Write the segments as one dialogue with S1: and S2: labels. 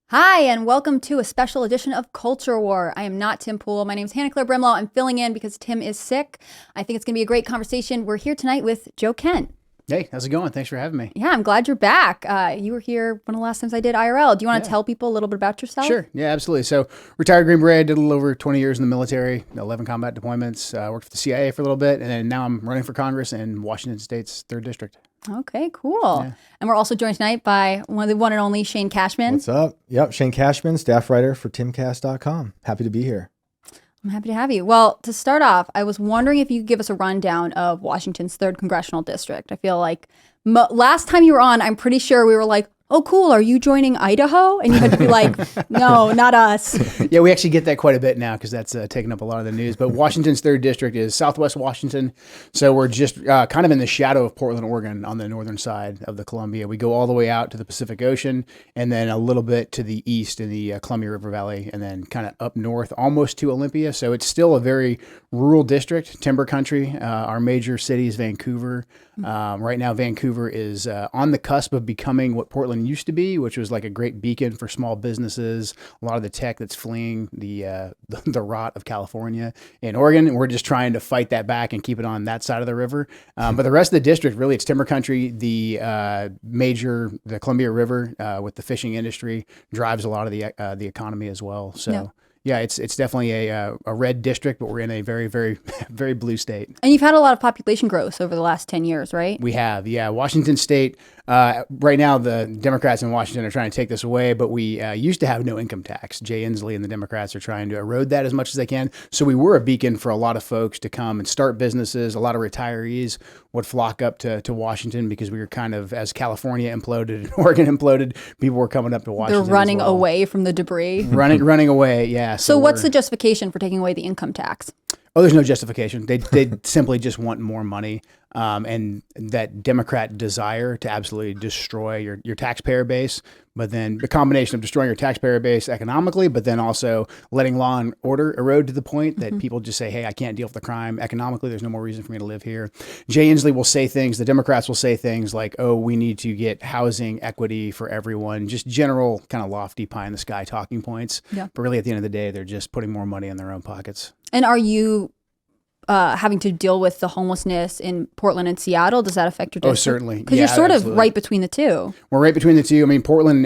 S1: Hi, and welcome to a special edition of Culture War. I am not Tim Pool. My name is Hannah Claire Brimlow. I'm filling in because Tim is sick. I think it's going to be a great conversation. We're here tonight with Joe Kent.
S2: Hey, how's it going? Thanks for having me.
S1: Yeah, I'm glad you're back. You were here one of the last times I did IRL. Do you want to tell people a little bit about yourself?
S2: Sure. Yeah, absolutely. So, retired Green Beret, did a little over 20 years in the military, 11 combat deployments, worked for the CIA for a little bit, and then now I'm running for Congress in Washington State's 3rd District.
S1: Okay, cool. Yeah. And we're also joined tonight by the one and only Shane Cashman.
S3: What's up? Yep, Shane Cashman, staff writer for timcast.com. Happy to be here.
S1: I'm happy to have you. Well, to start off, I was wondering if you could give us a rundown of Washington's 3rd Congressional District. I feel like last time you were on, I'm pretty sure we were like, oh, cool, are you joining Idaho? And you had to be like, no, not us.
S2: Yeah, we actually get that quite a bit now because that's taking up a lot of the news. But Washington's 3rd District is Southwest Washington. So we're just kind of in the shadow of Portland, Oregon on the northern side of the Columbia. We go all the way out to the Pacific Ocean and then a little bit to the east in the Columbia River Valley and then kind of up north almost to Olympia. So it's still a very rural district, timber country. Our major city is Vancouver. Right now, Vancouver is on the cusp of becoming what Portland used to be, which was like a great beacon for small businesses. A lot of the tech that's fleeing the rot of California and Oregon. And we're just trying to fight that back and keep it on that side of the river. But the rest of the district, really, it's timber country. The Columbia River with the fishing industry drives a lot of the economy as well. So. Yeah. Yeah, it's definitely a red district, but we're in a very, very, very blue state.
S1: And you've had a lot of population growth over the last 10 years, right?
S2: We have, yeah. Washington State, right now the Democrats in Washington are trying to take this away, but we used to have no income tax. Jay Inslee and the Democrats are trying to erode that as much as they can. So we were a beacon for a lot of folks to come and start businesses. A lot of retirees would flock up to Washington because we were kind of, as California imploded and Oregon imploded, people were coming up to Washington.
S1: They're running away from the debris.
S2: Running away, yeah.
S1: So what's the justification for taking away the income tax?
S2: Oh, there's no justification. They simply just want more money, and that Democrat desire to absolutely destroy your taxpayer base. But then the combination of destroying your taxpayer base economically, but then also letting law and order erode to the point that people just say, hey, I can't deal with the crime economically. There's no more reason for me to live here. Jay Inslee will say things, the Democrats will say things like, oh, we need to get housing equity for everyone, just general kind of lofty pie in the sky talking points. Yeah. But really at the end of the day, they're just putting more money in their own pockets.
S1: And are you having to deal with the homelessness in Portland and Seattle? Does that affect your district?
S2: Oh, certainly.
S1: Because you're sort of right between the two.
S2: We're right between the two. I mean, Portland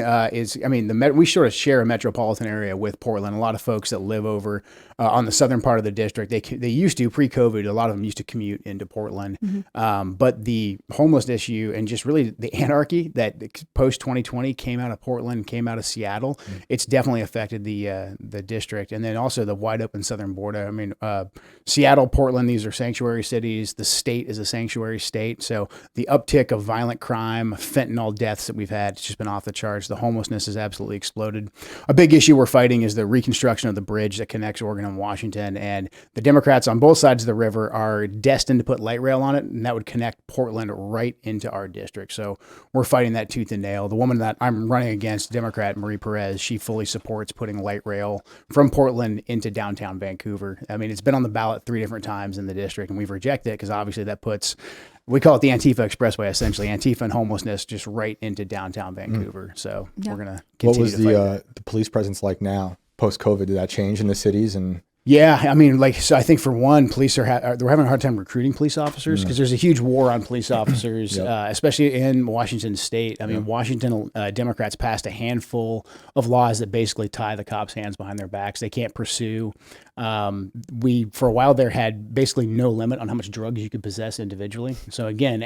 S2: we sort of share a metropolitan area with Portland. A lot of folks that live over on the southern part of the district, they used to, pre-COVID, a lot of them used to commute into Portland. Mm-hmm. But the homeless issue and just really the anarchy that post-2020 came out of Portland, came out of Seattle, it's definitely affected the district. And then also the wide open southern border. I mean, Seattle, Portland, these are sanctuary cities. The state is a sanctuary state. So the uptick of violent crime, fentanyl deaths that we've had, it's just been off the charts. The homelessness has absolutely exploded. A big issue we're fighting is the reconstruction of the bridge that connects Oregon and Washington. And the Democrats on both sides of the river are destined to put light rail on it, and that would connect Portland right into our district. So we're fighting that tooth and nail. The woman that I'm running against, Democrat Marie Perez, she fully supports putting light rail from Portland into downtown Vancouver. I mean, it's been on the ballot 3 different times in the district, and we've rejected it because obviously that puts, we call it the Antifa Expressway, essentially, Antifa and homelessness just right into downtown Vancouver. So we're going to continue to fight.
S3: What was the police presence like now, post-COVID? Did that change in the cities? And
S2: yeah, I mean, so I think for one, police they're having a hard time recruiting police officers because there's a huge war on police officers, especially in Washington State. I mean, Washington Democrats passed a handful of laws that basically tie the cops' hands behind their backs. They can't pursue. We, for a while there, had basically no limit on how much drugs you could possess individually. So again,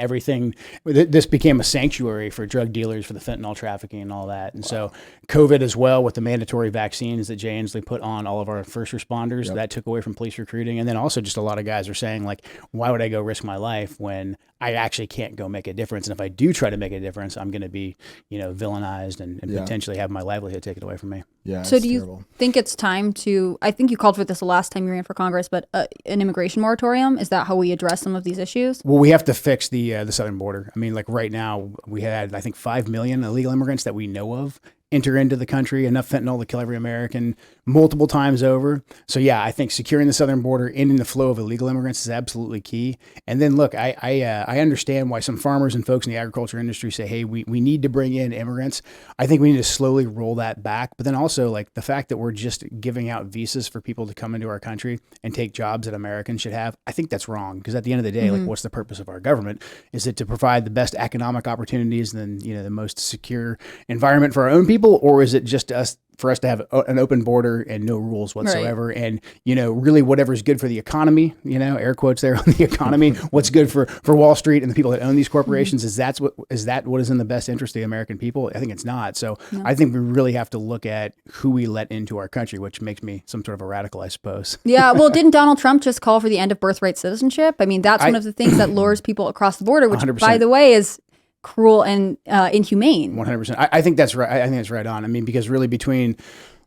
S2: this became a sanctuary for drug dealers, for the fentanyl trafficking and all that. And so COVID as well, with the mandatory vaccines that Jay Inslee put on all of our first responders, that took away from police recruiting. And then also just a lot of guys are saying, like, why would I go risk my life when I actually can't go make a difference? And if I do try to make a difference, I'm going to be, villainized and potentially have my livelihood taken away from me.
S3: Yeah.
S1: So do you think it's time to, I think you called for this the last time you ran for Congress, but an immigration moratorium? Is that how we address some of these issues?
S2: Well, we have to fix the southern border. I mean, like right now we had, I think, 5 million illegal immigrants that we know of. enter into the country, enough fentanyl to kill every American multiple times over. So yeah, I think securing the southern border, ending the flow of illegal immigrants is absolutely key. And then look, I understand why some farmers and folks in the agriculture industry say, hey, we need to bring in immigrants. I think we need to slowly roll that back. But then also like the fact that we're just giving out visas for people to come into our country and take jobs that Americans should have, I think that's wrong. Because at the end of the day, like what's the purpose of our government? Is it to provide the best economic opportunities and then, the most secure environment for our own people? Or is it just for us to have an open border and no rules whatsoever? Right. And, really whatever's good for the economy, air quotes there on the economy, what's good for Wall Street and the people that own these corporations, is that what is in the best interest of the American people? I think it's not. So I think we really have to look at who we let into our country, which makes me some sort of a radical, I suppose. Yeah.
S1: Well, didn't Donald Trump just call for the end of birthright citizenship? I mean, that's one of the things that lures people across the border, which 100%. By the way is cruel and inhumane.
S2: 100%. I think that's right. I think that's right on. I mean, because really between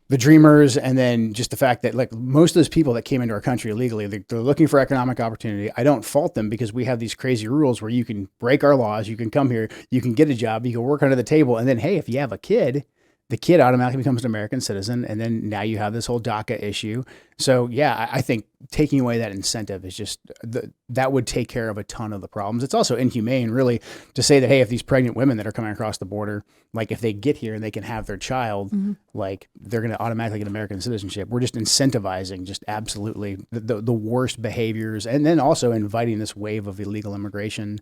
S2: the dreamers and then just the fact that like most of those people that came into our country illegally, they're looking for economic opportunity. I don't fault them because we have these crazy rules where you can break our laws, you can come here, you can get a job, you can work under the table. And then, hey, if you have a kid, the kid automatically becomes an American citizen. And then now you have this whole DACA issue. So yeah, I think taking away that incentive is just, that would take care of a ton of the problems. It's also inhumane really to say that, hey, if these pregnant women that are coming across the border, like if they get here and they can have their child, like they're going to automatically get American citizenship. We're just incentivizing just absolutely the worst behaviors. And then also inviting this wave of illegal immigration,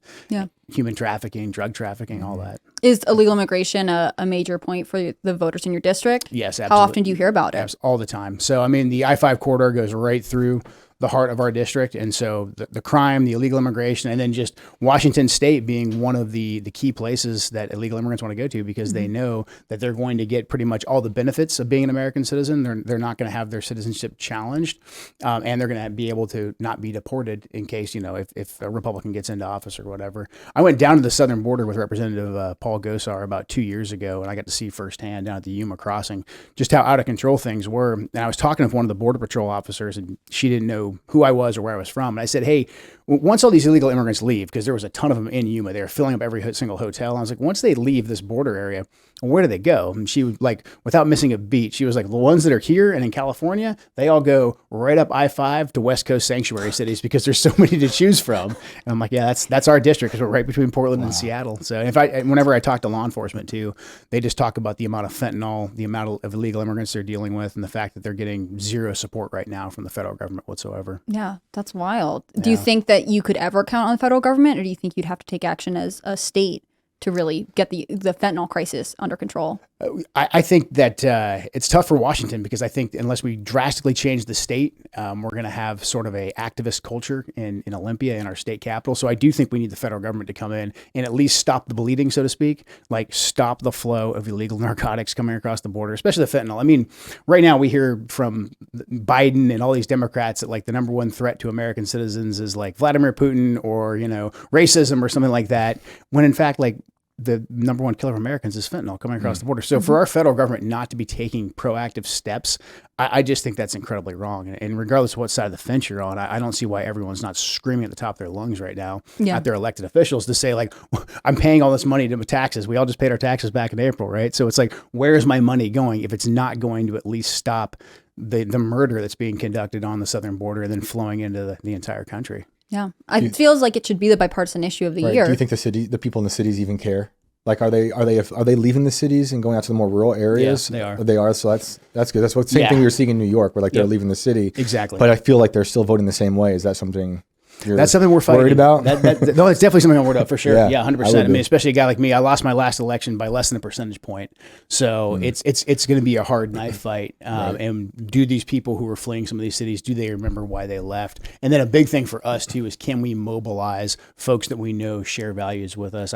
S2: human trafficking, drug trafficking, all that.
S1: Is illegal immigration a major point for the voters in your district?
S2: Yes, absolutely.
S1: How often do you hear about it?
S2: All the time. So, I mean, the I-5 corridor goes right through the heart of our district. And so the crime, the illegal immigration, and then just Washington State being one of the key places that illegal immigrants want to go to because they know that they're going to get pretty much all the benefits of being an American citizen. They're not going to have their citizenship challenged, and they're going to be able to not be deported in case, if a Republican gets into office or whatever. I went down to the southern border with Representative Paul Gosar about 2 years ago, and I got to see firsthand down at the Yuma crossing just how out of control things were. And I was talking with one of the Border Patrol officers, and she didn't know who I was or where I was from. And I said, hey, once all these illegal immigrants leave, because there was a ton of them in Yuma, they were filling up every single hotel. And I was like, once they leave this border area, where do they go? And she was like, without missing a beat, she was like, the ones that are here and in California, they all go right up I-5 to West Coast sanctuary cities because there's so many to choose from. And I'm like, yeah, that's our district because we're right between Portland and Seattle. So whenever I talk to law enforcement too, they just talk about the amount of fentanyl, the amount of illegal immigrants they're dealing with, and the fact that they're getting zero support right now from the federal government whatsoever.
S1: Yeah, that's wild. Yeah. Do you think that you could ever count on the federal government, or do you think you'd have to take action as a state to really get the fentanyl crisis under control?
S2: I think that it's tough for Washington because I think unless we drastically change the state, we're going to have sort of a activist culture in Olympia, in our state capital. So I do think we need the federal government to come in and at least stop the bleeding, so to speak, like stop the flow of illegal narcotics coming across the border, especially the fentanyl. I mean, right now we hear from Biden and all these Democrats that like the number one threat to American citizens is like Vladimir Putin or, racism or something like that, when in fact, like, the number one killer of Americans is fentanyl coming across the border. So for our federal government not to be taking proactive steps, I just think that's incredibly wrong. And regardless of what side of the fence you're on, I don't see why everyone's not screaming at the top of their lungs right now at their elected officials to say like, I'm paying all this money to taxes. We all just paid our taxes back in April, right? So it's like, where's my money going if it's not going to at least stop the murder that's being conducted on the southern border and then flowing into the entire country?
S1: Yeah, it feels like it should be the bipartisan issue of the year.
S3: Do you think the people in the cities even care? Like, are they leaving the cities and going out to the more rural areas?
S2: Yeah, they are.
S3: They are. So that's good. That's what same thing we were seeing in New York, where like they're leaving the city.
S2: Exactly.
S3: But I feel like they're still voting the same way. Is that something?
S2: That's something we're fighting.
S3: Worried about?
S2: No, it's definitely something I'm worried about for sure. Yeah, 100%. I mean, especially a guy like me. I lost my last election by less than a percentage point. So it's going to be a hard knife fight. And do these people who are fleeing some of these cities, do they remember why they left? And then a big thing for us too is, can we mobilize folks that we know share values with us?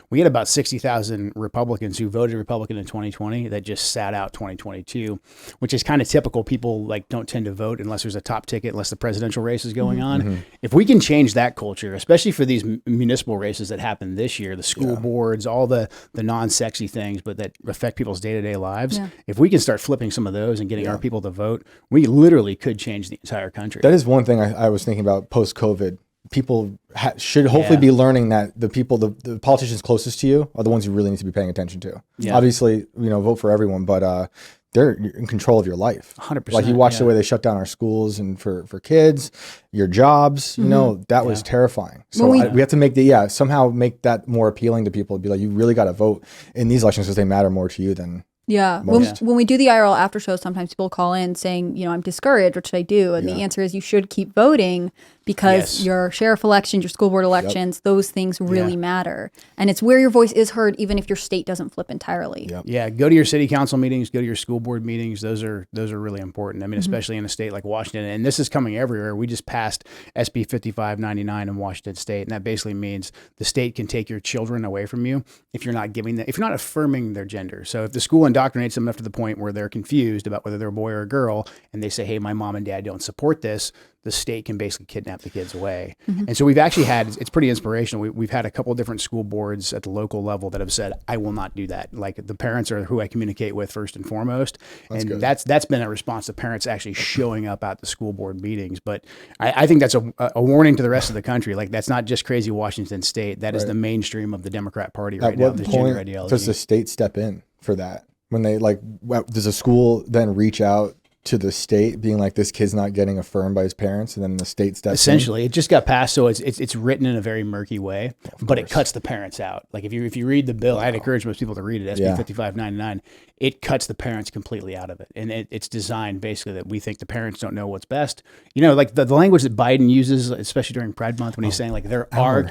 S2: We had about 60,000 Republicans who voted Republican in 2020 that just sat out 2022, which is kind of typical. People like don't tend to vote unless there's a top ticket, unless the presidential race is going on. If we can change that culture, especially for these municipal races that happen this year, the school boards, all the non-sexy things, but that affect people's day-to-day lives. Yeah. If we can start flipping some of those and getting our people to vote, we literally could change the entire country.
S3: That is one thing I was thinking about post-COVID. people should hopefully be learning that the people, the politicians closest to you are the ones you really need to be paying attention to. Yeah. Obviously, vote for everyone, but they're in control of your life.
S2: 100%.
S3: Like you watch the way they shut down our schools and for kids, your jobs, that was terrifying. So we have to make somehow make that more appealing to people. Be like, you really got to vote in these elections because they matter more to you than
S1: when we do the IRL after show, sometimes people call in saying, I'm discouraged. What should I do? And the answer is you should keep voting because your sheriff elections, your school board elections, those things really matter. And it's where your voice is heard, even if your state doesn't flip entirely.
S2: Yeah. Go to your city council meetings, go to your school board meetings. Those are really important. I mean, especially in a state like Washington, and this is coming everywhere. We just passed SB 5599 in Washington state. And that basically means the state can take your children away from you if you're not if you're not affirming their gender. So if the school indoctrinates them up to the point where they're confused about whether they're a boy or a girl, and they say, hey, my mom and dad don't support this, the state can basically kidnap the kids away. And so we've actually it's pretty inspirational. We've had a couple of different school boards at the local level that have said, I will not do that. Like the parents are who I communicate with first and foremost. That's been a response to parents actually showing up at the school board meetings. But I think that's a warning to the rest of the country. Like that's not just crazy Washington state. That is the mainstream of the Democrat Party right now. This gender ideology.
S3: Does the state step in for that? When they does a school then reach out to the state being like, this kid's not getting affirmed by his parents, and then the state steps
S2: essentially
S3: in?
S2: It just got passed, so it's written in a very murky way, but it cuts the parents out. Like if you read the bill, I'd encourage most people to read it, SB 5599, it cuts the parents completely out of it. And it's designed basically that we think the parents don't know what's best. Like the language that Biden uses, especially during Pride Month, when he's saying like there are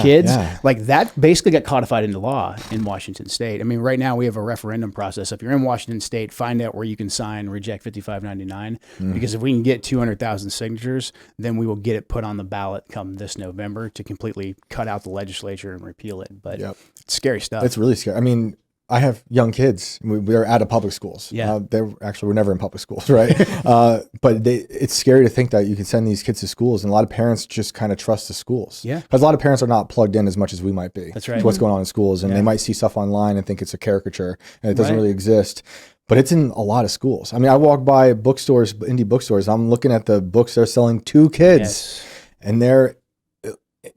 S2: kids, like that basically got codified into law in Washington state. I mean, right now we have a referendum process. If you're in Washington state, find out where you can sign reject 5599, because if we can get 200,000 signatures, then we will get it put on the ballot come this November to completely cut out the legislature and repeal it. But it's scary stuff.
S3: It's really scary. I mean, I have young kids. We are out of public schools. We're never in public schools, right? But it's scary to think that you can send these kids to schools, and a lot of parents just kind of trust the schools. Yeah, because a lot of parents are not plugged in as much as we might be.
S2: That's right.
S3: To what's going on in schools, and they might see stuff online and think it's a caricature, and it doesn't really exist. But it's in a lot of schools. I mean, I walk by bookstores, indie bookstores. I'm looking at the books they're selling to kids, and they're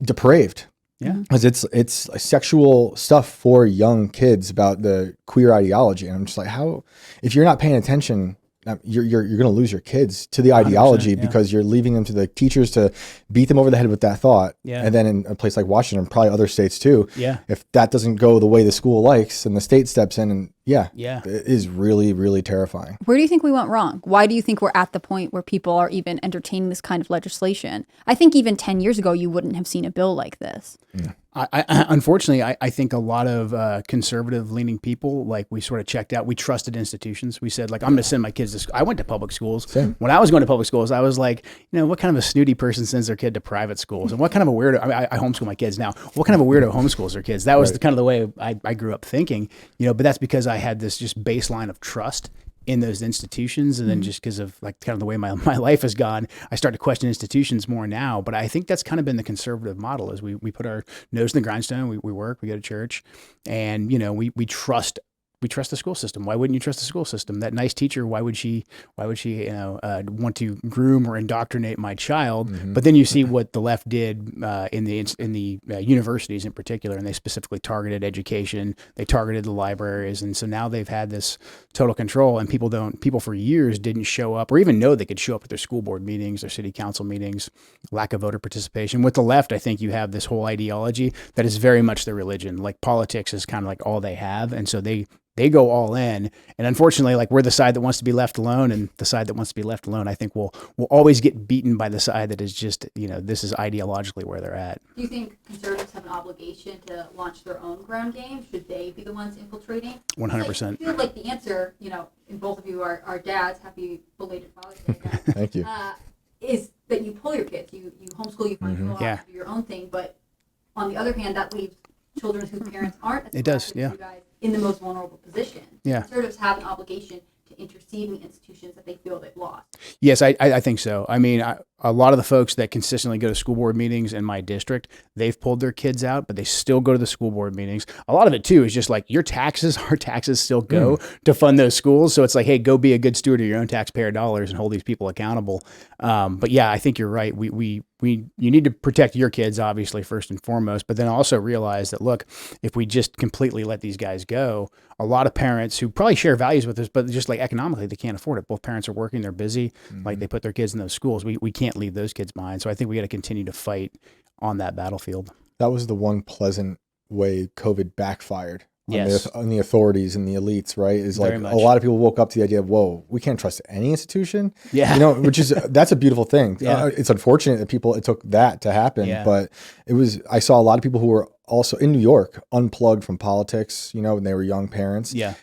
S3: depraved. Yeah, because it's sexual stuff for young kids about the queer ideology, and I'm just like, how? If you're not paying attention, you're going to lose your kids to the ideology because you're leaving them to the teachers to beat them over the head with that thought. Yeah, and then in a place like Washington, probably other states too. Yeah, if that doesn't go the way the school likes, and the state steps in, and it is really, really terrifying.
S1: Where do you think we went wrong? Why do you think we're at the point where people are even entertaining this kind of legislation? I think even 10 years ago, you wouldn't have seen a bill like this.
S2: Yeah. Unfortunately, I think a lot of conservative-leaning people, like we sort of checked out. We trusted institutions. We said, like, I'm going to send my kids to school. I went to public schools. Same. When I was going to public schools, I was like, what kind of a snooty person sends their kid to private schools? And what kind of a weirdo, I homeschool my kids now. What kind of a weirdo homeschools their kids? That was kind of the way I grew up thinking, but that's because I had this just baseline of trust in those institutions. And then just because of like kind of the way my life has gone, I start to question institutions more now. But I think that's kind of been the conservative model, is we put our nose in the grindstone, we work, we go to church, and we trust the school system. Why wouldn't you trust the school system? That nice teacher, why would she want to groom or indoctrinate my child? But then you see what the left did in the universities in particular, and they specifically targeted education. They targeted the libraries, and so now they've had this total control. And people for years didn't show up or even know they could show up at their school board meetings, their city council meetings. Lack of voter participation. With the left, I think you have this whole ideology that is very much their religion. Like politics is kind of like all they have, and so they go all in. And unfortunately, like we're the side that wants to be left alone, and the side that wants to be left alone, I think will always get beaten by the side that is just, this is ideologically where they're at.
S1: Do you think conservatives have an obligation to launch their own ground game? Should they be the ones infiltrating?
S2: 100%.
S1: I feel like the answer, and both of you are dads, happy belated Father's Day.
S3: Thank you.
S1: Is that you pull your kids, you homeschool, you find them do your own thing. But on the other hand, that leaves children whose parents aren't.
S2: It does,
S1: you guys in the most vulnerable position.
S2: Yeah.
S1: Conservatives have an obligation to intercede in the institutions that they feel they've lost.
S2: Yes, I think so. I mean, a lot of the folks that consistently go to school board meetings in my district, they've pulled their kids out, but they still go to the school board meetings. A lot of it too is just like our taxes still go to fund those schools. So it's like, hey, go be a good steward of your own taxpayer dollars and hold these people accountable. But yeah, I think you're right. We you need to protect your kids, obviously, first and foremost, but then also realize that, look, if we just completely let these guys go, a lot of parents who probably share values with us, but just like economically, they can't afford it. Both parents are working, they're busy, like they put their kids in those schools. We can't leave those kids behind. So I think we got to continue to fight on that battlefield.
S3: That was the one pleasant way COVID backfired on,
S2: Yes.
S3: on the authorities and the elites, right? Is
S2: Very
S3: like
S2: much.
S3: a lot of people woke up to the idea of, whoa, we can't trust any institution.
S2: Yeah.
S3: You know, which is, that's a beautiful thing.
S2: Yeah.
S3: It's unfortunate that it took that to happen,
S2: Yeah.
S3: but I saw a lot of people who were also in New York, unplugged from politics, you know, when they were young parents.
S2: Yeah.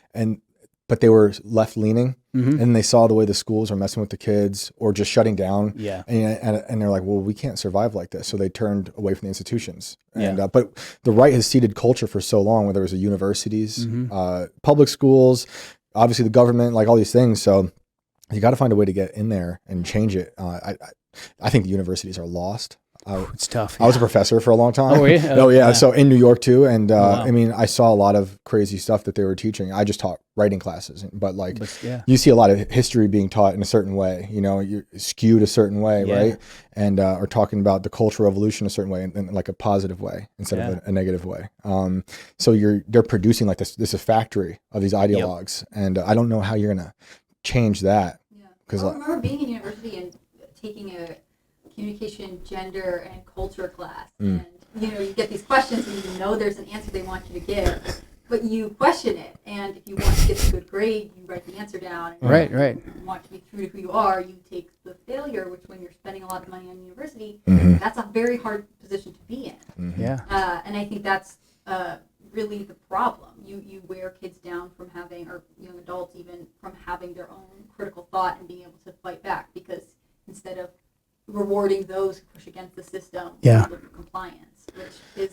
S3: But they were left leaning,
S2: Mhm.
S3: and they saw the way the schools are messing with the kids or just shutting down.
S2: Yeah.
S3: And they're like, well, we can't survive like this. So they turned away from the institutions.
S2: Yeah.
S3: And but the right has seeded culture for so long, whether it was the universities,
S2: Mm-hmm.
S3: public schools, obviously the government, like all these things. So you got to find a way to get in there and change it. I think the universities are lost.
S2: It's tough.
S3: I was a professor for a long time.
S2: Oh, yeah?
S3: Oh, yeah.
S2: Yeah.
S3: So in New York too. And
S2: wow.
S3: I mean, I saw a lot of crazy stuff that they were teaching. I just taught writing classes, but like
S2: yeah.
S3: you see a lot of history being taught in a certain way, you know, you're skewed a certain way,
S2: Yeah.
S3: right? And or talking about the cultural evolution a certain way, in like a positive way instead
S2: Yeah.
S3: of a negative way. So they're producing like this is a factory of these ideologues. And I don't know how you're going to change that.
S4: Yeah.
S3: 'Cause
S4: I remember being in university and taking a communication, gender, and culture class. And, you know, you get these questions and you know there's an answer they want you to give, but you question it. And if you want to get a good grade, you write the answer down. And
S2: Right.
S4: If you want to be true to who you are, you take the failure, which when you're spending a lot of money on university, that's a very hard position to be in.
S2: Yeah.
S4: And I think that's really the problem. You wear kids down from having, or young adults even, from having their own critical thought and being able to fight back, because instead of rewarding those who push against the system,
S2: Yeah.
S4: we look for compliance, which is,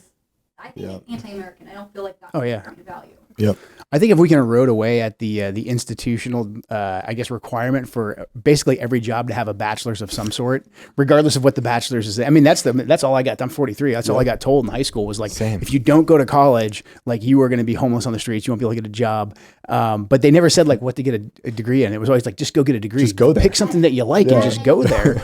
S4: I think,
S3: Yeah.
S4: anti-American. I don't feel like that's
S2: Oh, yeah.
S4: American value.
S3: Yep.
S2: I think if we can erode away at the institutional, I guess, requirement for basically every job to have a bachelor's of some sort, regardless of what the bachelor's is. I mean, that's all I got. I'm 43. That's all I got told in high school was like,
S3: Same.
S2: if you don't go to college, like you are going to be homeless on the streets. You won't be able to get a job. But they never said like what to get a degree in. It was always like, just go get a degree.
S3: Just go there.
S2: Pick something that you like and just go there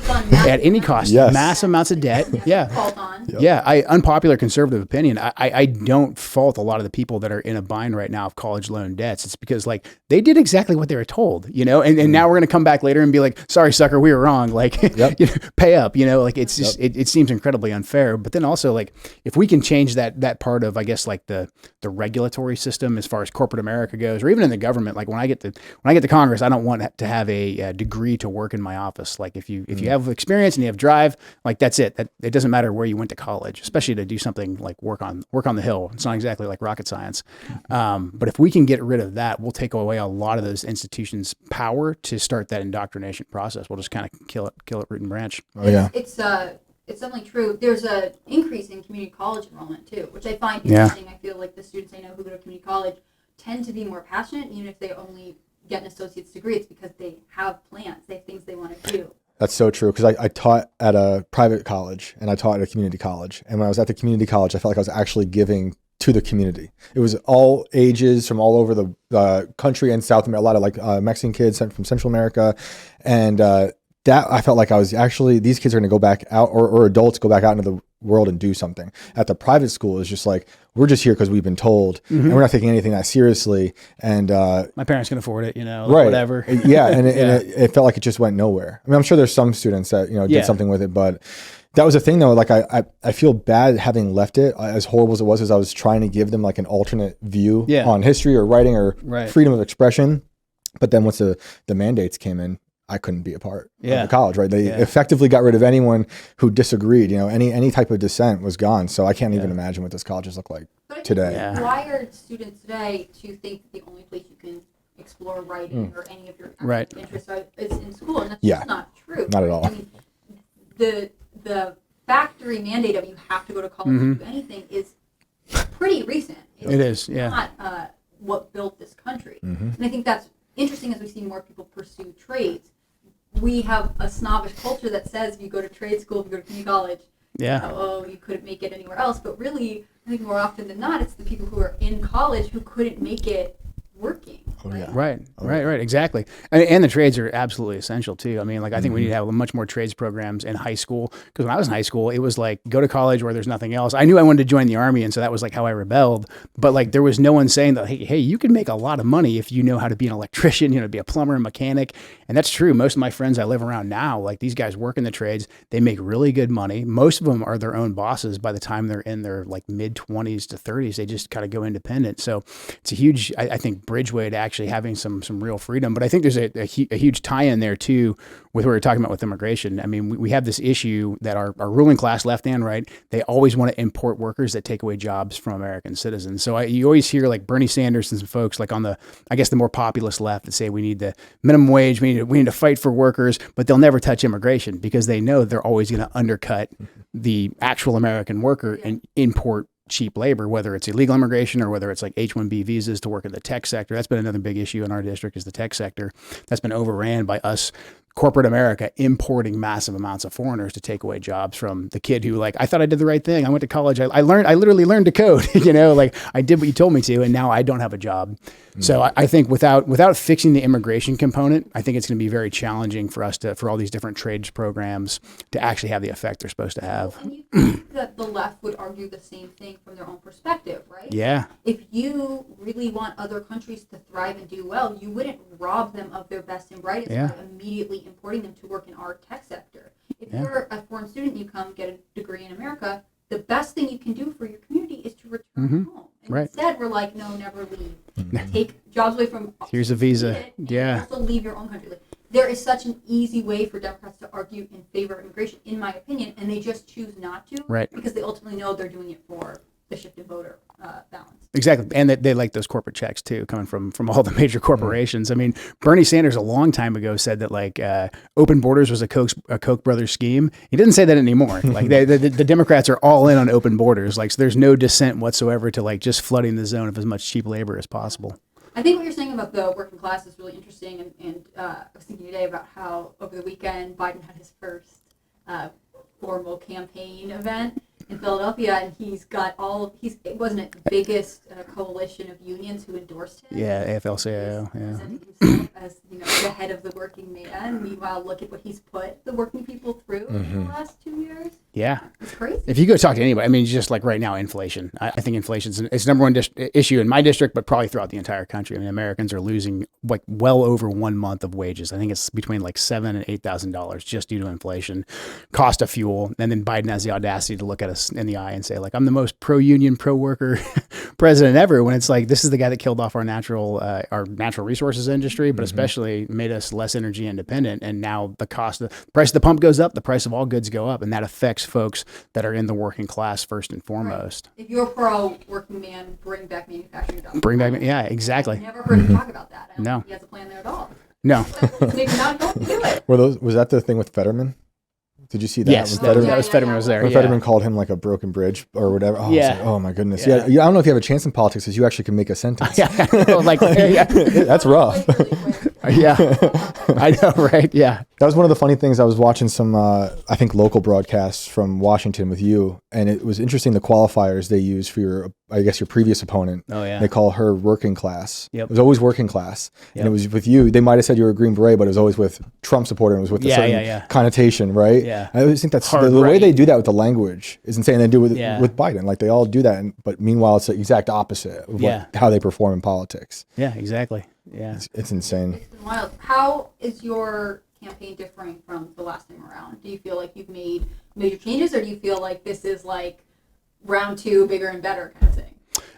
S2: at any cost.
S3: Yes.
S2: Mass amounts of debt. Yeah.
S4: Called on.
S2: Yeah, unpopular conservative opinion. I don't fault a lot of the people that are in a bind right now of college loan debts. It's because like they did exactly what they were told, you know, and now we're going to come back later and be like, sorry, sucker, we were wrong. Like, you know, pay up, you know, like it's just, it seems incredibly unfair. But then also like, if we can change that part of, I guess, like the regulatory system as far as corporate America goes, or even in the government, like when I get to Congress, I don't want to have a degree to work in my office. Like if you have experience and you have drive, like that's it. That it doesn't matter where you went to college, especially to do something like work on the Hill. It's not exactly like rocket science. But if we can get rid of that, we'll take away a lot of those institutions' power to start that indoctrination process. We'll just kind of kill it root and branch.
S3: Oh, yeah.
S4: It's definitely true. There's an increase in community college enrollment too, which I find
S2: Yeah.
S4: interesting. I feel like the students I know who go to community college tend to be more passionate, even if they only get an associate's degree. It's because they have plans, they have things they want to do.
S3: That's so true. Because I taught at a private college and I taught at a community college. And when I was at the community college, I felt like I was actually giving to the community. It was all ages from all over the country and South America, a lot of like Mexican kids from Central America. And that I felt like I was actually, these kids are going to go back out, or adults go back out into the world and do something. At the private school, it's just like, we're just here because we've been told, and we're not taking anything that seriously. And
S2: My parents can afford it, you know,
S3: right,
S2: whatever.
S3: yeah, and it felt like it just went nowhere. I mean, I'm sure there's some students that did something with it, but that was the thing though. Like I feel bad having left it, as horrible as it was, as I was trying to give them like an alternate view on history or writing or freedom of expression. But then once the mandates came in, I couldn't be a part of the college, right? They effectively got rid of anyone who disagreed. You know, any type of dissent was gone. So I can't even imagine what those colleges look like today.
S4: But wired students today to think that the only place you can explore writing or any of your interests is in school, and that's just not true.
S3: Not at all.
S4: I mean, the factory mandate of you have to go to college to do anything is pretty recent. It's not what built this country. And I think that's interesting as we see more people pursue trades. We have a snobbish culture that says if you go to trade school, if you go to community college, you couldn't make it anywhere else. But really, I think more often than not, it's the people who are in college who couldn't make it working.
S2: Right. Exactly. And the trades are absolutely essential too. I mean, like, I think we need to have much more trades programs in high school, because when I was in high school, it was like, go to college where there's nothing else. I knew I wanted to join the Army, and so that was like how I rebelled. But like, there was no one saying that, hey, you can make a lot of money if you know how to be an electrician, be a plumber, a mechanic. And that's true. Most of my friends I live around now, like, these guys work in the trades. They make really good money. Most of them are their own bosses by the time they're in their like mid 20s to 30s. They just kind of go independent. So it's a huge, I think, bridgeway to actually having some real freedom. But I think there's a huge tie-in there too with what we're talking about with immigration. I mean, we have this issue that our ruling class, left and right, they always want to import workers that take away jobs from American citizens. So you always hear like Bernie Sanders and some folks like on the, I guess, the more populist left that say we need the minimum wage, we need to fight for workers, but they'll never touch immigration because they know they're always going to undercut the actual American worker and import cheap labor, whether it's illegal immigration or whether it's like H-1B visas to work in the tech sector. That's been another big issue in our district, is the tech sector. That's been overran by us, corporate America, importing massive amounts of foreigners to take away jobs from the kid who, like, I thought I did the right thing. I went to college. I literally learned to code, like I did what you told me to, and now I don't have a job. So I think without fixing the immigration component, I think it's going to be very challenging for us for all these different trades programs to actually have the effect they're supposed to have.
S4: And you think that the left would argue the same thing from their own perspective, right?
S2: Yeah.
S4: If you really want other countries to thrive and do well, you wouldn't rob them of their best and brightest by immediately importing them to work in our tech sector. If you're a foreign student, you come get a degree in America, the best thing you can do for your community is to return home. And instead, we're like, no, never leave. Take jobs away from.
S2: Here's a visa.
S4: And also leave your own country. Like, there is such an easy way for Democrats to argue in favor of immigration, in my opinion, and they just choose not to, because they ultimately know they're doing it for the shifted voter balance.
S2: Exactly. And they like those corporate checks too, coming from all the major corporations. I mean, Bernie Sanders a long time ago said that like open borders was a Koch brothers scheme. He didn't say that anymore. Like the Democrats are all in on open borders. Like, so there's no dissent whatsoever to like just flooding the zone of as much cheap labor as possible.
S4: I think what you're saying about the working class is really interesting. And I was thinking today about how over the weekend Biden had his first formal campaign event in Philadelphia, and he's got it wasn't it the biggest coalition of unions who endorsed him.
S2: Yeah, AFL-CIO. Yeah.
S4: Presenting himself as the head of the working man. Meanwhile, look at what he's put the working people through in the last 2 years.
S2: Yeah,
S4: it's crazy.
S2: If you go talk to anybody, I mean, just like right now, inflation. I think inflation's it's number one issue in my district, but probably throughout the entire country. I mean, Americans are losing like well over 1 month of wages. I think it's between like $7,000 and $8,000 just due to inflation, cost of fuel, and then Biden has the audacity to look at us in the eye and say, like, I'm the most pro-union, pro-worker president ever. When it's like, this is the guy that killed off our natural resources industry, but especially made us less energy independent. And now the price of the pump goes up, the price of all goods go up, and that affects folks that are in the working class first and foremost.
S4: Right. If you're pro working man, bring back manufacturing jobs.
S2: Yeah, exactly.
S4: I've never heard him talk about that. I don't think he has a plan there at all.
S2: No.
S4: Maybe not, don't do it.
S3: Was that the thing with Fetterman? Did you see that?
S2: Yes, that was Fetterman was there.
S3: When Fetterman called him like a broken bridge or whatever. Oh,
S2: yeah.
S3: I was like, oh my goodness. Yeah. I don't know if you have a chance in politics because you actually can make a sentence. That's rough.
S2: Yeah, I know, right? Yeah.
S3: That was one of the funny things. I was watching some, I think, local broadcasts from Washington with you, and it was interesting the qualifiers they use for your previous opponent.
S2: Oh, yeah.
S3: They call her working class.
S2: Yep.
S3: It was always working class. Yep. And it was with you. They might have said you were a Green Beret, but it was always with Trump supporter. It was with a certain connotation, right?
S2: Yeah.
S3: I always think that's the way they do that with the language is insane. They do with Biden. Like, they all do that, but meanwhile, it's the exact opposite of how they perform in politics.
S2: Yeah, exactly. Yeah.
S3: It's insane.
S4: It's been wild. How is your campaign differing from the last time around? Do you feel like you've made major changes, or do you feel like this is like round two, bigger and better kind of thing?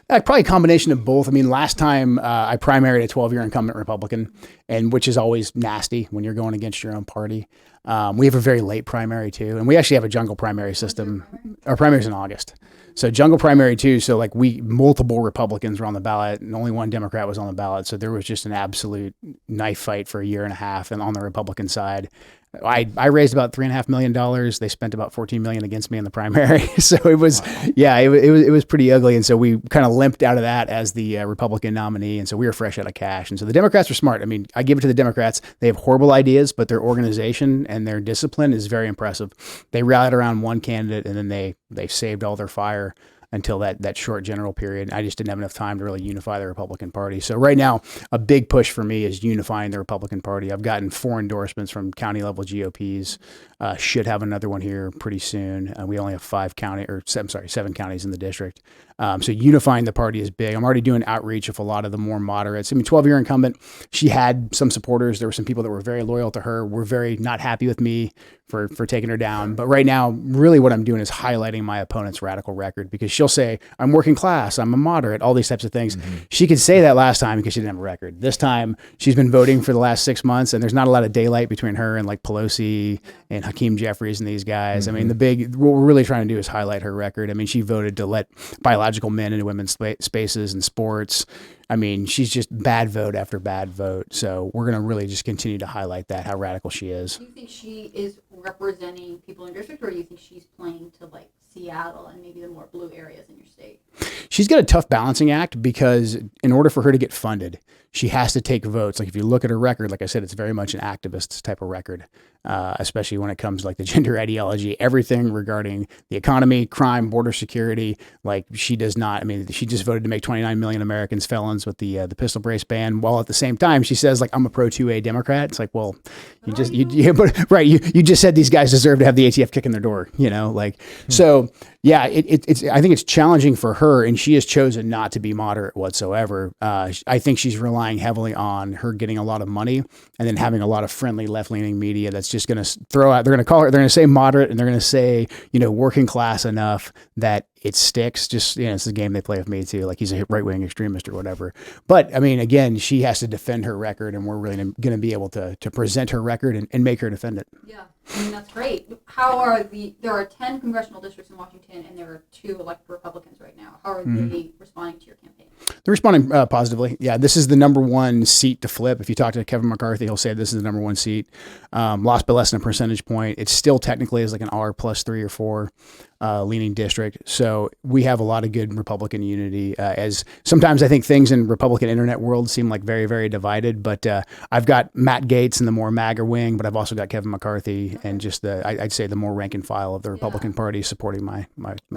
S2: Probably a combination of both. I mean, last time I primaried a 12-year incumbent Republican, and which is always nasty when you're going against your own party. We have a very late primary too, and we actually have a jungle primary system. Our primary is in August. So jungle primary too. So like multiple Republicans were on the ballot and only one Democrat was on the ballot. So there was just an absolute knife fight for a year and a half. And on the Republican side, I raised about $3.5 million. They spent about $14 million against me in the primary. So it was, it was pretty ugly. And so we kind of limped out of that as the Republican nominee. And so we were fresh out of cash. And so the Democrats were smart. I mean, I give it to the Democrats. They have horrible ideas, but their organization and their discipline is very impressive. They rallied around one candidate and then they saved all their fire. until that short general period. I just didn't have enough time to really unify the Republican Party. So right now, a big push for me is unifying the Republican Party. I've gotten 4 endorsements from county level GOPs. Should have another one here pretty soon. We only have 7 counties in the district. So unifying the party is big. I'm already doing outreach with a lot of the more moderates. 12-year incumbent, she had some supporters. There were some people that were very loyal to her, were very not happy with me for taking her down. But right now, really what I'm doing is highlighting my opponent's radical record, because she'll say, I'm working class, I'm a moderate, all these types of things. She could say that last time because she didn't have a record. This time, she's been voting for the last 6 months, and there's not a lot of daylight between her and like Pelosi and Hakeem Jeffries and these guys. I mean, what we're really trying to do is highlight her record. I mean, she voted to let biological men into women's spaces and sports. I mean, she's just bad vote after bad vote. So we're going to really just continue to highlight that, how radical she is.
S4: Do you think she is representing people in your district, or do you think she's playing to like Seattle and maybe the more blue areas in your state?
S2: She's got a tough balancing act, because in order for her to get funded, she has to take votes. Like if you look at her record, like I said, it's very much an activist type of record, especially when it comes to like the gender ideology, everything regarding the economy, crime, border security. Like she does not, I mean, she just voted to make 29 million Americans felons with the pistol brace ban, while at the same time she says like, I'm a pro 2A Democrat. It's like, well, you just said these guys deserve to have the ATF kick in their door, so yeah, it's, I think it's challenging for her, and she has chosen not to be moderate whatsoever. I think she's relying heavily on her getting a lot of money and then having a lot of friendly left-leaning media that's just going to throw out, they're going to say moderate, and they're going to say, working class enough that it sticks. Just, it's the game they play with me too. Like he's a right-wing extremist or whatever. But I mean, again, she has to defend her record, and we're really going to be able to present her record and make her defend it.
S4: Yeah, I mean, that's great. There are 10 congressional districts in Washington, and there are 2 elected Republicans right now. How are they responding to your campaign?
S2: They're responding positively. Yeah, this is the number 1 seat to flip. If you talk to Kevin McCarthy, he'll say this is the number 1 seat. Lost by less than a percentage point. It still technically is like an R plus 3 or 4 leaning district. So we have a lot of good Republican unity. As sometimes I think things in Republican internet world seem like very, very divided. But I've got Matt Gaetz in the more MAGA wing, but I've also got Kevin McCarthy and just I'd say the more rank and file of the Republican Party supporting my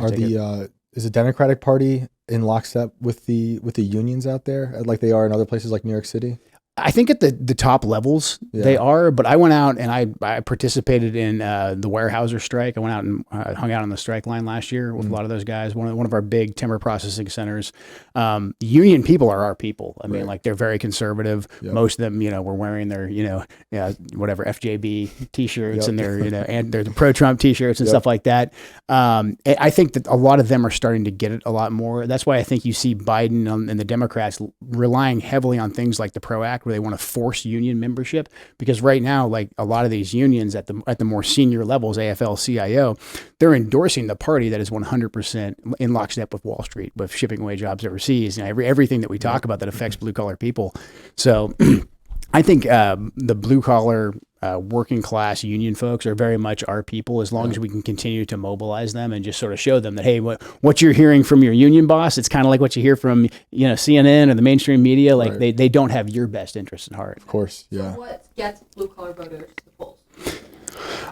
S2: ticket.
S3: Is the Democratic Party in lockstep with the unions out there, like they are in other places like New York City?
S2: I think at the top levels they are, but I went out and I participated in the Weyerhaeuser strike. I went out and hung out on the strike line last year with a lot of those guys. One of our big timber processing centers. Union people are our people. I mean, like they're very conservative. Yep. Most of them, were wearing their, whatever FJB T-shirts and their, and their pro-Trump T-shirts and stuff like that. I think that a lot of them are starting to get it a lot more. That's why I think you see Biden and the Democrats relying heavily on things like the PRO Act, where they want to force union membership, because right now, like a lot of these unions at the more senior levels, AFL, CIO, they're endorsing the party that is 100% in lockstep with Wall Street, with shipping away jobs overseas, everything that we talk about that affects blue collar people. So I think the blue collar working class union folks are very much our people, as long as we can continue to mobilize them and just sort of show them that, hey, what you're hearing from your union boss, it's kind of like what you hear from CNN or the mainstream media. Like they don't have your best interest at heart.
S3: Of course, yeah.
S4: So what gets blue collar voters to the polls?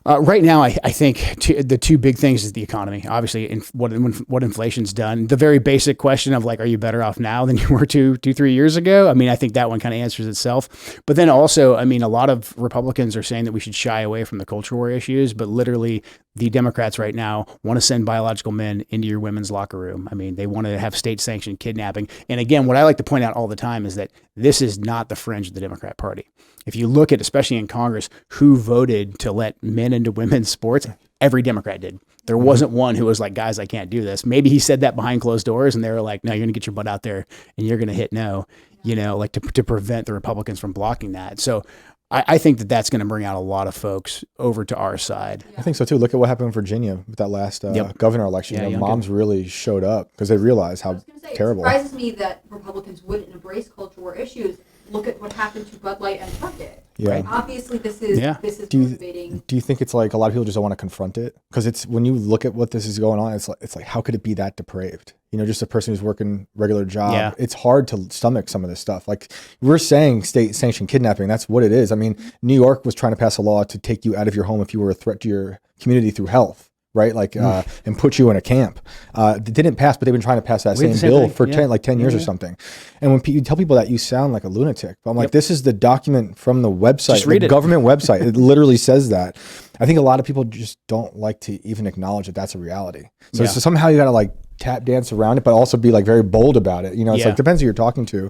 S2: Right now, I think the 2 big things is the economy. Obviously, what inflation's done. The very basic question of like, are you better off now than you were 3 years ago? I mean, I think that one kind of answers itself. But then also, I mean, a lot of Republicans are saying that we should shy away from the culture war issues, but literally the Democrats right now want to send biological men into your women's locker room. I mean, they want to have state-sanctioned kidnapping. And again, what I like to point out all the time is that this is not the fringe of the Democrat Party. If you look at, especially in Congress, who voted to let men into women's sports, every Democrat did. There wasn't one who was like, guys, I can't do this. Maybe he said that behind closed doors and they were like, no, you're going to get your butt out there and you're going to hit no, like to prevent the Republicans from blocking that. So I think that that's going to bring out a lot of folks over to our side.
S3: I think so too. Look at what happened in Virginia with that last governor election. Moms really showed up because they realized how terrible.
S4: It surprises me that Republicans wouldn't embrace culture war issues. Look at what happened to Bud Light and Target.
S3: Yeah.
S4: Right? Obviously, this is motivating.
S3: Do you think it's like a lot of people just don't want to confront it? Because it's when you look at what this is going on, it's like how could it be that depraved? Just a person who's working regular job. Yeah. It's hard to stomach some of this stuff. Like we're saying state sanctioned kidnapping. That's what it is. I mean, New York was trying to pass a law to take you out of your home if you were a threat to your community through health. right? Like, and put you in a camp. It didn't pass, but they've been trying to pass that same bill for 10 years or something. And when you tell people that, you sound like a lunatic. But I'm like, this is the document from the website, the government website. It literally says that. I think a lot of people just don't like to even acknowledge that that's a reality. So somehow you got to like tap dance around it, but also be like very bold about it. You know, it's like, depends who you're talking to.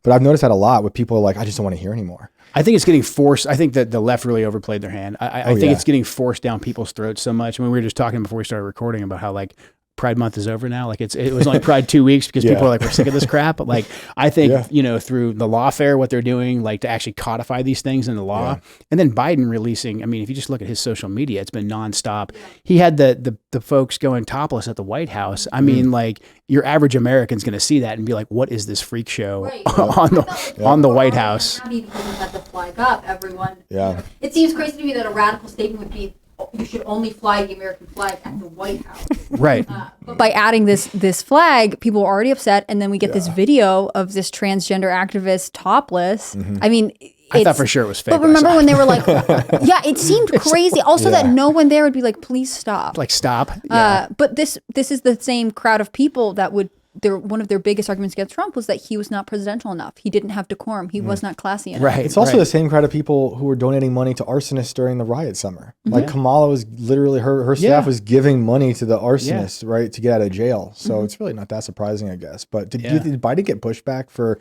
S3: But I've noticed that a lot with people like, I just don't want to hear anymore.
S2: I think it's getting forced. I think that the left really overplayed their hand. I think it's getting forced down people's throats so much. I mean, we were just talking before we started recording about how like Pride Month is over now. Like it was only Pride 2 weeks because people are like, we're sick of this crap. But like, I think, you know, through the lawfare, what they're doing, like to actually codify these things in the law, and then Biden releasing, I mean, if you just look at his social media, it's been nonstop. He had the folks going topless at the White House. I mean, like your average American's going to see that and be like, what is this freak show on the White House?
S4: Happy because we had the flag up, everyone.
S3: Yeah.
S4: You know, it seems crazy to me that a radical statement would be, you should only fly the American flag at the White House.
S2: Right.
S1: But by adding this flag, people were already upset, and then we get this video of this transgender activist topless. I mean,
S2: I thought for sure it was fake.
S1: But remember when they were like, it seemed crazy. Also, that no one there would be like, please stop.
S2: Like stop.
S1: But this is the same crowd of people that would. One of their biggest arguments against Trump was that he was not presidential enough. He didn't have decorum. He was not classy enough.
S2: Right.
S3: It's also the same crowd of people who were donating money to arsonists during the riot summer. Like Kamala was literally, her staff was giving money to the arsonists, right, to get out of jail. So it's really not that surprising, I guess. But did Biden get pushback for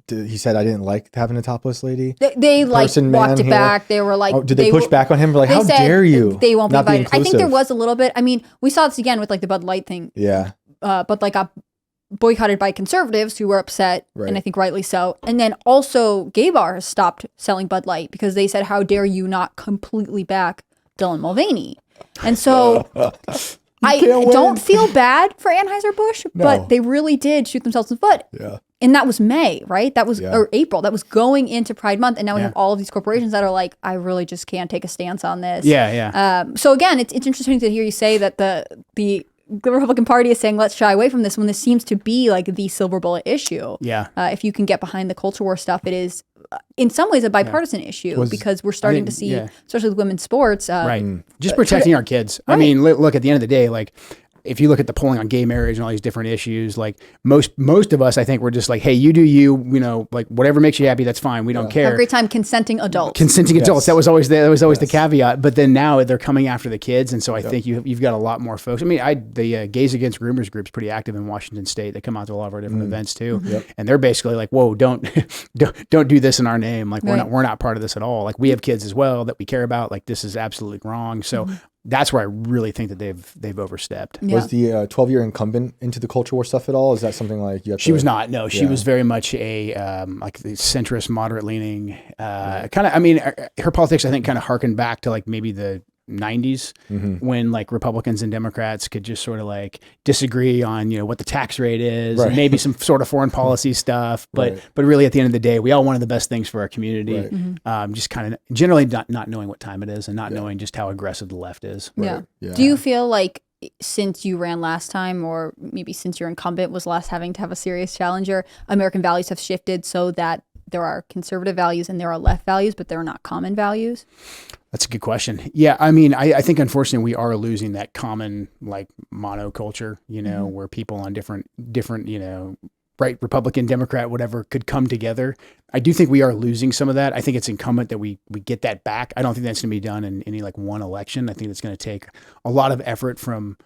S3: he said, I didn't like having a topless lady.
S1: They like walked it back. They were like,
S3: did they push back on him? Like, how dare you?
S1: They won't be
S3: not
S1: invited. I think there was a little bit. I mean, we saw this again with like the Bud Light thing.
S3: Yeah.
S1: But like got boycotted by conservatives who were upset, and I think rightly so. And then also gay bars stopped selling Bud Light because they said, how dare you not completely back Dylan Mulvaney? And so I don't feel bad for Anheuser-Busch, but they really did shoot themselves in the foot.
S3: Yeah.
S1: And that was May, right? That was or April. That was going into Pride Month, and now we have all of these corporations that are like, I really just can't take a stance on this. So again, it's interesting to hear you say that the Republican Party is saying, let's shy away from this when this seems to be like the silver bullet issue.
S2: Yeah.
S1: If you can get behind the culture war stuff, it is in some ways a bipartisan issue because we're starting to see, especially with women's sports.
S2: Just protecting our kids. I mean, look, at the end of the day, like, if you look at the polling on gay marriage and all these different issues, like most of us, I think we're just like, hey, you do you, you know, like whatever makes you happy, that's fine. We don't care.
S1: Have a great time consenting adults.
S2: Consenting adults. That was always the caveat. But then now they're coming after the kids, and so I think you've got a lot more folks. I mean, the Gays Against Groomers group's pretty active in Washington State. They come out to a lot of our different events too, and they're basically like, whoa, don't do this in our name. Like we're not part of this at all. Like we have kids as well that we care about. Like this is absolutely wrong. So. That's where I really think that they've overstepped.
S3: Yeah. Was the 12-year incumbent into the culture war stuff at all? Is that something like you have to?
S2: She was not. No, she was very much a like the centrist, moderate leaning kind of. I mean, her politics I think kind of harkened back to like maybe the 90s when like Republicans and Democrats could just sort of like disagree on, you know, what the tax rate is and maybe some sort of foreign policy stuff. But really at the end of the day, we all wanted the best things for our community. Just kind of generally not knowing what time it is and not knowing just how aggressive the left is.
S1: Yeah. Do you feel like since you ran last time, or maybe since your incumbent was last having to have a serious challenger, American values have shifted so that there are conservative values and there are left values, but there are not common values?
S2: That's a good question. Yeah, I mean, I think unfortunately we are losing that common like monoculture, you know, where people on different, you know, right, Republican, Democrat, whatever, could come together. I do think we are losing some of that. I think it's incumbent that we get that back. I don't think that's going to be done in any like one election. I think it's going to take a lot of effort from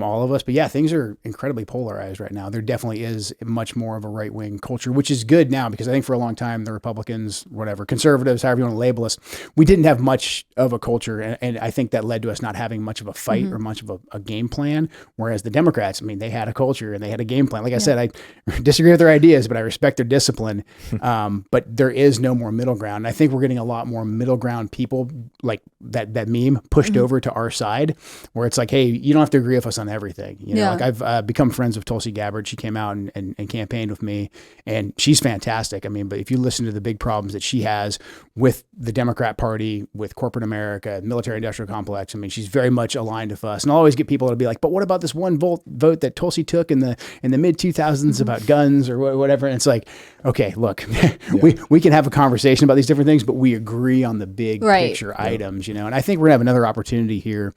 S2: all of us. But yeah, things are incredibly polarized right now. There definitely is much more of a right-wing culture, which is good now because I think for a long time, the Republicans, whatever, conservatives, however you want to label us, we didn't have much of a culture. And I think that led to us not having much of a fight or much of a game plan. Whereas the Democrats, I mean, they had a culture and they had a game plan. Like I said, I disagree with their ideas, but I respect their discipline. But there is no more middle ground. And I think we're getting a lot more middle ground people like that meme pushed over to our side where it's like, hey, you don't have to agree with us us on everything. You know, like I've become friends with Tulsi Gabbard. She came out and campaigned with me, and she's fantastic. I mean, but if you listen to the big problems that she has with the Democrat Party, with corporate America, military industrial complex, I mean, she's very much aligned with us. And I'll always get people to be like, but what about this one vote that Tulsi took in the mid 2000s about guns or whatever? And it's like, okay, look, we can have a conversation about these different things, but we agree on the big picture items, you know. And I think we're gonna have another opportunity here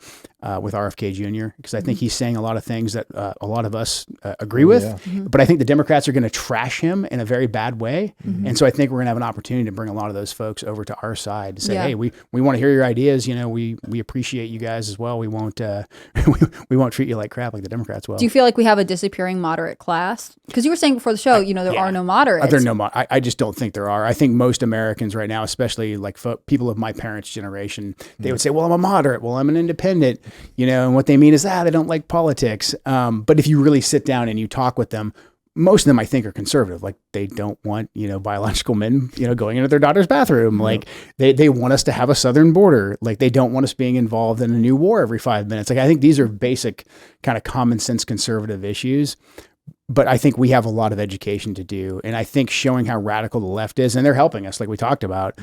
S2: with RFK Jr. because I think he's saying a lot of things that a lot of us agree with, but I think the Democrats are going to trash him in a very bad way. And so I think we're going to have an opportunity to bring a lot of those folks over to our side to say, hey, we want to hear your ideas. You know, we appreciate you guys as well. We won't we won't treat you like crap like the Democrats will.
S1: Do you feel like we have a disappearing moderate class? Because you were saying before the show, you know, there are no moderates.
S2: I just don't think there are. I think most Americans right now, especially like people of my parents' generation, they would say, well, I'm a moderate. Well, I'm an independent. You know, and what they mean is, they don't like politics. But if you really sit down and you talk with them, most of them I think are conservative. Like they don't want, you know, biological men, you know, going into their daughter's bathroom. Like they want us to have a southern border. Like they don't want us being involved in a new war every 5 minutes. Like I think these are basic kind of common sense conservative issues. But I think we have a lot of education to do. And I think showing how radical the left is, and they're helping us like we talked about,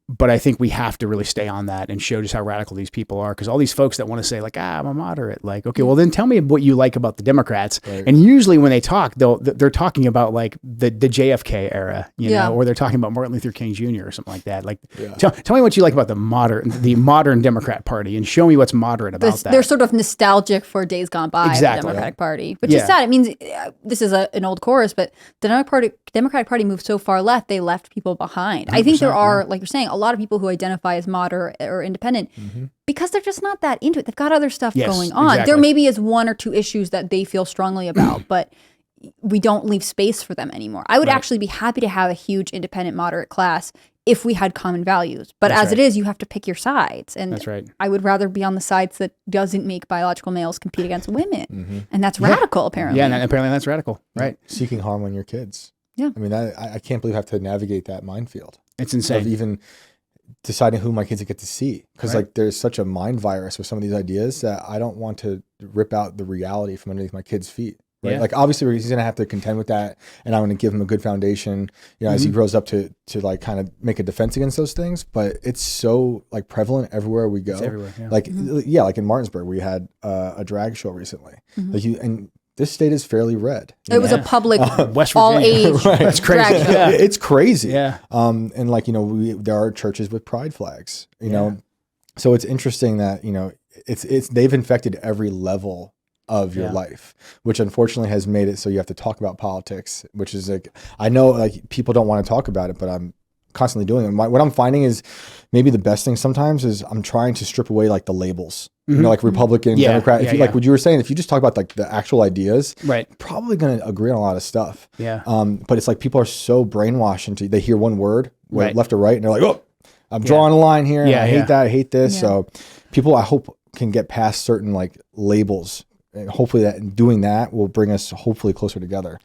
S2: but I think we have to really stay on that and show just how radical these people are. Because all these folks that want to say like, I'm a moderate, like, okay, well then tell me what you like about the Democrats. Right. And usually when they talk, they're talking about like the JFK era, you know, or they're talking about Martin Luther King Jr. or something like that. Like, tell me what you like about the modern Democrat Party and show me what's moderate about that.
S1: They're sort of nostalgic for days gone by of the Democratic Party, which is sad. It means this is an old chorus, but the Democratic Party moved so far left, they left people behind. I think there are, like you're saying, a lot of people who identify as moderate or independent because they're just not that into it. They've got other stuff going on. Exactly. There maybe is one or two issues that they feel strongly about, but we don't leave space for them anymore. I would actually be happy to have a huge independent moderate class if we had common values. But as it is, you have to pick your sides. And I would rather be on the sides that doesn't make biological males compete against women. And that's radical, apparently.
S2: Yeah, and apparently that's radical, right?
S3: Seeking harm on your kids.
S1: Yeah.
S3: I mean, I can't believe I have to navigate that minefield.
S2: It's insane.
S3: Of even deciding who my kids get to see. Because like there's such a mind virus with some of these ideas that I don't want to rip out the reality from underneath my kids' feet. Right? Yeah. Like obviously he's going to have to contend with that, and I'm going to give him a good foundation, you know, as he grows up to like kind of make a defense against those things. But it's so like prevalent everywhere we go. It's everywhere, like like in Martinsburg, we had a drag show recently. Like and this state is fairly red.
S1: It was a public
S2: West
S1: all
S2: Virginia.
S1: age.
S2: That's crazy.
S3: It's crazy.
S2: Yeah.
S3: And like, you know, there are churches with pride flags, you know, so it's interesting that, you know, they've infected every level of your life, which unfortunately has made it so you have to talk about politics, which is like, I know like people don't want to talk about it, but I'm constantly doing it. What I'm finding is maybe the best thing sometimes is I'm trying to strip away like the labels, you know, like Republican, Democrat. If you like what you were saying, if you just talk about like the actual ideas, probably going to agree on a lot of stuff. Yeah. But it's like people are so brainwashed into, they hear one word, left or right, and they're like, oh, I'm drawing a line here. I hate that. I hate this. Yeah. So people, I hope, can get past certain like labels. And hopefully doing that will bring us hopefully closer together.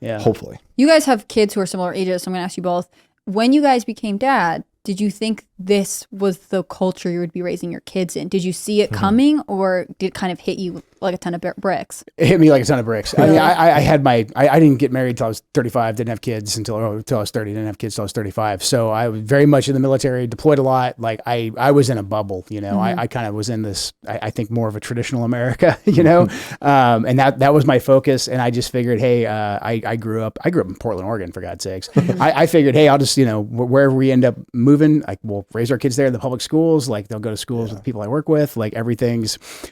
S3: Yeah. Hopefully.
S1: You guys have kids who are similar ages, so I'm going to ask you both. When you guys became dad, did you think this was the culture you would be raising your kids in? Did you see it coming, or did it kind of hit you like a ton of bricks? It
S2: hit me like a ton of bricks. I mean, I didn't get married till I was 35, didn't have kids until I was 30, didn't have kids till I was 35. So I was very much in the military, deployed a lot. Like I was in a bubble, you know, I kind of was in this, I think more of a traditional America, you know, and that was my focus. And I just figured, hey, I grew up in Portland, Oregon, for God's sakes. I figured, hey, I'll just, you know, wherever we end up moving, like we'll raise our kids there in the public schools. Like they'll go to schools with the people I work with. Like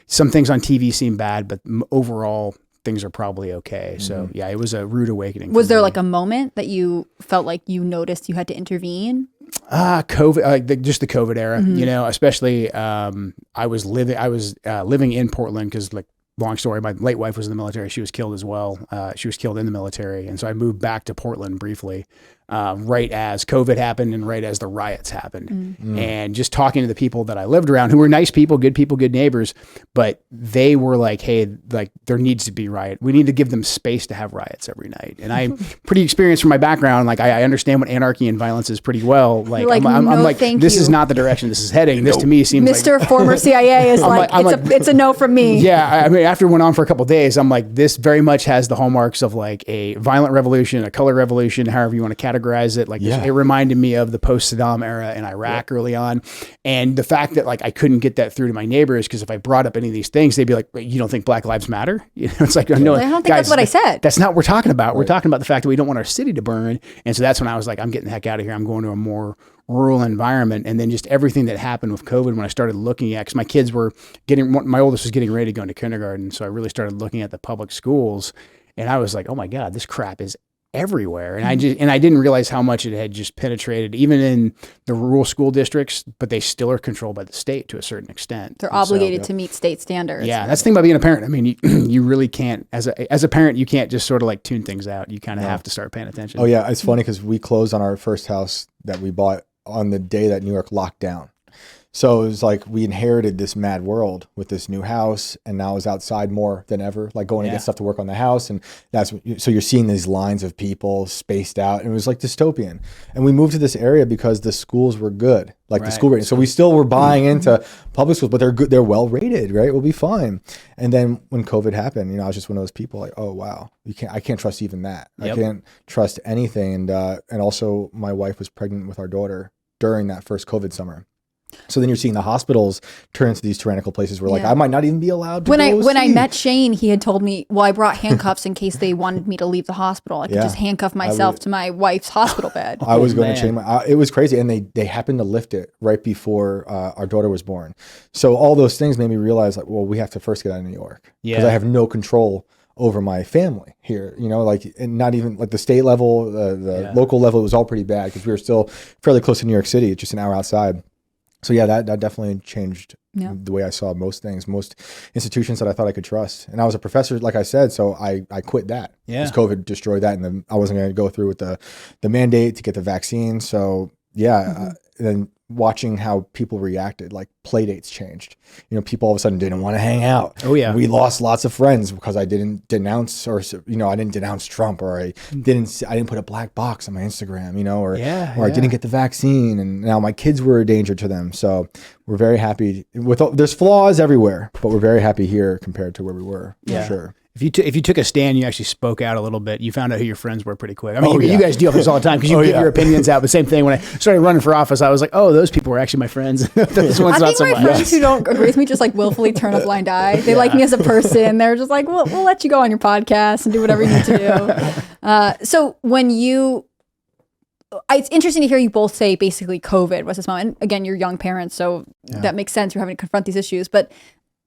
S2: some things on TV seem bad, but overall things are probably okay. So yeah, it was a rude awakening.
S1: Was there like a moment that you felt like you noticed you had to intervene?
S2: COVID, just the COVID era, you know, especially, I was living in Portland because, like, long story, my late wife was in the military. She was killed as well. She was killed in the military. And so I moved back to Portland briefly. right as COVID happened and right as the riots happened. And just talking to the people that I lived around, who were nice people, good neighbors, but they were like, hey, like there needs to be riot. We need to give them space to have riots every night. And I'm pretty experienced from my background. Like I understand what anarchy and violence is pretty well. Like, I'm like, this is not the direction this is heading. This to me seems
S1: Mr.
S2: like
S1: Former CIA is it's a no from me.
S2: Yeah, I mean, after it went on for a couple of days, I'm like, this very much has the hallmarks of like a violent revolution, a color revolution, however you want to categorize it. Like it reminded me of the post-Saddam era in Iraq early on, and the fact that like I couldn't get that through to my neighbors because if I brought up any of these things, they'd be like, "You don't think Black Lives matter?" You know, it's like, no,
S1: I don't think
S2: guys,
S1: that's what I said.
S2: That's not what we're talking about. We're talking about the fact that we don't want our city to burn, and so that's when I was like, I'm getting the heck out of here. I'm going to a more rural environment. And then just everything that happened with COVID when I started looking at, because my kids were my oldest was getting ready to go into kindergarten. So I really started looking at the public schools and I was like, oh my God, this crap is everywhere. And I didn't realize how much it had just penetrated even in the rural school districts, but they still are controlled by the state to a certain extent.
S1: They're obligated to meet state standards.
S2: Yeah. That's the thing about being a parent. I mean, you really can't, as a parent, you can't just sort of like tune things out. You kind of have to start paying attention.
S3: Oh yeah. It's funny because we closed on our first house that we bought on the day that New York locked down. So it was like we inherited this mad world with this new house, and now is outside more than ever, like going to get stuff to work on the house. And so you're seeing these lines of people spaced out, and it was like dystopian. And we moved to this area because the schools were good, like the school rating. So we still were buying into public schools, but they're good, they're well rated, right? We'll be fine. And then when COVID happened, you know, I was just one of those people like, oh wow, I can't trust even that. I can't trust anything. And also my wife was pregnant with our daughter during that first COVID summer. So then you're seeing the hospitals turn into these tyrannical places where like I might not even be allowed to
S1: when I met Shane, he had told me, well, I brought handcuffs in case they wanted me to leave the hospital. I could just handcuff myself to my wife's hospital bed.
S3: I was going to chain it was crazy. And they happened to lift it right before our daughter was born. So all those things made me realize like, well, we have to first get out of New York because I have no control over my family here, you know, like, and not even like the state level, the local level, it was all pretty bad because we were still fairly close to New York City, just an hour outside. So yeah, that definitely changed the way I saw most things, most institutions that I thought I could trust. And I was a professor, like I said, so I quit that because COVID destroyed that, and then I wasn't going to go through with the mandate to get the vaccine. So yeah, then watching how people reacted, like play dates changed. You know, people all of a sudden didn't want to hang out. Oh yeah, we lost lots of friends because I didn't denounce, or you know, I didn't denounce Trump, or I didn't put a black box on my Instagram, you know, or I didn't get the vaccine, and now my kids were a danger to them. So we're very happy there's flaws everywhere, but we're very happy here compared to where we were. For sure.
S2: If you took a stand, you actually spoke out a little bit. You found out who your friends were pretty quick. I mean, you guys deal with this all the time because you give your opinions out. But same thing when I started running for office, I was like, oh, those people were actually my friends. This one's not so much.
S1: I think my friends who don't agree with me just like willfully turn a blind eye. They like me as a person. They're just like, we'll let you go on your podcast and do whatever you need to do. So when it's interesting to hear you both say basically COVID was this moment. And again, you're young parents, so that makes sense. You're having to confront these issues, but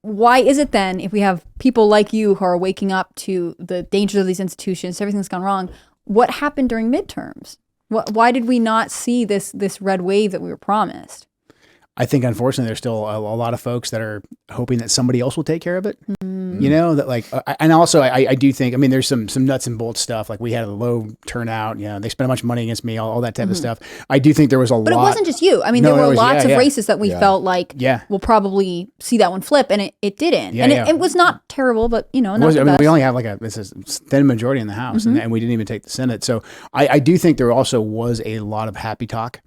S1: why is it then, if we have people like you who are waking up to the dangers of these institutions, everything's gone wrong, what happened during midterms? Why did we not see this red wave that we were promised?
S2: I think, unfortunately, there's still a lot of folks that are hoping that somebody else will take care of it. You know, that like, and also I do think, I mean, there's some nuts and bolts stuff. Like we had a low turnout, you know, they spent a bunch of money against me, all that type of stuff. I do think there was a lot.
S1: But it wasn't just you. I mean, there were lots of races that we felt like we'll probably see that one flip, and it didn't. It was not terrible, but you know, not the best.
S2: We only have like this is thin majority in the House, and we didn't even take the Senate. So I do think there also was a lot of happy talk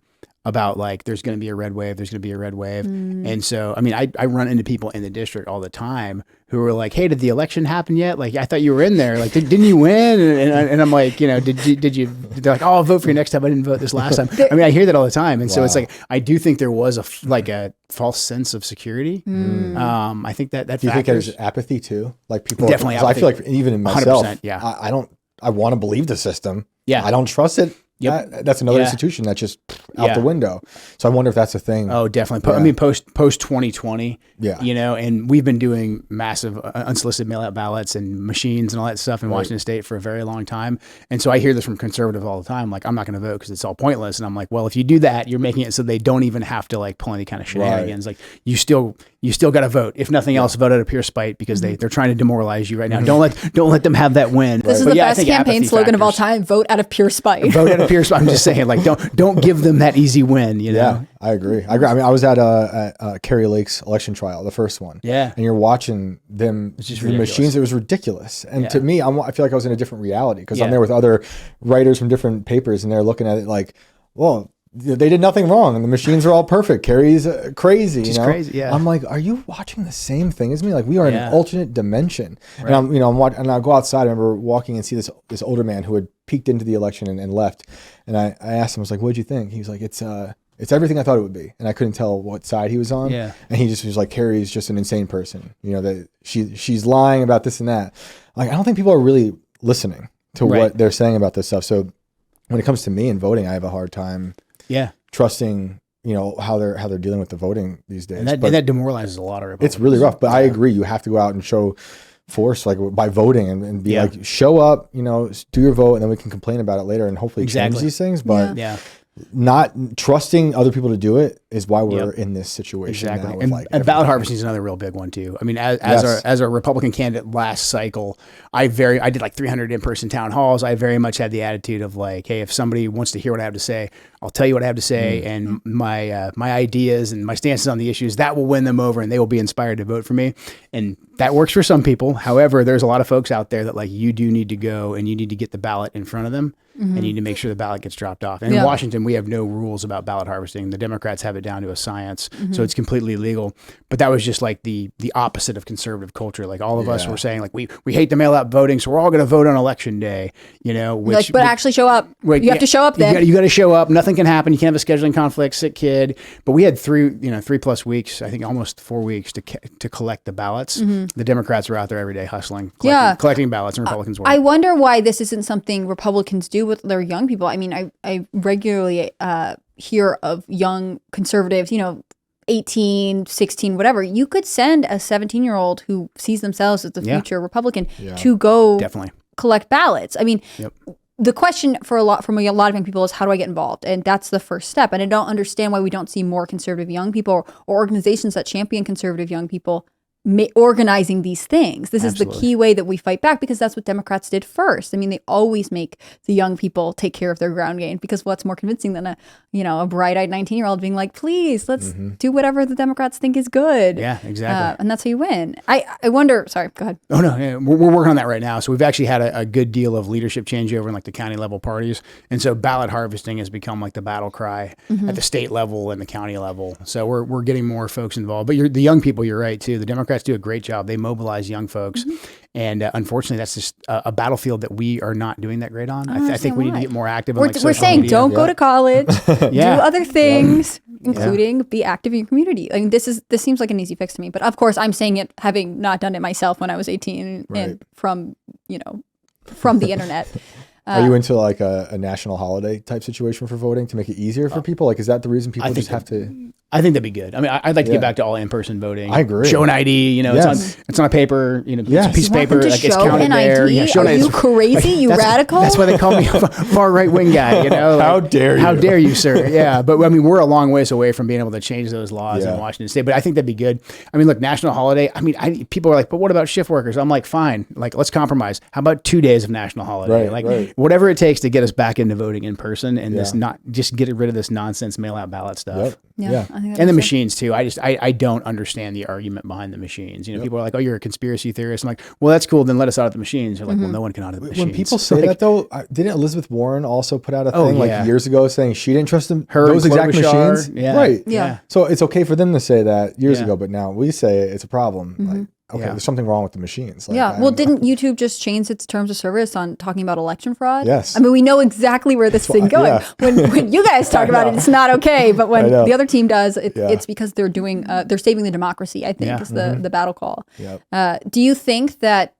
S2: about like, there's going to be a red wave, And so, I mean, I run into people in the district all the time who are like, hey, did the election happen yet? Like, I thought you were in there. Like, didn't you win? And I'm like, you know, did you, they're like, oh, I'll vote for you next time. I didn't vote this last time. I mean, I hear that all the time. And so it's like, I do think there was a false sense of security. I think that
S3: do you think there's apathy too? Like people,
S2: definitely apathy.
S3: I feel like even in myself,
S2: 100%,
S3: I want to believe the system.
S2: Yeah.
S3: I don't trust it. That's another institution that's just out the window. So I wonder if that's a thing.
S2: Oh, definitely. I mean, post 2020, you know, and we've been doing massive unsolicited mail-out ballots and machines and all that stuff in Washington State for a very long time. And so I hear this from conservatives all the time, like, I'm not going to vote because it's all pointless. And I'm like, well, if you do that, you're making it so they don't even have to like pull any kind of shenanigans. Like you still, you still got to vote. If nothing else, vote out of pure spite because they're trying to demoralize you right now. Don't let them have that win.
S1: This is the best campaign slogan of all time: vote out of pure spite.
S2: Vote out of pure spite. I'm just saying, like, don't give them that easy win. You know?
S3: Yeah, I agree. I mean, I was at Kerry Lake's election trial, the first one.
S2: Yeah,
S3: and you're watching them, the machines. It was ridiculous. And to me, I feel like I was in a different reality because I'm there with other writers from different papers, and they're looking at it like, well, they did nothing wrong and the machines are all perfect. Carrie's crazy.
S2: She's crazy. Yeah.
S3: I'm like, are you watching the same thing as me? Like, we are in an alternate dimension.
S2: Right.
S3: And I'm watching, and I go outside. I remember walking and see this older man who had peeked into the election and left. And I asked him, I was like, what'd you think? He was like, it's everything I thought it would be. And I couldn't tell what side he was on. Yeah. And he just was like, Carrie's just an insane person. You know, that she's lying about this and that. Like, I don't think people are really listening to what they're saying about this stuff. So when it comes to me and voting, I have a hard time trusting, you know, how they're dealing with the voting these days.
S2: And that demoralizes a lot of Republicans.
S3: It's really rough. But I agree, you have to go out and show force, like, by voting and be like, show up, you know, do your vote, and then we can complain about it later and hopefully change these things. But not trusting other people to do it is why we're in this situation now.
S2: And ballot harvesting is another real big one too. I mean, as a Republican candidate last cycle, I did like 300 in-person town halls. I very much had the attitude of like, hey, if somebody wants to hear what I have to say, I'll tell you what I have to say, and my ideas and my stances on the issues, that will win them over, and they will be inspired to vote for me. And that works for some people. However, there's a lot of folks out there that, like, you do need to go and you need to get the ballot in front of them. And you need to make sure the ballot gets dropped off. And in Washington, we have no rules about ballot harvesting. The Democrats have it down to a science, so it's completely legal. But that was just like the opposite of conservative culture. Like, all of us were saying, like, we hate the mail out voting, so we're all going to vote on election day. You know,
S1: but actually show up. You have to show up then.
S2: You got to show up. Nothing can happen. You can't have a scheduling conflict, sick kid. But we had 3+ weeks, I think almost 4 weeks to collect the ballots. The Democrats were out there every day hustling, collecting ballots, and Republicans weren't.
S1: I wonder why this isn't something Republicans do with their young people. I mean, I regularly hear of young conservatives, you know, 18, 16, whatever. You could send a 17-year-old who sees themselves as the future Republican to go collect ballots. I mean, the question from a lot of young people is, how do I get involved? And that's the first step. And I don't understand why we don't see more conservative young people or organizations that champion conservative young people organizing these things. This is the key way that we fight back, because that's what Democrats did first. I mean, they always make the young people take care of their ground game, because what's more convincing than a bright-eyed 19-year-old being like, please, let's do whatever the Democrats think is good.
S2: Yeah, exactly.
S1: And that's how you win. I wonder, sorry, go ahead.
S2: Oh, no, we're working on that right now. So we've actually had a good deal of leadership changeover in like the county level parties. And so ballot harvesting has become like the battle cry at the state level and the county level. So we're getting more folks involved. But the young people, you're right too. The Democrats do a great job. They mobilize young folks. And unfortunately, that's just a battlefield that we are not doing that great on. I think we need to get more active.
S1: We're saying media. Don't go to college, do other things, including be active in your community. I mean, this seems like an easy fix to me. But of course, I'm saying it having not done it myself when I was 18 and from the internet.
S3: Are you into like a national holiday type situation for voting to make it easier for people? Like, is that the reason people just have to?
S2: I think that'd be good. I mean, I'd like to get back to all in-person voting.
S3: I agree.
S2: Show an ID. it's on a paper. It's a piece of paper.
S1: Like, it's counted there.
S2: Show
S1: Are you crazy? You radical?
S2: That's why they call me a far right wing guy.
S3: How dare you?
S2: How dare you, sir? Yeah, but I mean, we're a long ways away from being able to change those laws in Washington State. But I think that'd be good. I mean, look, national holiday. I mean, people are like, but what about shift workers? I'm like, fine. Like, let's compromise. How about 2 days of national holiday? Whatever it takes to get us back into voting in person, and this not just get rid of this nonsense mail out ballot stuff.
S1: I think
S2: and the machines too. I don't understand the argument behind the machines. People are like, oh, you're a conspiracy theorist. I'm like, well, that's cool. Then let us audit the machines. They're like, well, no one can audit the machines.
S3: When people say that though, didn't Elizabeth Warren also put out a thing like years ago saying she didn't trust them, those exact machines? Right.
S1: Yeah.
S3: So it's okay for them to say that years ago, but now we say it's a problem. Like, okay, there's something wrong with the machines. Like,
S1: well, didn't YouTube just change its terms of service on talking about election fraud?
S3: Yes.
S1: I mean, we know exactly where this thing's going. When you guys talk about it, it's not okay. But when the other team does, it's because they're doing, they're saving the democracy, I think, is the battle call.
S3: Yep.
S1: Do you think that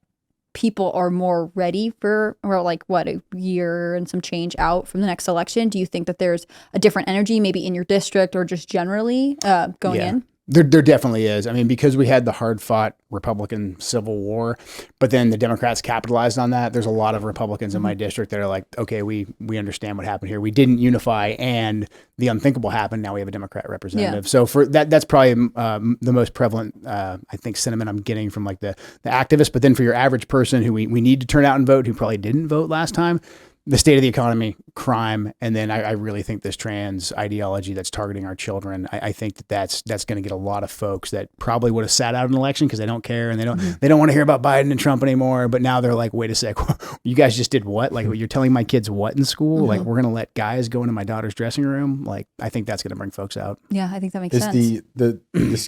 S1: people are more ready for, or like, what, a year and some change out from the next election? Do you think that there's a different energy maybe in your district or just generally going in?
S2: There definitely is. I mean, because we had the hard-fought Republican Civil War, but then the Democrats capitalized on that. There's a lot of Republicans in my district that are like, okay, we understand what happened here. We didn't unify, and the unthinkable happened. Now we have a Democrat representative. So for that's probably the most prevalent, I think, sentiment I'm getting from like the activists. But then for your average person who we need to turn out and vote, who probably didn't vote last time, the state of the economy, crime, and then I really think this trans ideology that's targeting our children. I think that's going to get a lot of folks that probably would have sat out an election because they don't care and they don't want to hear about Biden and Trump anymore. But now they're like, wait a sec, you guys just did what? Like you're telling my kids what in school? Like we're going to let guys go into my daughter's dressing room? Like I think that's going to bring folks out.
S1: Yeah, I think that makes sense.
S3: Is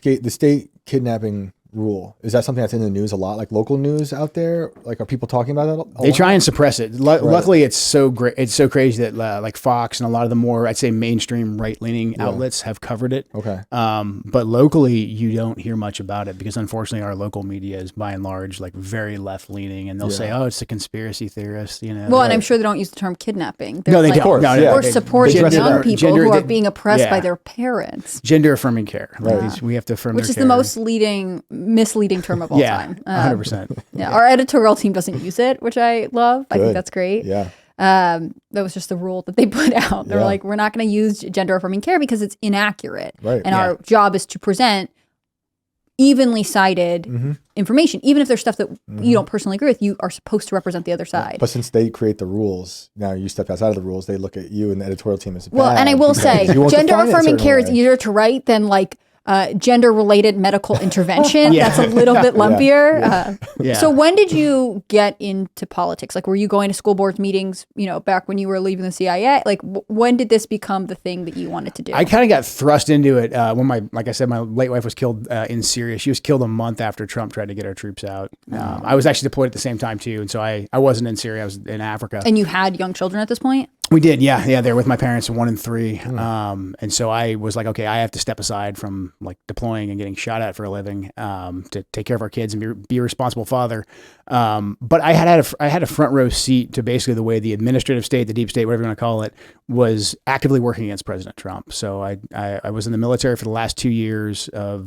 S3: the state kidnapping rule, is that something that's in the news a lot, like local news out there? Like, are people talking about that
S2: They try and suppress it. Luckily, it's so great. It's so crazy that like Fox and a lot of the more, I'd say, mainstream right-leaning outlets have covered it.
S3: Okay.
S2: But locally, you don't hear much about it because unfortunately, our local media is by and large like very left-leaning, and they'll say, "Oh, it's a conspiracy theorist," you know.
S1: Well, and I'm sure they don't use the term kidnapping.
S2: No, they
S1: like,
S2: don't. No,
S1: We're supporting young people who are being oppressed by their parents.
S2: Gender-affirming care. Right. We have to affirm
S1: which
S2: their
S1: is
S2: care.
S1: the most misleading term of all time.
S2: 100%.
S1: Yeah, our editorial team doesn't use it, which I love. I think that's great.
S3: Yeah.
S1: That was just the rule that they put out. They're like, we're not going to use gender affirming care because it's inaccurate.
S3: Right.
S1: And our job is to present evenly sided information. Even if there's stuff that you don't personally agree with, you are supposed to represent the other side.
S3: But since they create the rules, now you step outside of the rules, they look at you and the editorial team as
S1: well,
S3: bad.
S1: And I will say, gender affirming care is easier to write than like gender-related medical intervention. That's a little bit lumpier. So when did you get into politics? Like, were you going to school board meetings, you know, back when you were leaving the CIA? Like, when did this become the thing that you wanted to do?
S2: I kind of got thrust into it when like I said, my late wife was killed in Syria. She was killed a month after Trump tried to get our troops out. I was actually deployed at the same time too. And so I wasn't in Syria, I was in Africa.
S1: And you had young children at this point?
S2: We did, yeah. They're with my parents, 1 and 3. And so I was like, okay, I have to step aside from like deploying and getting shot at for a living to take care of our kids and be a responsible father. But I had a front row seat to basically the way the administrative state, the deep state, whatever you want to call it, was actively working against President Trump. So I was in the military for the last 2 years I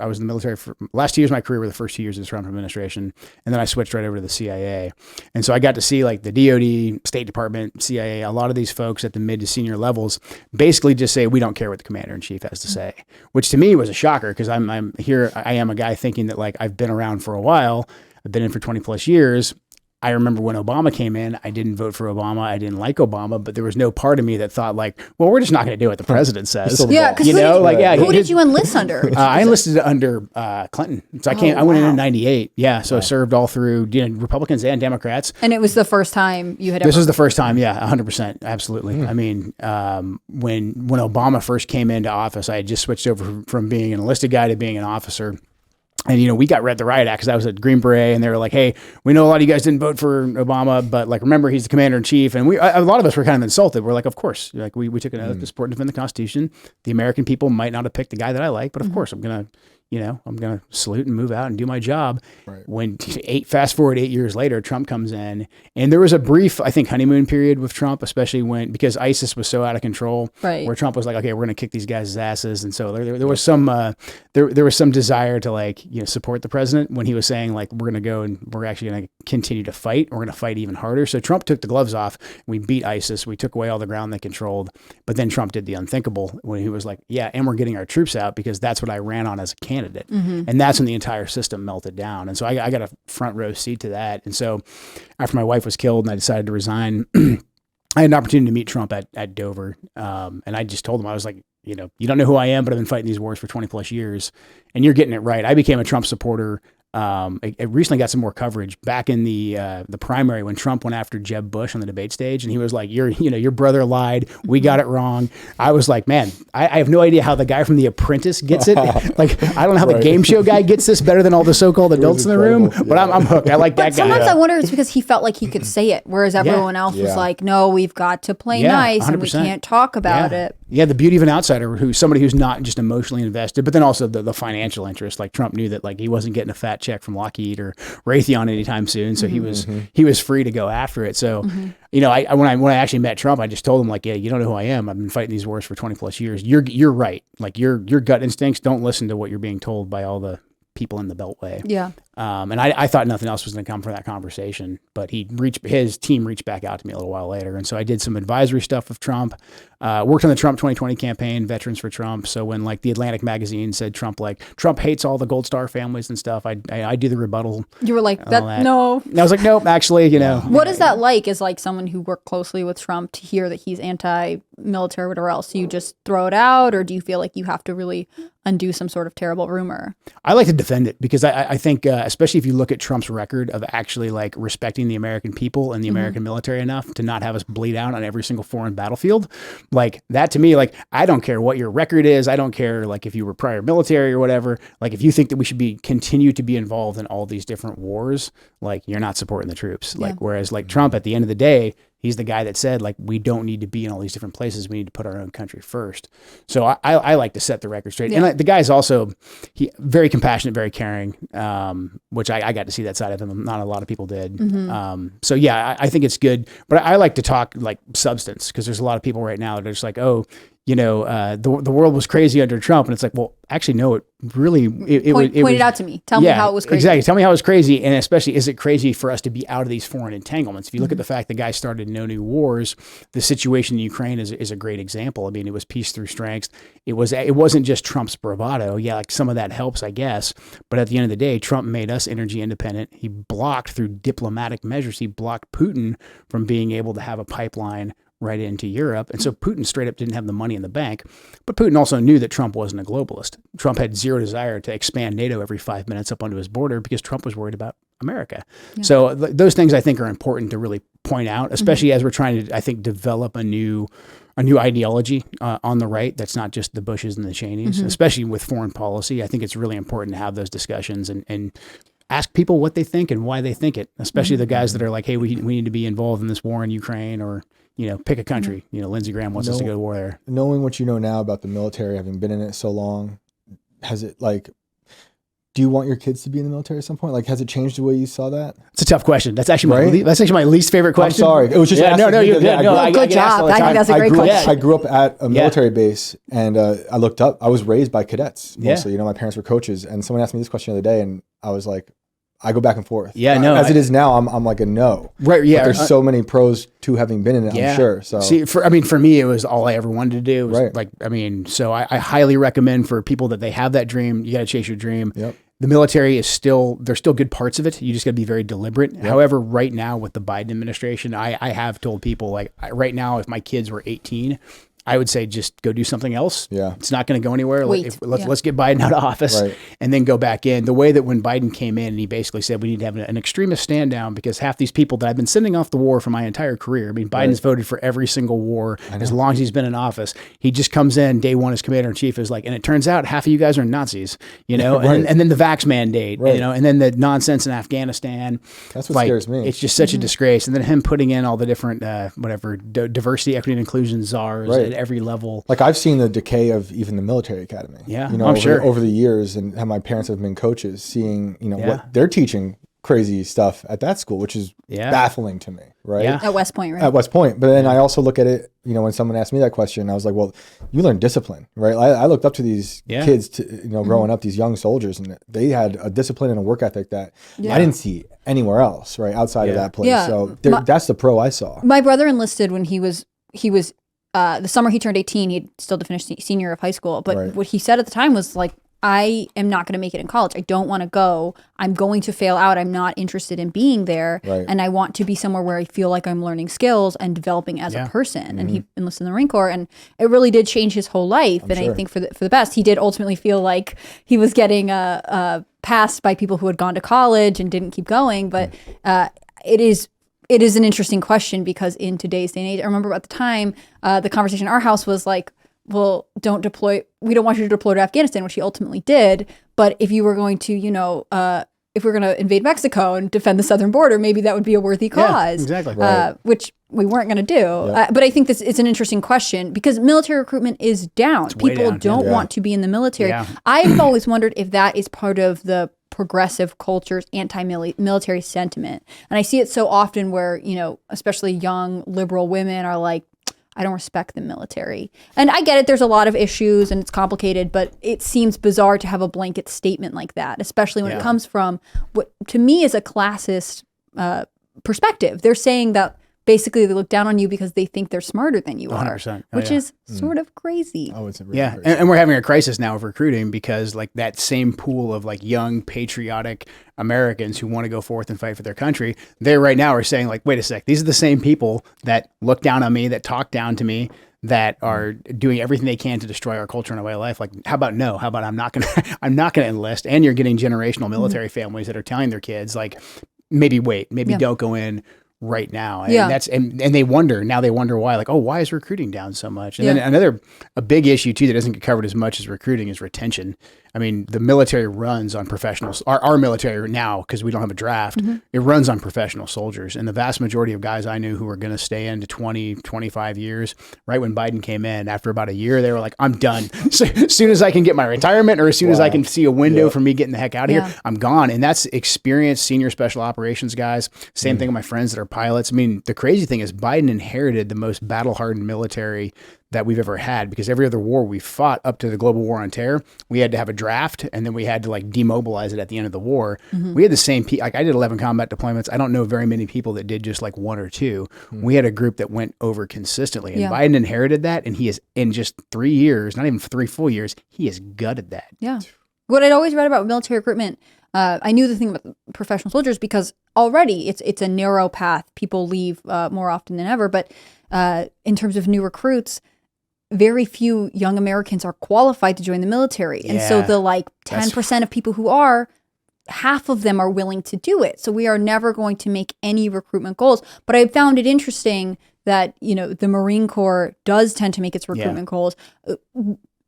S2: was in the military for last 2 years of my career were the first 2 years of the Trump administration, and then I switched right over to the CIA. And so I got to see like the DOD, State Department, CIA, a lot of these folks at the mid to senior levels basically just say, we don't care what the commander in chief has to say, which to me was a shocker because I'm here. I am a guy thinking that like I've been around for a while. I've been in for 20 plus years. I remember when Obama came in, I didn't vote for Obama. I didn't like Obama, but there was no part of me that thought like, well, we're just not going to do what the president says.
S1: Because who did you enlist under?
S2: I enlisted under Clinton. So I went in 98. Yeah. So I served all through Republicans and Democrats.
S1: And it was the first time you had ever.
S2: This was the first time. Yeah. 100%. Absolutely. I mean, when Obama first came into office, I had just switched over from being an enlisted guy to being an officer. And, you know, we got read the riot act because I was at Green Beret and they were like, hey, we know a lot of you guys didn't vote for Obama, but like, remember, he's the commander in chief. And a lot of us were kind of insulted. We're like, of course, like we took an oath to support and defend the Constitution. The American people might not have picked the guy that I like, but of course I'm going to salute and move out and do my job. Right. When fast forward 8 years later, Trump comes in, and there was a brief, I think, honeymoon period with Trump, especially because ISIS was so out of control, where Trump was like, okay, we're going to kick these guys' asses. And so there was some, there was some desire to like, you know, support the president when he was saying like, we're going to go and we're actually going to continue to fight. We're going to fight even harder. So Trump took the gloves off. We beat ISIS. We took away all the ground they controlled. But then Trump did the unthinkable when he was like, yeah, and we're getting our troops out because that's what I ran on as a candidate. And that's when the entire system melted down. And so I got a front row seat to that. And so after my wife was killed and I decided to resign, I had an opportunity to meet Trump at Dover. And I just told him, I was like, you know, you don't know who I am, but I've been fighting these wars for 20 plus years and you're getting it right. I became a Trump supporter. It recently got some more coverage back in the primary when Trump went after Jeb Bush on the debate stage, and he was like, your brother lied. We got it wrong. I was like, man, I have no idea how the guy from The Apprentice gets it. Like, I don't know how the game show guy gets this better than all the so-called adults in the room, but I'm hooked. I like that guy.
S1: Sometimes I wonder it's because he felt like he could say it, whereas everyone else was like, no, we've got to play nice 100%. And we can't talk about it.
S2: Yeah, the beauty of an outsider, who's somebody who's not just emotionally invested, but then also the financial interest. Like Trump knew that like he wasn't getting a fat check from Lockheed or Raytheon anytime soon, so he was free to go after it. So, you know, when I actually met Trump, I just told him like, yeah, you don't know who I am. I've been fighting these wars for 20 plus years. You're right. Like your gut instincts don't listen to what you're being told by all the people in the Beltway.
S1: Yeah.
S2: And I thought nothing else was going to come from that conversation, but his team reached back out to me a little while later. And so I did some advisory stuff with Trump, worked on the Trump 2020 campaign, Veterans for Trump. So when like the Atlantic magazine said Trump hates all the Gold Star families and stuff, I do the rebuttal.
S1: You were like, no.
S2: And I was like, nope, actually, you know.
S1: What is that like as like someone who worked closely with Trump to hear that he's anti-military, whatever else? Do you just throw it out, or do you feel like you have to really undo some sort of terrible rumor?
S2: I like to defend it because I think, especially if you look at Trump's record of actually like respecting the American people and the American military enough to not have us bleed out on every single foreign battlefield, like that to me, like I don't care what your record is. I don't care like if you were prior military or whatever. Like if you think that we should continue to be involved in all these different wars, like you're not supporting the troops. Like whereas like Trump at the end of the day, he's the guy that said, like, we don't need to be in all these different places. We need to put our own country first. So I like to set the record straight. And the guy's also very compassionate, very caring, which I got to see that side of him. Not a lot of people did. So, yeah, I think it's good. But I like to talk, like, substance, because there's a lot of people right now that are just like, oh, you know, the world was crazy under Trump. And it's like, well, actually, no, it really,
S1: point it out to me. Tell me how it was crazy.
S2: Exactly. Tell me how it was crazy. And especially, is it crazy for us to be out of these foreign entanglements? If you look at the fact the guy started no new wars, the situation in Ukraine is a great example. I mean, it was peace through strength. It wasn't just Trump's bravado. Yeah, like some of that helps, I guess. But at the end of the day, Trump made us energy independent. He blocked through diplomatic measures. He blocked Putin from being able to have a pipeline right into Europe. And so Putin straight up didn't have the money in the bank. But Putin also knew that Trump wasn't a globalist. Trump had zero desire to expand NATO every 5 minutes up onto his border because Trump was worried about America. Yeah. So those things I think are important to really point out, especially as we're trying to, I think, develop a new ideology on the right that's not just the Bushes and the Cheneys, especially with foreign policy. I think it's really important to have those discussions and ask people what they think and why they think it, especially the guys that are like, hey, we need to be involved in this war in Ukraine, or, you know, pick a country. You know, Lindsey Graham wants us to go to war there.
S3: Knowing what you know now about the military, having been in it so long, has it like, do you want your kids to be in the military at some point? Like, has it changed the way you saw that?
S2: It's a tough question. That's actually my least favorite question.
S3: I'm sorry. It was just
S2: no, you're good.
S1: Good job. I think that's a great question.
S3: I grew up at a military base, and I looked up. I was raised by cadets mostly. You know, my parents were coaches, and someone asked me this question the other day, and I was like, I go back and forth. Yeah, no. As it is now, I'm like a no.
S2: Right. Yeah.
S3: But there's so many pros to having been in it. I'm sure. So
S2: see, for me, it was all I ever wanted to do. Was like, so I highly recommend for people that they have that dream. You got to chase your dream.
S3: Yep.
S2: The military there's still good parts of it. You just got to be very deliberate. Yep. However, right now with the Biden administration, I have told people like right now, if my kids were 18, I would say just go do something else.
S3: Yeah,
S2: it's not going to go anywhere. Let's get Biden out of office and then go back in. The way that when Biden came in and he basically said we need to have an extremist stand down because half these people that I've been sending off the war for my entire career. I mean, Biden's voted for every single war as long as he's been in office. He just comes in day one as commander in chief is like, and it turns out half of you guys are Nazis, you know, and then the vax mandate, you know, and then the nonsense in Afghanistan.
S3: That's what scares me.
S2: It's just such a disgrace. And then him putting in all the different diversity, equity, and inclusion czars at every level.
S3: Like I've seen the decay of even the military academy.
S2: Yeah,
S3: you know, over the years, and how my parents have been coaches, seeing what they're teaching crazy stuff at that school, which is baffling to me. Right.
S1: Yeah. At West Point, right?
S3: At West Point. But then I also look at it, you know, when someone asked me that question, I was like, well, you learn discipline, right? I looked up to these kids, growing up, these young soldiers, and they had a discipline and a work ethic that I didn't see anywhere else, right? Outside of that place. Yeah. So that's the pro I saw.
S1: My brother enlisted when he was the summer he turned 18, he'd still to finish senior of high school. But what he said at the time was like, I am not going to make it in college. I don't want to go. I'm going to fail out. I'm not interested in being there.
S3: Right.
S1: And I want to be somewhere where I feel like I'm learning skills and developing as a person. And he enlisted in the Marine Corps, and it really did change his whole life. I think for the best. He did ultimately feel like he was getting passed by people who had gone to college and didn't keep going. But it is an interesting question because in today's day and age, I remember at the time, the conversation in our house was like, well, don't deploy. We don't want you to deploy to Afghanistan, which he ultimately did. But if you were going to, if we're going to invade Mexico and defend the southern border, maybe that would be a worthy cause.
S2: Exactly.
S3: Right.
S1: Which we weren't going to do.
S3: Yep.
S1: But I think it's an interesting question because military recruitment is down.
S2: way
S1: People
S2: down,
S1: don't
S3: yeah.
S1: want to be in the military.
S2: Yeah.
S1: I've always wondered if that is part of the progressive culture's anti-military sentiment. And I see it so often where, especially young liberal women are like, I don't respect the military. And I get it. There's a lot of issues and it's complicated, but it seems bizarre to have a blanket statement like that, especially when it comes from what to me is a classist perspective. They're saying that basically they look down on you because they think they're smarter than you
S2: 100%.
S1: are, which is sort of crazy.
S3: Oh, it's really
S2: Yeah,
S3: crazy.
S2: and we're having a crisis now of recruiting because like that same pool of like young patriotic Americans who want to go forth and fight for their country, they right now are saying like, wait a sec, these are the same people that look down on me, that talk down to me, that are doing everything they can to destroy our culture and our way of life. Like, how about no? How about I'm not gonna enlist? And you're getting generational military families that are telling their kids like, maybe wait, maybe don't go in right now. And that's and they wonder why, like, oh, why is recruiting down so much? And then a big issue too that doesn't get covered as much as recruiting is retention. I mean, the military runs on professionals. Our military now, because we don't have a draft, it runs on professional soldiers. And the vast majority of guys I knew who were going to stay into 20, 25 years, right when Biden came in, after about a year, they were like, I'm done. So, as soon as I can get my retirement or as soon as I can see a window for me getting the heck out of here, I'm gone. And that's experienced senior special operations guys. Same thing with my friends that are pilots. I mean, the crazy thing is Biden inherited the most battle-hardened military that we've ever had, because every other war we fought up to the global war on terror, we had to have a draft and then we had to like demobilize it at the end of the war. We had the same, like I did 11 combat deployments. I don't know very many people that did just like one or two. We had a group that went over consistently, and Biden inherited that, and he is in just 3 years, not even 3 full years, he has gutted that.
S1: Yeah. What I'd always read about military recruitment, I knew the thing about professional soldiers because already it's a narrow path. People leave more often than ever. But in terms of new recruits, very few young Americans are qualified to join the military. And so the like 10% of people who are, half of them are willing to do it. So we are never going to make any recruitment goals. But I found it interesting that, the Marine Corps does tend to make its recruitment goals.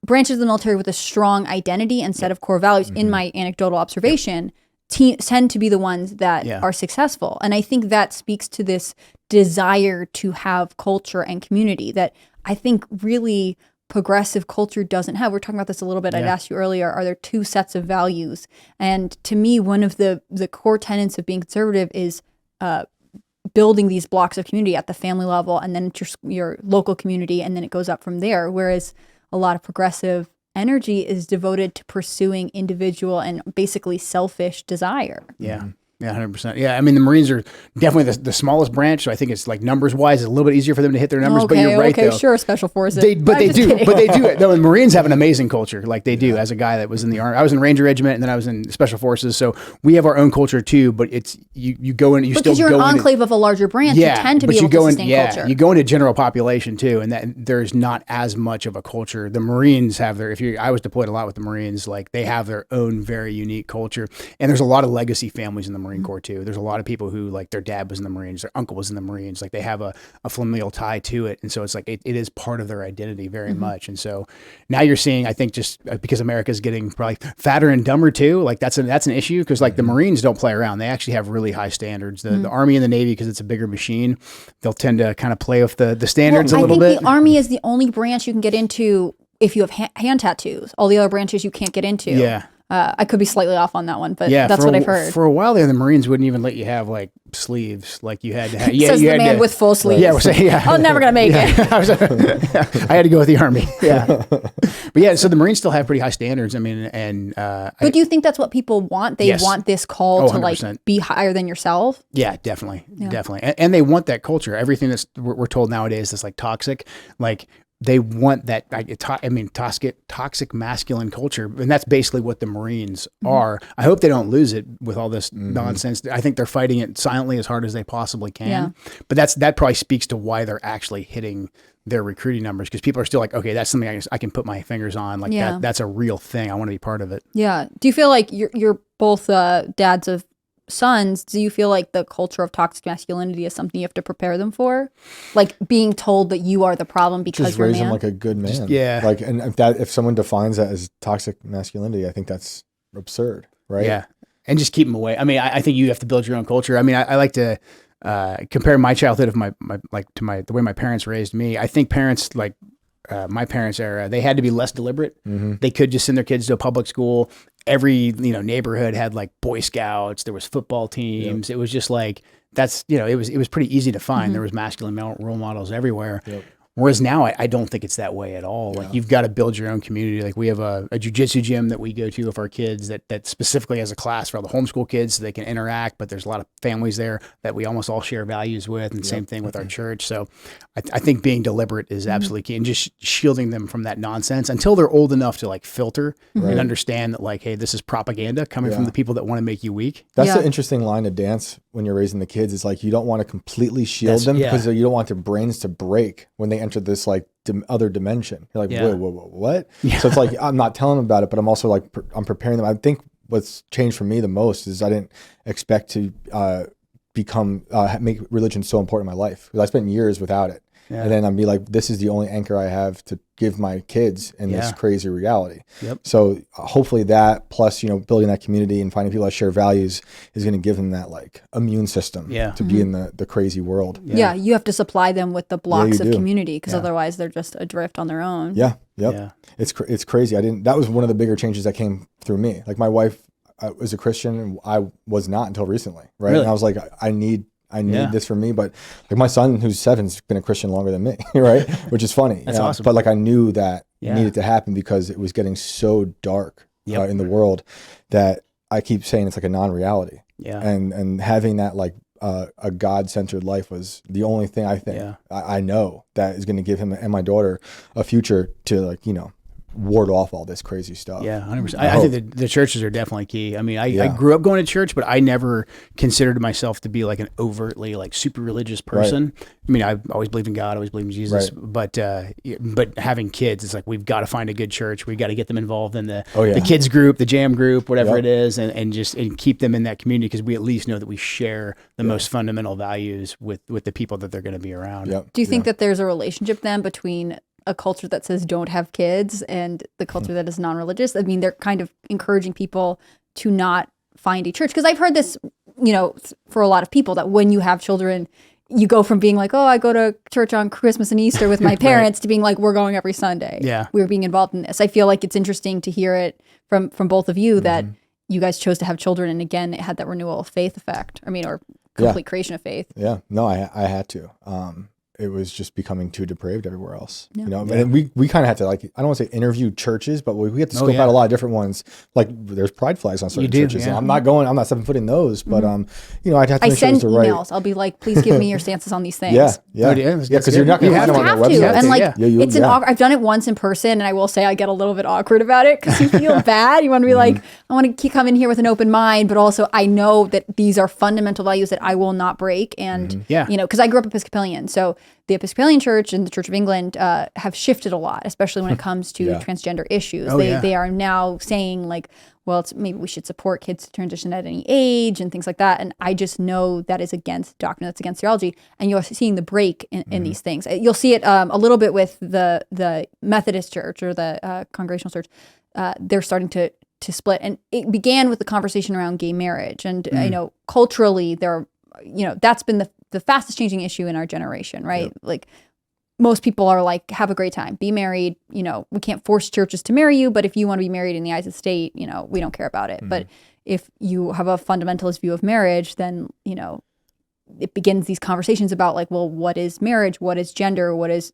S1: Branches of the military with a strong identity and set of core values, in my anecdotal observation, tend to be the ones that are successful. And I think that speaks to this desire to have culture and community that I think really progressive culture doesn't have. We're talking about this a little bit. I'd asked you earlier, are there two sets of values? And to me, one of the core tenets of being conservative is building these blocks of community at the family level, and then it's your local community, and then it goes up from there. Whereas a lot of progressive energy is devoted to pursuing individual and basically selfish desire.
S2: Yeah. Yeah, 100%. Yeah, I mean, the Marines are definitely the smallest branch, so I think it's like numbers-wise, it's a little bit easier for them to hit their numbers, but you're right, though.
S1: Sure, Special Forces.
S2: They do it. No, the Marines have an amazing culture, like they do. As a guy that was in the Army, I was in Ranger Regiment, and then I was in Special Forces, so we have our own culture too, but it's, you go in,
S1: because you're an enclave of a larger branch, you tend to be able to sustain culture.
S2: You go into general population too, and that there's not as much of a culture. The Marines have I was deployed a lot with the Marines, like they have their own very unique culture, and there's a lot of legacy families in the Marine Corps too. There's a lot of people who like their dad was in the Marines, their uncle was in the Marines, like they have a familial tie to it, and so it's like it is part of their identity very much. And so now you're seeing, I think, just because America's getting probably fatter and dumber too, like that's an issue, because like the Marines don't play around. They actually have really high standards. The Army and the Navy, because it's a bigger machine, they'll tend to kind of play with the standards a little bit.
S1: I think the Army is the only branch you can get into if you have hand tattoos. All the other branches you can't get into.
S2: Yeah.
S1: I could be slightly off on that one, but that's what I've heard.
S2: For a while there, the Marines wouldn't even let you have like sleeves, like you had to have.
S1: Says the man with full sleeves.
S2: Yeah,
S1: I'm never gonna make it.
S2: I had to go with the Army. Yeah, but yeah, so the Marines still have pretty high standards. I mean, and
S1: but do you think that's what people want? They want this call to like be higher than yourself.
S2: Yeah, definitely, and they want that culture. Everything that's we're told nowadays that's like toxic, like. They want that, toxic masculine culture. And that's basically what the Marines are. I hope they don't lose it with all this nonsense. I think they're fighting it silently as hard as they possibly can. Yeah. But that probably speaks to why they're actually hitting their recruiting numbers, because people are still like, okay, that's something I can put my fingers on. Like that's a real thing. I want to be part of it. Yeah.
S1: Do you feel like you're both dads of sons? Do you feel like the culture of toxic masculinity is something you have to prepare them for, like being told that you are the problem because
S3: just
S1: you're a
S3: raise
S1: man?
S3: them like a good man.
S2: Like,
S3: and if someone defines that as toxic masculinity, I think that's absurd, right?
S2: Yeah. and just keep them away. I mean, I think you have to build your own culture. I mean, I like to compare my childhood of the way my parents raised me. I think parents like my parents' era, they had to be less deliberate. They could just send their kids to a public school. Every neighborhood had like Boy Scouts. There was football teams. It was just like it was pretty easy to find. There was masculine role models everywhere. Whereas now, I don't think it's that way at all. Like you've got to build your own community. Like we have a jujitsu gym that we go to with our kids that specifically has a class for all the homeschool kids so they can interact. But there's a lot of families there that we almost all share values with, and same thing with our church. So I think being deliberate is absolutely key, and just shielding them from that nonsense until they're old enough to like filter and understand that like, hey, this is propaganda coming from the people that want to make you weak.
S3: That's an interesting line to dance when you're raising the kids. Is like you don't want to completely shield them because you don't want their brains to break when they enter this like other dimension. You're like, wait, what? So it's like, I'm not telling them about it, but I'm also like, I'm preparing them. I think what's changed for me the most is I didn't expect to make religion so important in my life, because I spent years without it. And then I'd be like, this is the only anchor I have to give my kids in this crazy reality. So hopefully that plus, building that community and finding people that share values is going to give them that like immune system to be in the crazy world.
S1: You have to supply them with the blocks of community, because otherwise they're just adrift on their own.
S3: It's crazy. That was one of the bigger changes that came through me. Like my wife was a Christian and I was not until recently. Right.
S2: Really?
S3: And I was like, I need this for me, but like my son who's 7 has been a Christian longer than me, right? Which is funny.
S2: That's awesome.
S3: But like I knew that needed to happen because it was getting so dark in the world that I keep saying it's like a non-reality. And having that like a God-centered life was the only thing I think I know that is going to give him and my daughter a future to like, ward off all this crazy stuff.
S2: 100%. I think the churches are definitely key. I mean, I grew up going to church, but I never considered myself to be like an overtly like super religious person. I mean, I always believed in God, always believed in Jesus, but having kids, it's like, we've got to find a good church. We've got to get them involved in the kids group, the jam group, whatever it is, and keep them in that community, because we at least know that we share the most fundamental values with the people that they're going to be around.
S1: Do you think that there's a relationship then between a culture that says don't have kids and the culture that is non-religious? I mean, they're kind of encouraging people to not find a church. Because I've heard this, for a lot of people, that when you have children, you go from being like, oh, I go to church on Christmas and Easter with my parents to being like, we're going every Sunday. We're being involved in this. I feel like it's interesting to hear it from both of you that you guys chose to have children. And again, it had that renewal of faith effect. I mean, or complete creation of faith.
S3: No, I had to. It was just becoming too depraved everywhere else, and we kind of had to, like, I don't want to say interview churches, but we had to scope out a lot of different ones. Like there's pride flags on certain churches, and I'm not 7 foot in those, but I'd have to make sure it was the right.
S1: emails. I'll be like, please give me your stances on these things.
S3: Because you're not going to find them on their website.
S1: And like, it's an awkward. I've done it once in person, and I will say I get a little bit awkward about it because you feel bad. You want to be like, I want to come in here with an open mind, but also I know that these are fundamental values that I will not break, and because I grew up Episcopalian, so the Episcopalian Church and the Church of England have shifted a lot, especially when it comes to transgender issues. They are now saying like, well, maybe we should support kids to transition at any age and things like that. And I just know that is against doctrine, that's against theology. And you're seeing the break in these things. You'll see it a little bit with the Methodist Church or the Congregational Church. They're starting to split. And it began with the conversation around gay marriage. And culturally, that's been the fastest changing issue in our generation, right? Like most people are like, have a great time, be married. We can't force churches to marry you, but if you want to be married in the eyes of the state, we don't care about it. But if you have a fundamentalist view of marriage, then, it begins these conversations about like, well, what is marriage? What is gender? What is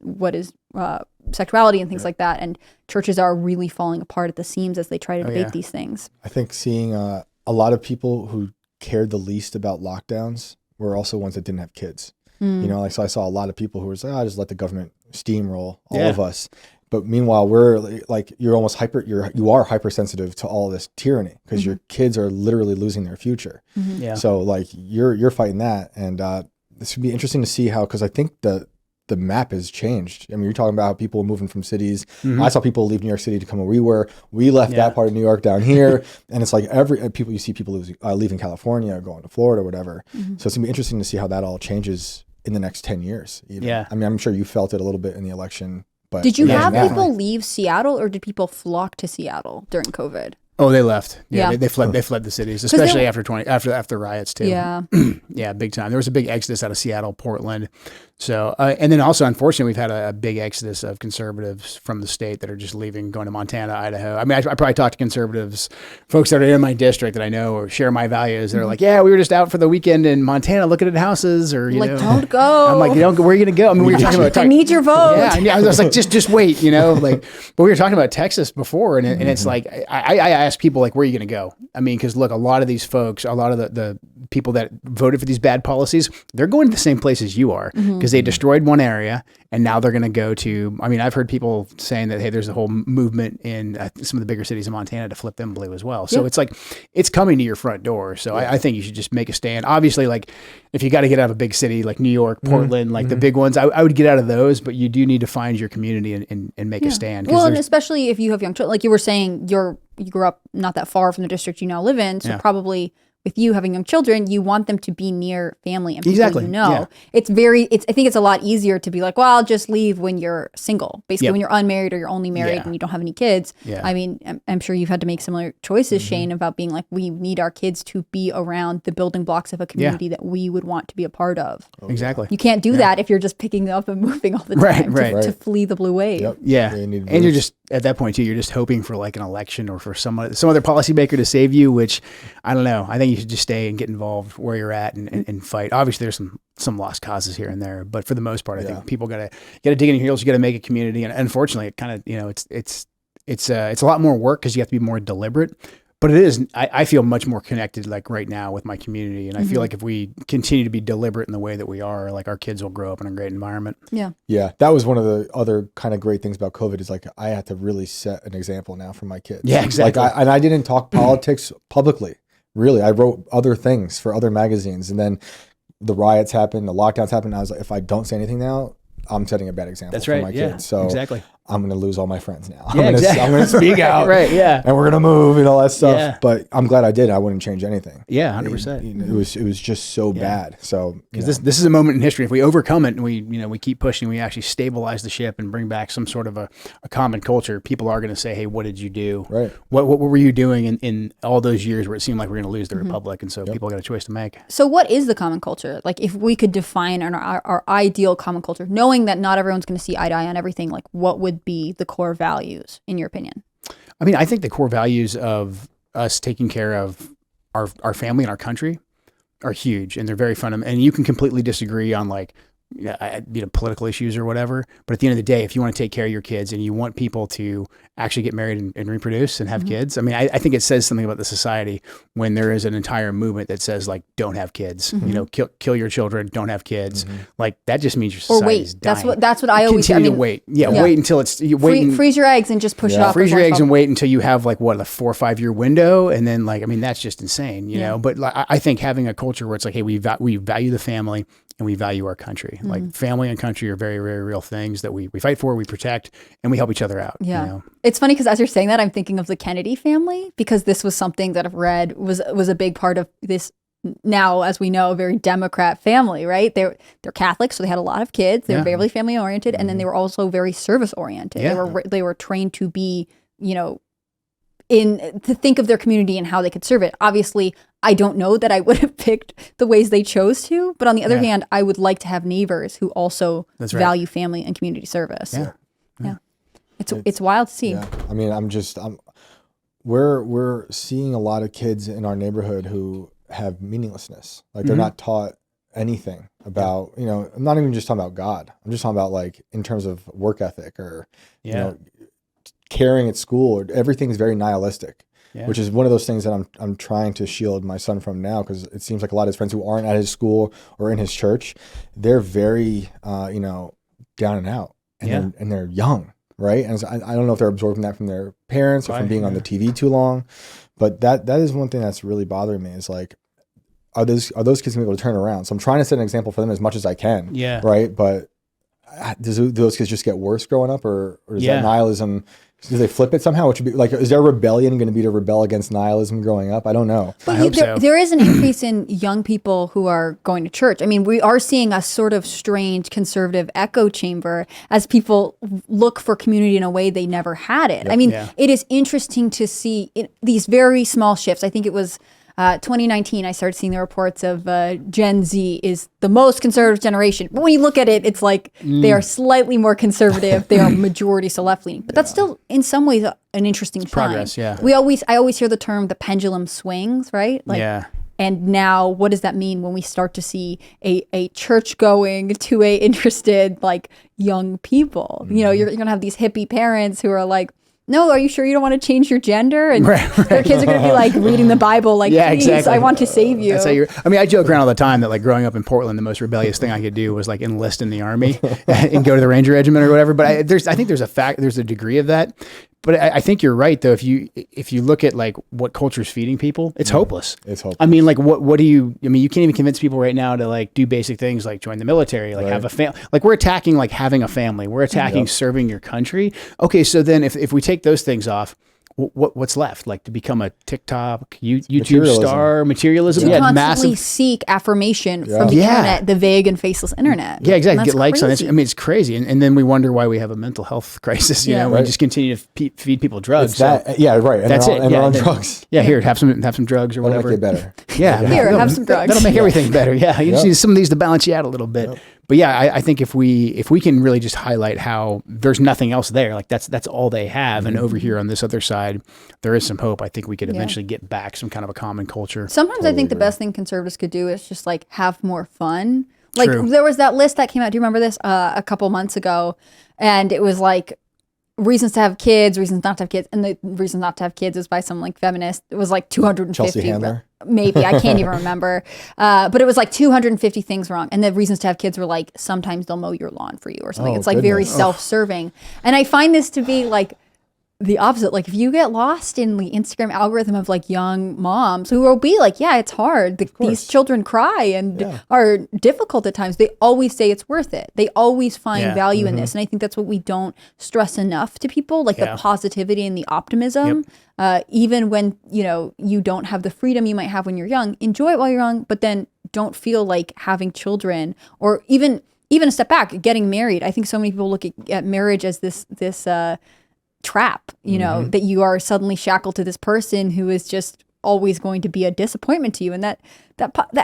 S1: sexuality and things like that? And churches are really falling apart at the seams as they try to debate these things.
S3: I think seeing a lot of people who cared the least about lockdowns were also ones that didn't have kids. So I saw a lot of people who were like, just let the government steamroll all of us. But meanwhile, we're like, you're almost you are hypersensitive to all this tyranny because your kids are literally losing their future. So like you're fighting that. And this would be interesting to see how, because I think the map has changed. I mean, you're talking about how people moving from cities. I saw people leave New York City to come where we were. We left that part of New York down here. And it's like you see people leaving California, going to Florida or whatever. So it's gonna be interesting to see how that all changes in the next 10 years. Even. I mean, I'm sure you felt it a little bit in the election, but
S1: did you have people leave Seattle, or did people flock to Seattle during COVID?
S2: Oh, they left. Yeah,
S1: Yeah.
S2: They fled. They fled the cities, especially after riots too.
S1: Yeah.
S2: Yeah, big time. There was a big exodus out of Seattle, Portland. So, and then also, unfortunately, we've had a big exodus of conservatives from the state that are just leaving, going to Montana, Idaho. I mean, I probably talk to conservatives, folks that are in my district that I know or share my values. They're like, yeah, we were just out for the weekend in Montana looking at houses, or, you know.
S1: Don't go.
S2: I'm like, where are you going to go? I mean, we were talking about.
S1: I need your vote.
S2: Yeah, I was like, just wait, you know, like, but we were talking about Texas before, and it's like, I ask people, like, where are you going to go? I mean, because look, a lot of these folks, a lot of the people that voted for these bad policies, they're going to the same place as you are because they destroyed one area, and now they're going to go to, I mean, I've heard people saying that, hey, there's a whole movement in some of the bigger cities in Montana to flip them blue as well. So it's like, it's coming to your front door. So I think you should just make a stand. Obviously, like, if you got to get out of a big city like New York, Portland, like the big ones, I would get out of those, but you do need to find your community and make a stand.
S1: Well, and especially if you have young children, like you were saying, you grew up not that far from the district you now live in, so probably with you having young children, you want them to be near family and people you know. Yeah. I think it's a lot easier to be like, well, I'll just leave when you're single. Basically, when you're unmarried or you're only married and you don't have any kids. Yeah. I mean, I'm sure you've had to make similar choices, Shane, about being like, we need our kids to be around the building blocks of a community that we would want to be a part of.
S2: Exactly.
S1: You can't do that if you're just picking up and moving all the time to flee the blue wave.
S3: Yep.
S2: Yeah. And you're just, at that point too, you're just hoping for like an election or for some other policymaker to save you, which I don't know. I think you should just stay and get involved where you're at and fight. Obviously there's some lost causes here and there, but for the most part, I think people gotta dig in your heels. You gotta make a community. And unfortunately it kind of, you know, it's a lot more work because you have to be more deliberate, but it is, I feel much more connected like right now with my community. And I feel like if we continue to be deliberate in the way that we are, like our kids will grow up in a great environment. Yeah.
S3: Yeah. That was one of the other kind of great things about COVID is like, I had to really set an example now for my kids.
S2: Yeah, exactly.
S3: Like I didn't talk politics publicly. Really. I wrote other things for other magazines, and then the riots happened, the lockdowns happened. I was like, if I don't say anything now, I'm setting a bad example for my kids. So I'm going to lose all my friends now.
S2: Yeah,
S3: I'm going to speak out.
S2: Right. Yeah.
S3: And we're going to move and all that stuff. Yeah. But I'm glad I did. I wouldn't change anything.
S2: Yeah. 100%.
S3: It was just so bad. So
S2: because this is a moment in history. If we overcome it and we keep pushing, we actually stabilize the ship and bring back some sort of a common culture. People are going to say, hey, what did you do? Right. What were you doing in all those years where it seemed like we're going to lose the republic? And so people got a choice to make.
S1: So what is the common culture? Like if we could define our ideal common culture, knowing that not everyone's going to see eye to eye on everything, like what would be the core values in your opinion?
S2: I mean, I think the core values of us taking care of our family and our country are huge, and they're very fundamental. And you can completely disagree on like, political issues or whatever. But at the end of the day, if you want to take care of your kids and you want people to actually get married and reproduce and have kids, I mean, I think it says something about the society when there is an entire movement that says like, don't have kids, kill your children, don't have kids. Like that just means your society is dying.
S1: That's what I always
S2: continue to wait. Wait until it's
S1: freeze your eggs and just push it off.
S2: Freeze your eggs and wait until you have like a 4 or 5 year window, and then like, I mean, that's just insane, you know. But like, I think having a culture where it's like, hey, we value the family and we value our country. Like family and country are very, very real things that we fight for, we protect, and we help each other out. Yeah. You know?
S1: It's funny because as you're saying that, I'm thinking of the Kennedy family, because this was something that I've read was a big part of this now, as we know, a very Democrat family, right? They're Catholic, so they had a lot of kids. They were very family oriented, and then they were also very service oriented. Yeah. They were trained to be, to think of their community and how they could serve it. Obviously, I don't know that I would have picked the ways they chose to, but on the other hand, I would like to have neighbors who also value family and community service. Yeah. It's wild to see.
S3: Yeah. I mean, we're seeing a lot of kids in our neighborhood who have meaninglessness. Like they're not taught anything about, I'm not even just talking about God. I'm just talking about like in terms of work ethic or, caring at school, or everything's very nihilistic. Yeah. Which is one of those things that I'm trying to shield my son from now, because it seems like a lot of his friends who aren't at his school or in his church, they're very, down and out, and they're young, right? And so I don't know if they're absorbing that from their parents or from being on the TV too long, but that is one thing that's really bothering me. Is like, are those kids gonna be able to turn around? So I'm trying to set an example for them as much as I can. Yeah. Right. But do those kids just get worse growing up, or does that nihilism Do they flip it somehow? Which would be like, is their rebellion going to be to rebel against nihilism growing up? I don't know.
S1: But
S2: I hope so.
S1: there is an increase in young people who are going to church. I mean, we are seeing a sort of strange conservative echo chamber as people look for community in a way they never had it. I mean, it is interesting to see these very small shifts. I think it was 2019, I started seeing the reports of Gen Z is the most conservative generation. But when you look at it, it's like they are slightly more conservative. They are majority so left leaning. But that's still, in some ways, an interesting sign.
S2: Progress, yeah.
S1: I always hear the term the pendulum swings, right? Like,
S2: yeah.
S1: And now, what does that mean when we start to see a church going to a interested like young people? You know, you're gonna have these hippie parents who are like, no, are you sure you don't want to change your gender? And their kids are going to be like reading the Bible, like, please, exactly. I want to save you.
S2: That's how I joke around all the time that like growing up in Portland, the most rebellious thing I could do was like enlist in the army and go to the Ranger Regiment or whatever. But I think there's a degree of that. But I think you're right though. If you look at like what culture's feeding people, it's hopeless. It's hopeless. I mean, like what do you? I mean, you can't even convince people right now to like do basic things like join the military, like have a family. Like we're attacking like having a family. We're attacking serving your country. Okay, so then if we take those things off, what's left? Like to become a TikTok, YouTube star, materialism.
S1: To constantly seek affirmation from the internet, the vague and faceless internet.
S2: Yeah, exactly. Get likes on it. I mean, it's crazy. And then we wonder why we have a mental health crisis. You know, we just continue to feed people drugs.
S3: And that's it. And they're on drugs.
S2: Yeah, here, have some drugs or whatever.
S3: Make it better.
S2: Yeah,
S1: here, have some drugs.
S2: That'll make everything better. Yeah, you just need some of these to balance you out a little bit. But yeah, I think if we can really just highlight how there's nothing else there, like that's all they have, and over here on this other side, there is some hope. I think we could eventually get back some kind of a common culture.
S1: Sometimes I think the best thing conservatives could do is just like have more fun. Like there was that list that came out. Do you remember this a couple months ago? And it was like reasons to have kids, reasons not to have kids, and the reasons not to have kids is by some like feminist. It was like 250.
S3: Chelsea Handler.
S1: Maybe I can't even remember, but it was like 250 things wrong, and the reasons to have kids were like sometimes they'll mow your lawn for you or something. It's like very self-serving, and I find this to be like the opposite. Like if you get lost in the Instagram algorithm of like young moms who will be like, yeah, it's hard. These children cry and are difficult at times. They always say it's worth it. They always find value in this. And I think that's what we don't stress enough to people, like the positivity and the optimism. Even when, you don't have the freedom you might have when you're young, enjoy it while you're young, but then don't feel like having children or even a step back, getting married. I think so many people look at marriage as this trap, that you are suddenly shackled to this person who is just always going to be a disappointment to you. And that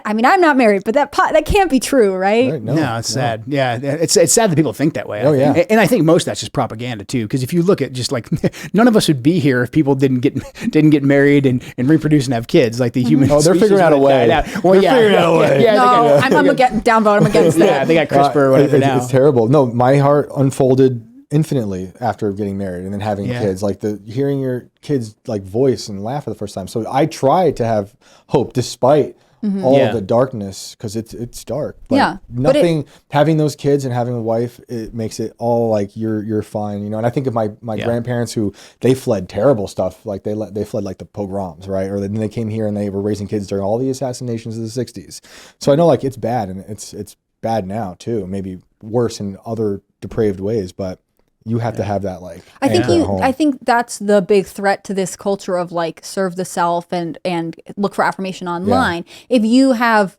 S1: I mean, I'm not married, but that can't be true, right?
S2: No, it's sad. Yeah, it's sad that people think that way.
S3: Yeah.
S2: And I think most of that's just propaganda too. Because if you look at just like none of us would be here if people didn't get married and reproduce and have kids. Like the human.
S3: Oh, they're figuring out a way.
S2: Well,
S3: they're figuring out a way.
S2: Yeah,
S1: no, I'm gonna get downvote. I'm against that.
S2: Yeah, they got CRISPR or whatever now.
S3: It's terrible. No, my heart unfolded infinitely after getting married and then having kids, like hearing your kids like voice and laugh for the first time. So I try to have hope despite all of the darkness, because it's dark. But having those kids and having a wife, it makes it all like you're fine, And I think of my grandparents who they fled terrible stuff, like they fled like the pogroms, right? Or then they came here and they were raising kids during all the assassinations of the 60s. So I know like it's bad, and it's bad now too, maybe worse in other depraved ways, but you have to have that like.
S1: I think that's the big threat to this culture of like serve the self and look for affirmation online. If you have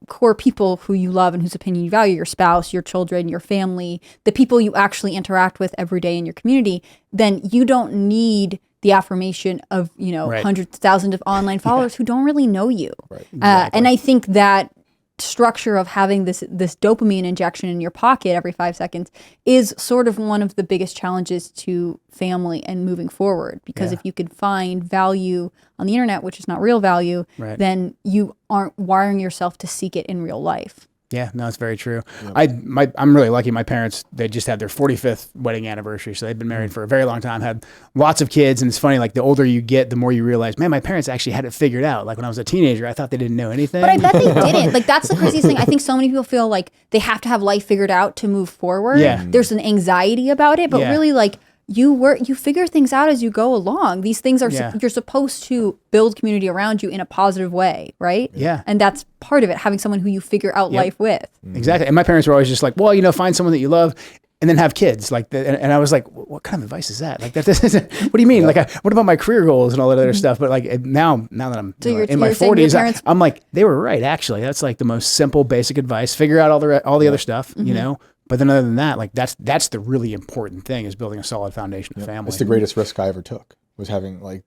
S1: core people who you love and whose opinion you value, your spouse, your children, your family, the people you actually interact with every day in your community, then you don't need the affirmation of hundreds of thousands of online followers who don't really know you.
S2: Right. Exactly.
S1: And I think that structure of having this dopamine injection in your pocket every 5 seconds is sort of one of the biggest challenges to family and moving forward, because if you could find value on the internet, which is not real value, then you aren't wiring yourself to seek it in real life.
S2: Yeah, no, it's very true. Yep. I'm really lucky. My parents, they just had their 45th wedding anniversary. So they've been married for a very long time, had lots of kids. And it's funny, like the older you get, the more you realize, man, my parents actually had it figured out. Like when I was a teenager, I thought they didn't know anything.
S1: But I bet they didn't. Like that's the craziest thing. I think so many people feel like they have to have life figured out to move forward.
S2: Yeah.
S1: There's an anxiety about it, but really like you figure things out as you go along. These things are you're supposed to build community around you in a positive way, right?
S2: Yeah.
S1: And that's part of it, having someone who you figure out life with.
S2: Exactly. And my parents were always just like, well, find someone that you love. and then have kids. Like, and I was like, what kind of advice is that? Like that isn't, what do you mean? Like, what about my career goals and all that other stuff? But like now that I'm in my 40s, I'm like, they were right. Actually, that's like the most simple, basic advice. Figure out all the other stuff, you know. But then other than that, like that's the really important thing, is building a solid foundation of family.
S3: It's the greatest risk I ever took, was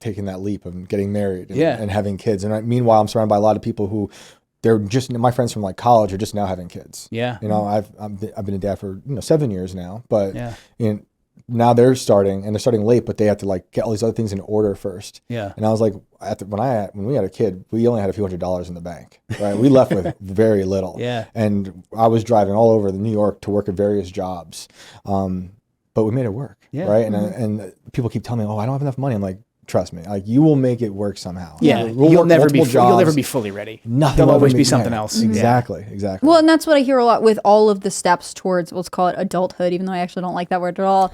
S3: taking that leap of getting married and having kids. And meanwhile, I'm surrounded by a lot of people who they're just, my friends from like college are just now having kids. Yeah. You know, I've been a dad for 7 years now, but now they're starting late, but they have to like get all these other things in order first. Yeah. And I was like, when we had a kid, we only had a few $100s in the bank, right? We left with very little. Yeah. And I was driving all over New York to work at various jobs. But we made it work. Yeah. Right. And people keep telling me, oh, I don't have enough money. I'm like, trust me, like you will make it work somehow. Yeah, you'll never be fully ready. Nothing. There'll always be something else. Exactly.
S1: Well, and that's what I hear a lot with all of the steps towards, let's call it adulthood, even though I actually don't like that word at all.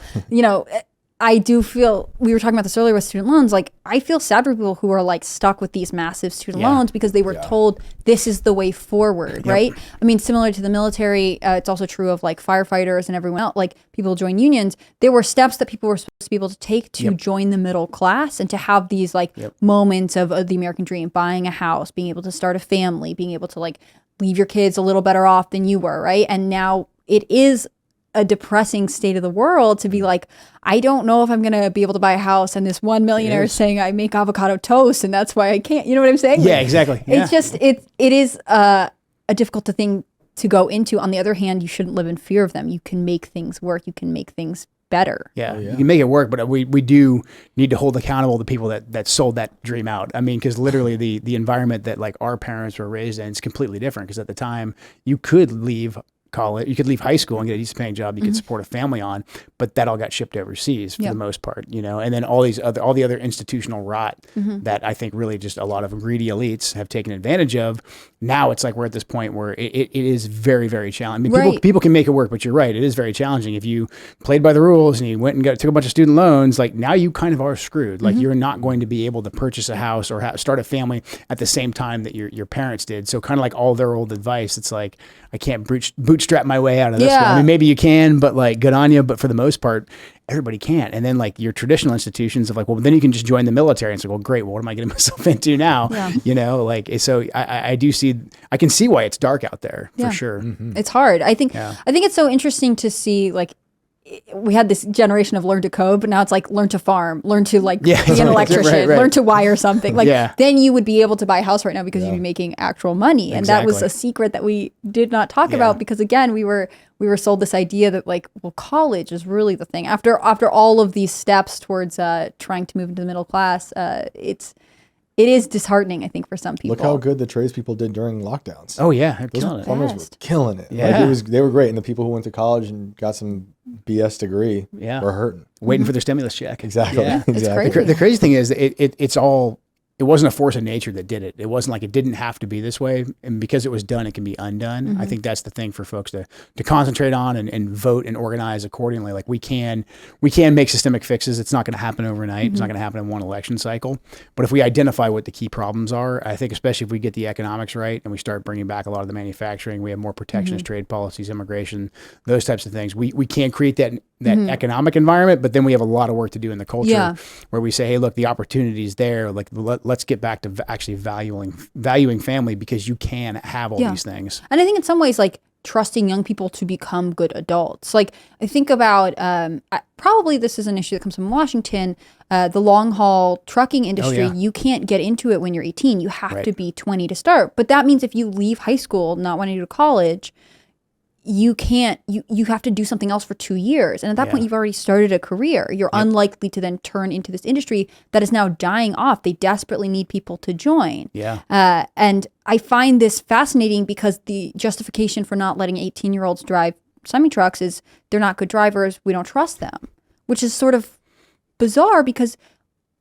S1: I do feel, we were talking about this earlier with student loans, like I feel sad for people who are like stuck with these massive student loans because they were told this is the way forward, right? I mean, similar to the military, it's also true of like firefighters and everyone else, like people join unions. There were steps that people were supposed to be able to take to join the middle class and to have these like moments of the American dream, buying a house, being able to start a family, being able to like leave your kids a little better off than you were, right? And now it is a depressing state of the world to be like, I don't know if I'm going to be able to buy a house, and this one millionaire is saying I make avocado toast and that's why I can't, you know what I'm saying?
S2: Yeah, exactly.
S1: It's just, it is a difficult thing to go into. On the other hand, you shouldn't live in fear of them. You can make things work. You can make things better.
S2: Yeah, you can make it work, but we do need to hold accountable the people that sold that dream out. I mean, because literally the environment that like our parents were raised in is completely different, because at the time you could leave college, you could leave high school and get a decent paying job you could support a family on, but that all got shipped overseas for the most part, and then all the other institutional rot that I think really just a lot of greedy elites have taken advantage of. Now it's like we're at this point where it is very, very challenging. I mean, people can make it work, but you're right, it is very challenging. If you played by the rules and you went and took a bunch of student loans, like now you kind of are screwed. Like you're not going to be able to purchase a house or start a family at the same time that your parents did. So kind of like all their old advice, it's like, I can't bootstrap my way out of this one. I mean, maybe you can, but like good on you. But for the most part, everybody can't. And then like your traditional institutions of like, well, then you can just join the military. And it's like, well, great. Well, what am I getting myself into now? Yeah. So I can see why it's dark out there for sure.
S1: It's hard. I think it's so interesting to see like, we had this generation of learn to code, but now it's like learn to farm, learn to like be an electrician, learn to wire something. Like then you would be able to buy a house right now because you'd be making actual money. And that was a secret that we did not talk about, because again, we were sold this idea that like, well, college is really the thing. After all of these steps towards trying to move into the middle class, it is disheartening, I think, for some people.
S3: Look how good the tradespeople did during lockdowns.
S2: Oh yeah,
S3: those plumbers were killing it. Yeah, like they were great, and the people who went to college and got some BS degree were hurting,
S2: waiting for their stimulus check.
S3: Exactly.
S1: Yeah, exactly.
S2: The crazy thing is, it wasn't a force of nature that did it. It wasn't like it didn't have to be this way. And because it was done, it can be undone. I think that's the thing for folks to concentrate on and vote and organize accordingly. Like we can make systemic fixes. It's not going to happen overnight. It's not going to happen in one election cycle. But if we identify what the key problems are, I think especially if we get the economics right and we start bringing back a lot of the manufacturing, we have more protectionist trade policies, immigration, those types of things. We can create that economic environment, but then we have a lot of work to do in the culture where we say, hey, look, the opportunity is there. Like let's get back to actually valuing family, because you can have all these things.
S1: And I think in some ways, like trusting young people to become good adults. Like I think about, probably this is an issue that comes from Washington, the long haul trucking industry. You can't get into it when you're 18. You have to be 20 to start. But that means if you leave high school, not wanting to go to college, you can't, you have to do something else for 2 years. And at that point, you've already started a career. You're unlikely to then turn into this industry that is now dying off. They desperately need people to join. And I find this fascinating, because the justification for not letting 18-year-olds drive semi-trucks is they're not good drivers. We don't trust them, which is sort of bizarre, because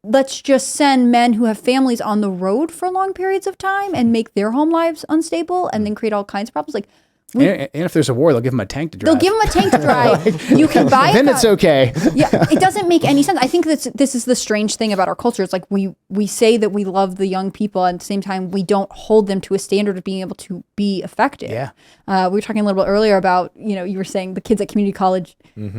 S1: let's just send men who have families on the road for long periods of time and make their home lives unstable and then create all kinds of problems. Like,
S2: And if there's a war, they'll give them a tank to drive.
S1: They'll give them a tank to drive. You can buy it.
S2: Then it's okay.
S1: Yeah, it doesn't make any sense. I think this is the strange thing about our culture. It's like we say that we love the young people, and at the same time, we don't hold them to a standard of being able to be effective.
S2: Yeah.
S1: We were talking a little bit earlier about, you were saying the kids at community college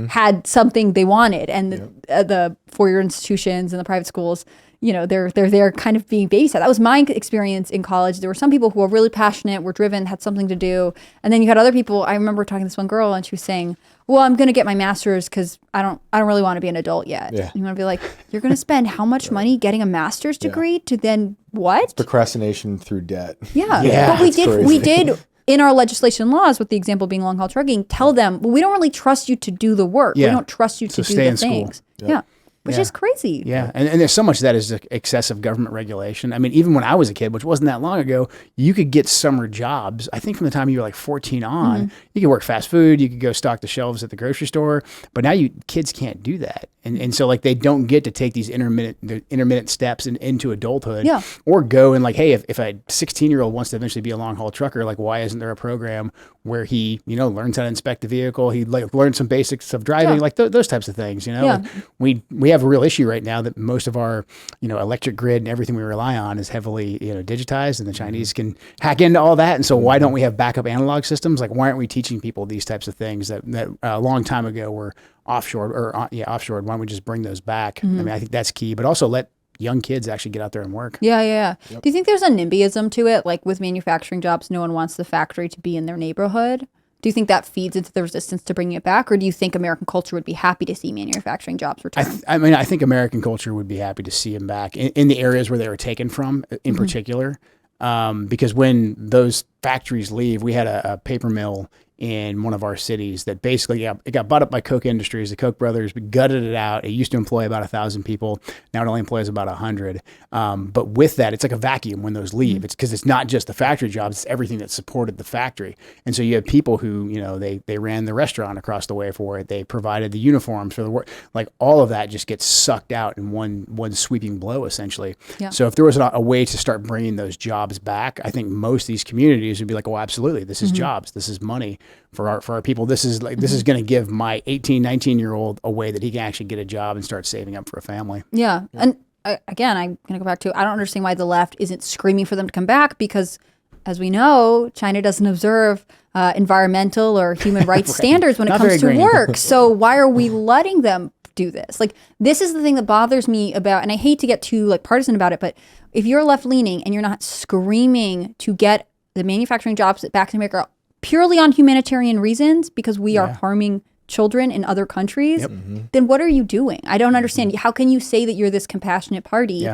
S1: had something they wanted, and the four-year institutions and the private schools, they're there kind of being babysat. That was my experience in college. There were some people who were really passionate, were driven, had something to do. And then you had other people. I remember talking to this one girl, and she was saying, well, I'm going to get my master's because I don't really want to be an adult yet.
S3: Yeah.
S1: You want to be like, you're going to spend how much money getting a master's degree to then what?
S3: Procrastination through debt.
S1: Yeah. But we did in our legislation laws, with the example being long haul trucking, tell them, well, we don't really trust you to do the work. We don't trust you to do the things. Yeah. Which is crazy.
S2: Yeah. And there's so much that is excessive government regulation. I mean, even when I was a kid, which wasn't that long ago, you could get summer jobs. I think from the time you were like 14 on, you could work fast food, you could go stock the shelves at the grocery store. But now kids can't do that. And so like they don't get to take these intermittent steps into adulthood, or go and like, hey, if a 16-year-old wants to eventually be a long haul trucker, like why isn't there a program where he learns how to inspect the vehicle, he like learns some basics of driving, like those types of things. Like we have a real issue right now that most of our electric grid and everything we rely on is heavily digitized, and the Chinese can hack into all that. And so why don't we have backup analog systems? Like why aren't we teaching people these types of things that a long time ago were offshored? Why don't we just bring those back? I mean, I think that's key, but also let young kids actually get out there and work.
S1: Yeah. Yep. Do you think there's a NIMBYism to it? Like with manufacturing jobs, no one wants the factory to be in their neighborhood. Do you think that feeds into the resistance to bringing it back? Or do you think American culture would be happy to see manufacturing jobs return?
S2: I think American culture would be happy to see them back in the areas where they were taken from in particular. Because when those factories leave, we had a paper mill in one of our cities that basically it got bought up by Koch Industries. The Koch brothers gutted it out. It used to employ about 1,000 people. Now it only employs about 100. But with that, it's like a vacuum when those leave. It's because it's not just the factory jobs; it's everything that supported the factory. And so you have people who they ran the restaurant across the way for it. They provided the uniforms for the work. Like all of that just gets sucked out in one sweeping blow, essentially. Yeah. So if there was a way to start bringing those jobs back, I think most of these communities would be like, "Oh, absolutely! This is jobs. This is money for our people. This is like this is going to give my 18, 19-year-old a way that he can actually get a job and start saving up for a family."
S1: Yeah. And again, I'm going to go back to, I don't understand why the left isn't screaming for them to come back, because as we know, China doesn't observe environmental or human rights standards when it comes to work. So why are we letting them do this? Like, this is the thing that bothers me about, and I hate to get too like partisan about it, but if you're left leaning and you're not screaming to get the manufacturing jobs back in America purely on humanitarian reasons because we are harming children in other countries, then what are you doing? I don't understand. How can you say that you're this compassionate party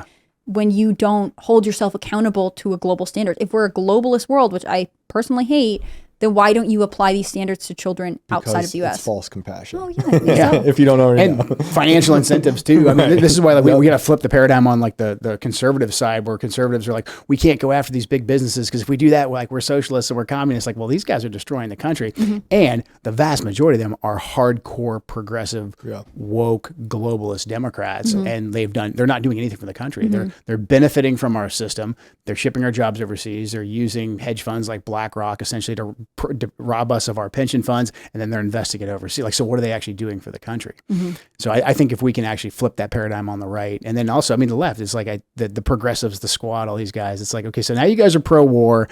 S1: when you don't hold yourself accountable to a global standard? If we're a globalist world, which I personally hate, then why don't you apply these standards to children outside of the U.S.?
S3: It's false compassion.
S1: Oh, yeah.
S3: If you don't already know.
S2: Financial incentives, too. I mean, this is why we got to flip the paradigm on like the conservative side, where conservatives are like, we can't go after these big businesses because if we do that, we're socialists and we're communists. Like, well, these guys are destroying the country. And the vast majority of them are hardcore, progressive, woke, globalist Democrats. And they're not doing anything for the country. They're benefiting from our system. They're shipping our jobs overseas. They're using hedge funds like BlackRock essentially to rob us of our pension funds, and then they're investing it overseas. Like, so what are they actually doing for the country? So I think if we can actually flip that paradigm on the right, and then also, I mean, the left is like the progressives, the squad, all these guys. It's like, okay, so now you guys are pro-war.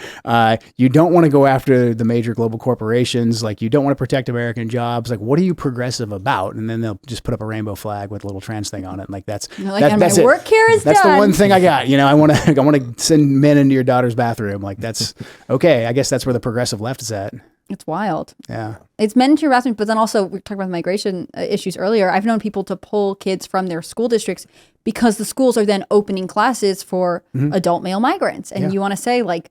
S2: You don't want to go after the major global corporations. Like, you don't want to protect American jobs. Like, what are you progressive about? And then they'll just put up a rainbow flag with a little trans thing on it. And like, that's
S1: my work here is
S2: that's
S1: done.
S2: the one thing I got. I want to send men into your daughter's bathroom. Like, that's okay. I guess that's where the progressive left is at.
S1: It's wild.
S2: Yeah.
S1: It's men into harassment, but then also we talked about the migration issues earlier. I've known people to pull kids from their school districts because the schools are then opening classes for adult male migrants. And you want to say, like,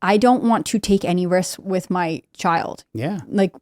S1: I don't want to take any risks with my child.
S2: Yeah.
S1: Like,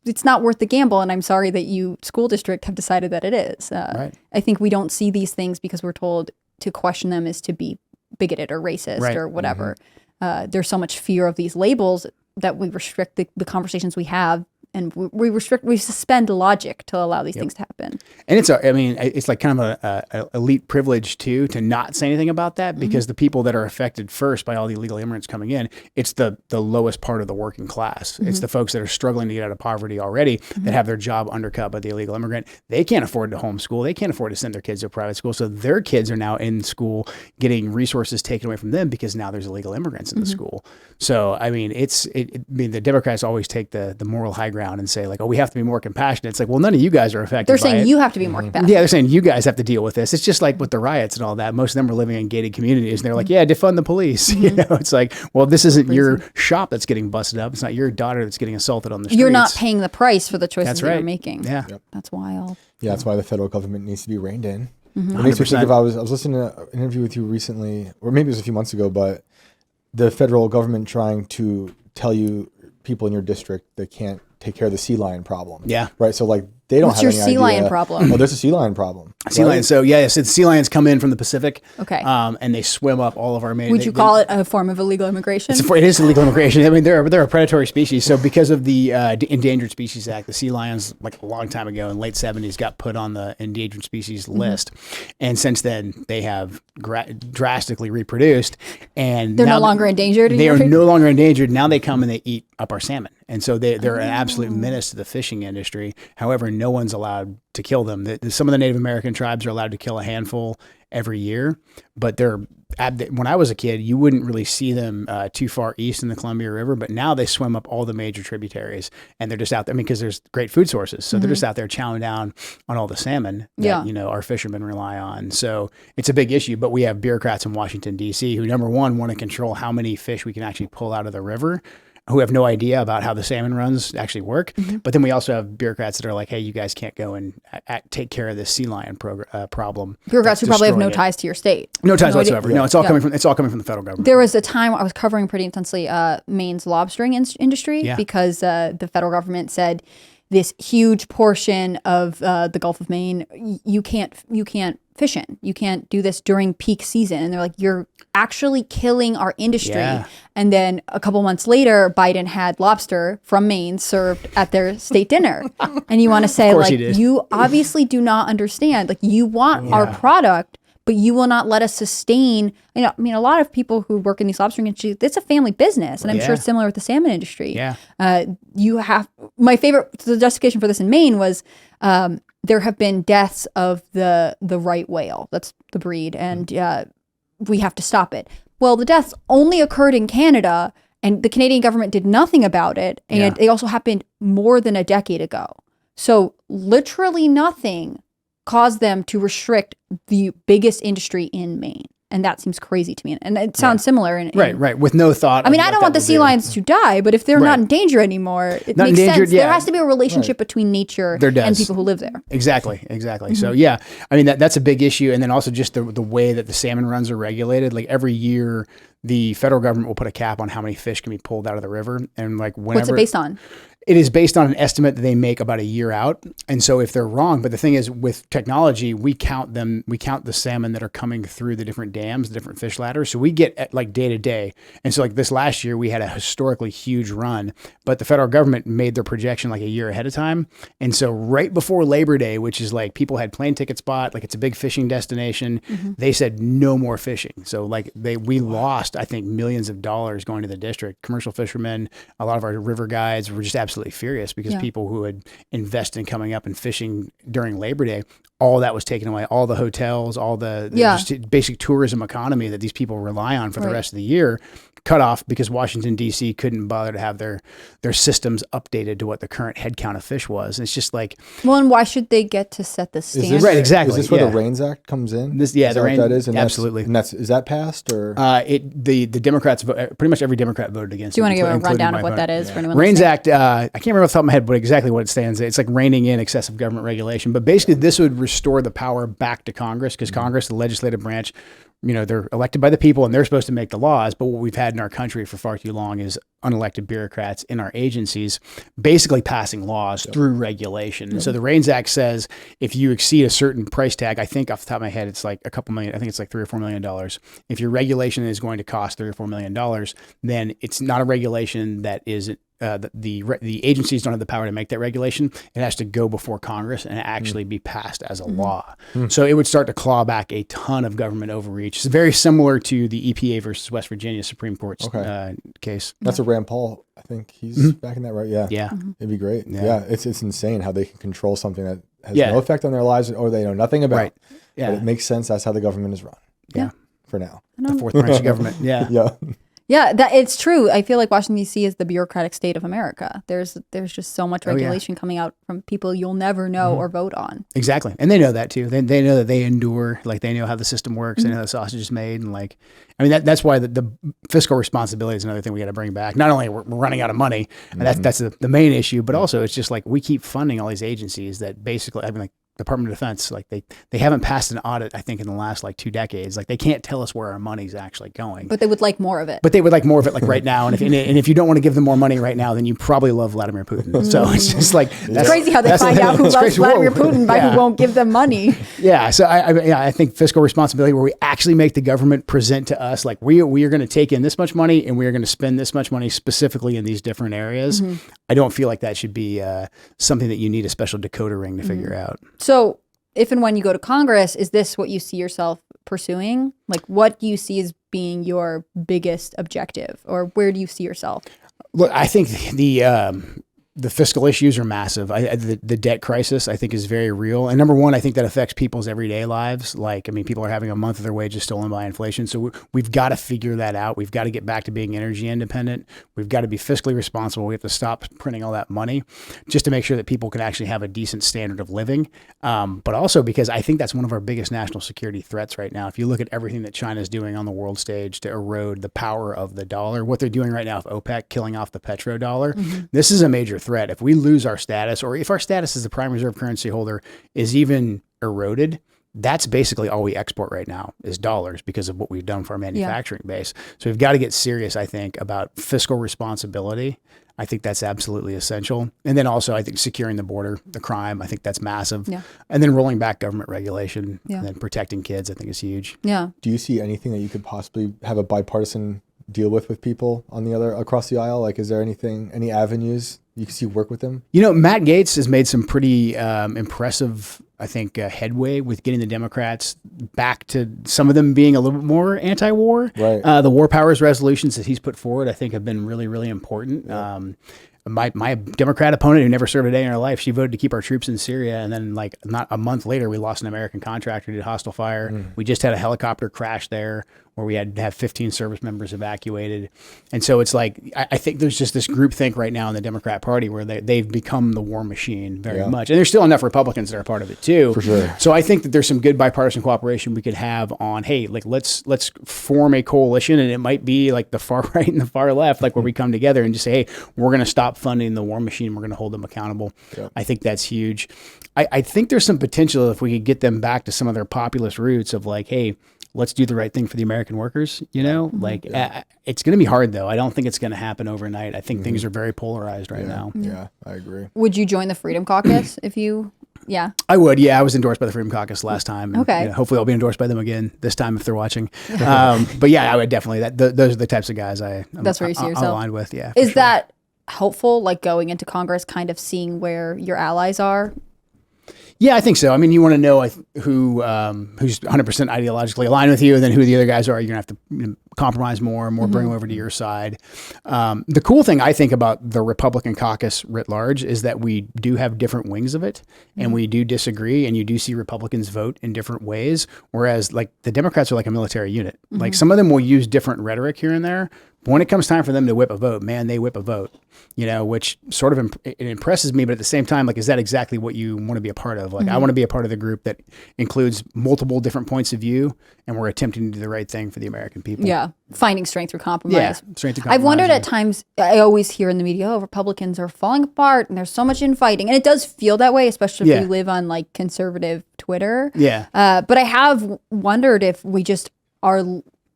S1: it's not worth the gamble. And I'm sorry that you, school district, have decided that it is.
S2: Right.
S1: I think we don't see these things because we're told to question them is to be bigoted or racist or whatever. There's so much fear of these labels that we restrict the conversations we have we suspend logic to allow these things to happen.
S2: And it's like kind of a elite privilege too to not say anything about that, because the people that are affected first by all the illegal immigrants coming in, it's the lowest part of the working class. It's the folks that are struggling to get out of poverty already, that have their job undercut by the illegal immigrant. They can't afford to homeschool. They can't afford to send their kids to a private school. So their kids are now in school getting resources taken away from them because now there's illegal immigrants in the school. So, I mean, the Democrats always take the moral high ground and say like, oh, we have to be more compassionate. It's like, well, none of you guys are affected.
S1: They're saying you have to be more compassionate.
S2: Yeah, they're saying you guys have to deal with this. It's just like with the riots and all that. Most of them are living in gated communities, and they're like, yeah, defund the police. You know, it's like, well, this isn't your shop that's getting busted up. It's not your daughter that's getting assaulted on the streets.
S1: You're not paying the price for the choices that you're making.
S2: Yeah,
S1: that's wild.
S3: Yeah, that's why the federal government needs to be reined in. It makes me think of, I was listening to an interview with you recently, or maybe it was a few months ago, but the federal government trying to tell you people in your district they can't take care of the sea lion problem.
S2: Yeah.
S3: Right. So like they don't
S1: What's
S3: have
S1: your
S3: any
S1: sea
S3: idea.
S1: lion problem?
S3: Oh, there's a sea lion problem.
S2: Sea lions. So so the sea lions come in from the Pacific.
S1: Okay.
S2: And they swim up all of our main.
S1: Would you call it a form of illegal immigration?
S2: It is illegal immigration. I mean, they're a predatory species. So because of the Endangered Species Act, the sea lions, like a long time ago in late 70s, got put on the endangered species list, and since then they have drastically reproduced. And
S1: they're no longer endangered.
S2: They are no longer endangered. Now they come and they eat up our salmon, and so they're an absolute menace to the fishing industry. However, no one's allowed to kill them. Some of the Native American tribes are allowed to kill a handful every year, but when I was a kid, you wouldn't really see them too far east in the Columbia River, but now they swim up all the major tributaries, and they're just out there. I mean, because there's great food sources, so they're just out there chowing down on all the salmon that our fishermen rely on. So it's a big issue, but we have bureaucrats in Washington, D.C. who, number one, want to control how many fish we can actually pull out of the river, who have no idea about how the salmon runs actually work. But then we also have bureaucrats that are like, hey, you guys can't go and take care of this sea lion problem.
S1: Bureaucrats who probably have no ties to your state.
S2: No ties whatsoever. No, it's all coming from the federal government.
S1: There was a time I was covering pretty intensely Maine's lobstering industry because the federal government said this huge portion of the Gulf of Maine you can't fish in. You can't do this during peak season. And they're like, you're actually killing our industry. Yeah. And then a couple months later, Biden had lobster from Maine served at their state dinner. And you want to say, like, you obviously do not understand. Like, you want our product, but you will not let us sustain. You know, I mean, a lot of people who work in these lobstering industries, it's a family business. And I'm sure it's similar with the salmon industry. Yeah. The justification for this in Maine was, there have been deaths of the right whale. That's the breed. And we have to stop it. Well, the deaths only occurred in Canada, and the Canadian government did nothing about it. And they also happened more than a decade ago. So literally nothing caused them to restrict the biggest industry in Maine. And that seems crazy to me. And it sounds similar.
S2: Right. With no thought.
S1: I mean, I don't want the sea lions to die, but if they're not in danger anymore, it makes sense. There has to be a relationship between nature and people who live there. Exactly.
S2: So, I mean, that's a big issue. And then also just the way that the salmon runs are regulated. Like every year, the federal government will put a cap on how many fish can be pulled out of the river. And like whenever.
S1: What's it based on?
S2: It is based on an estimate that they make about a year out. And so if they're wrong, but the thing is with technology, we count the salmon that are coming through the different dams, the different fish ladders. So we get like day to day. And so like this last year, we had a historically huge run, but the federal government made their projection like a year ahead of time. And so right before Labor Day, which is like people had plane tickets bought, like it's a big fishing destination, they said no more fishing. So like we lost, I think, millions of dollars going to the district. Commercial fishermen, a lot of our river guides were just absolutely furious because people who had invested in coming up and fishing during Labor Day, all that was taken away. All the hotels, all the just basic tourism economy that these people rely on for the rest of the year cut off because Washington, D.C. couldn't bother to have their systems updated to what the current head count of fish was. And it's just like...
S1: Well, and why should they get to set the standard?
S2: Right, exactly.
S3: Is this where the RAINS Act comes in?
S2: The RAINS,
S3: that is? And
S2: absolutely.
S3: Is that passed? Or
S2: the Democrats, pretty much every Democrat voted against it.
S1: Do you want to give a rundown of what that is for anyone
S2: RAINS Act, I can't remember off the top of my head exactly what it stands. It's like reining in excessive government regulation. But basically, this would restore the power back to Congress because Congress, the legislative branch, they're elected by the people and they're supposed to make the laws. But what we've had in our country for far too long is unelected bureaucrats in our agencies basically passing laws through regulation. And so the RAINS Act says if you exceed a certain price tag, I think off the top of my head, it's like a couple million, I think it's like $3 or $4 million. If your regulation is going to cost $3 or $4 million, then it's not a regulation that is the agencies don't have the power to make that regulation. It has to go before Congress and actually be passed as a law. So it would start to claw back a ton of government overreach. It's very similar to the EPA versus West Virginia Supreme Court's case.
S3: That's a Rand Paul. I think he's back in that, right? Yeah.
S2: Yeah.
S3: It'd be great. Yeah. It's insane how they can control something that has no effect on their lives or they know nothing about.
S2: Right. Yeah.
S3: But it makes sense. That's how the government is run.
S2: Yeah.
S3: For now.
S2: The fourth branch of government. Yeah.
S3: Yeah.
S1: Yeah, that it's true. I feel like Washington D.C. is the bureaucratic state of America. There's just so much regulation coming out from people you'll never know or vote on.
S2: Exactly, and they know that too. They know that they endure, like they know how the system works. They know how the sausage is made, and like, I mean that's why the fiscal responsibility is another thing we got to bring back. Not only we're running out of money, and that's the main issue, but also it's just like we keep funding all these agencies that basically, I mean, like Department of Defense, like they haven't passed an audit, I think, in the last like 2 decades. Like they can't tell us where our money's actually going.
S1: But they would like more of it.
S2: But they would like more of it like right now. And if you don't want to give them more money right now, then you probably love Vladimir Putin. So it's just like
S1: it's crazy how they find out who loves Vladimir Putin by who won't give them money.
S2: Yeah. So I think fiscal responsibility, where we actually make the government present to us like we are going to take in this much money and we are going to spend this much money specifically in these different areas. I don't feel like that should be something that you need a special decoder ring to figure out.
S1: So if and when you go to Congress, is this what you see yourself pursuing? Like, what do you see as being your biggest objective, or where do you see yourself?
S2: Look, I think the fiscal issues are massive. The debt crisis, I think, is very real. And number one, I think that affects people's everyday lives. Like, I mean, people are having a month of their wages stolen by inflation. So we've got to figure that out. We've got to get back to being energy independent. We've got to be fiscally responsible. We have to stop printing all that money just to make sure that people can actually have a decent standard of living. But also because I think that's one of our biggest national security threats right now. If you look at everything that China's doing on the world stage to erode the power of the dollar, what they're doing right now with OPEC, killing off the petrodollar, this is a major threat. If we lose our status, or if our status as the prime reserve currency holder is even eroded, that's basically all we export right now is dollars because of what we've done for our manufacturing base. So we've got to get serious, I think, about fiscal responsibility. I think that's absolutely essential. And then also, I think securing the border, the crime, I think that's massive. Yeah. And then rolling back government regulation and then protecting kids, I think is huge.
S1: Yeah.
S3: Do you see anything that you could possibly have a bipartisan deal with people on the other across the aisle? Like, is there any avenues you can see work with them?
S2: You know, Matt Gaetz has made some pretty impressive, I think, headway with getting the Democrats back to some of them being a little bit more anti-war.
S3: Right.
S2: The war powers resolutions that he's put forward, I think, have been really, really important. Yeah. My Democrat opponent, who never served a day in her life, she voted to keep our troops in Syria, and then like not a month later, we lost an American contractor to hostile fire. We just had a helicopter crash there where we had to have 15 service members evacuated. And so it's like, I think there's just this groupthink right now in the Democrat Party where they've become the war machine very much. And there's still enough Republicans that are part of it too.
S3: For sure.
S2: So I think that there's some good bipartisan cooperation we could have on, hey, like let's form a coalition, and it might be like the far right and the far left, like where we come together and just say, hey, we're going to stop funding the war machine. We're going to hold them accountable. Yeah. I think that's huge. I think there's some potential if we could get them back to some of their populist roots of like, hey, let's do the right thing for the American workers, you know? Like, it's going to be hard, though. I don't think it's going to happen overnight. I think things are very polarized right now.
S3: Yeah, I agree.
S1: Would you join the Freedom Caucus if you... Yeah.
S2: I would. Yeah, I was endorsed by the Freedom Caucus last time. And,
S1: okay.
S2: You know, hopefully I'll be endorsed by them again this time if they're watching. But yeah, I would definitely. Those are the types of guys
S1: That's where you see yourself.
S2: aligned with, yeah.
S1: Is that helpful, like going into Congress, kind of seeing where your allies are?
S2: Yeah, I think so. I mean, you want to know who's 100% ideologically aligned with you, and then who the other guys are. You're going to have to compromise more and more, bring them over to your side. The cool thing I think about the Republican caucus writ large is that we do have different wings of it, and we do disagree, and you do see Republicans vote in different ways, whereas like the Democrats are like a military unit. Like some of them will use different rhetoric here and there, but when it comes time for them to whip a vote, man, they whip a vote, you know, which sort of it impresses me. But at the same time, like, is that exactly what you want to be a part of? Like, I want to be a part of the group that includes multiple different points of view, and we're attempting to do the right thing for the American people.
S1: Yeah, finding strength through compromise.
S2: Yeah, strength through compromise.
S1: I've wondered at times, I always hear in the media, oh, Republicans are falling apart and there's so much infighting. And it does feel that way, especially if you live on like conservative Twitter.
S2: Yeah.
S1: But I have wondered if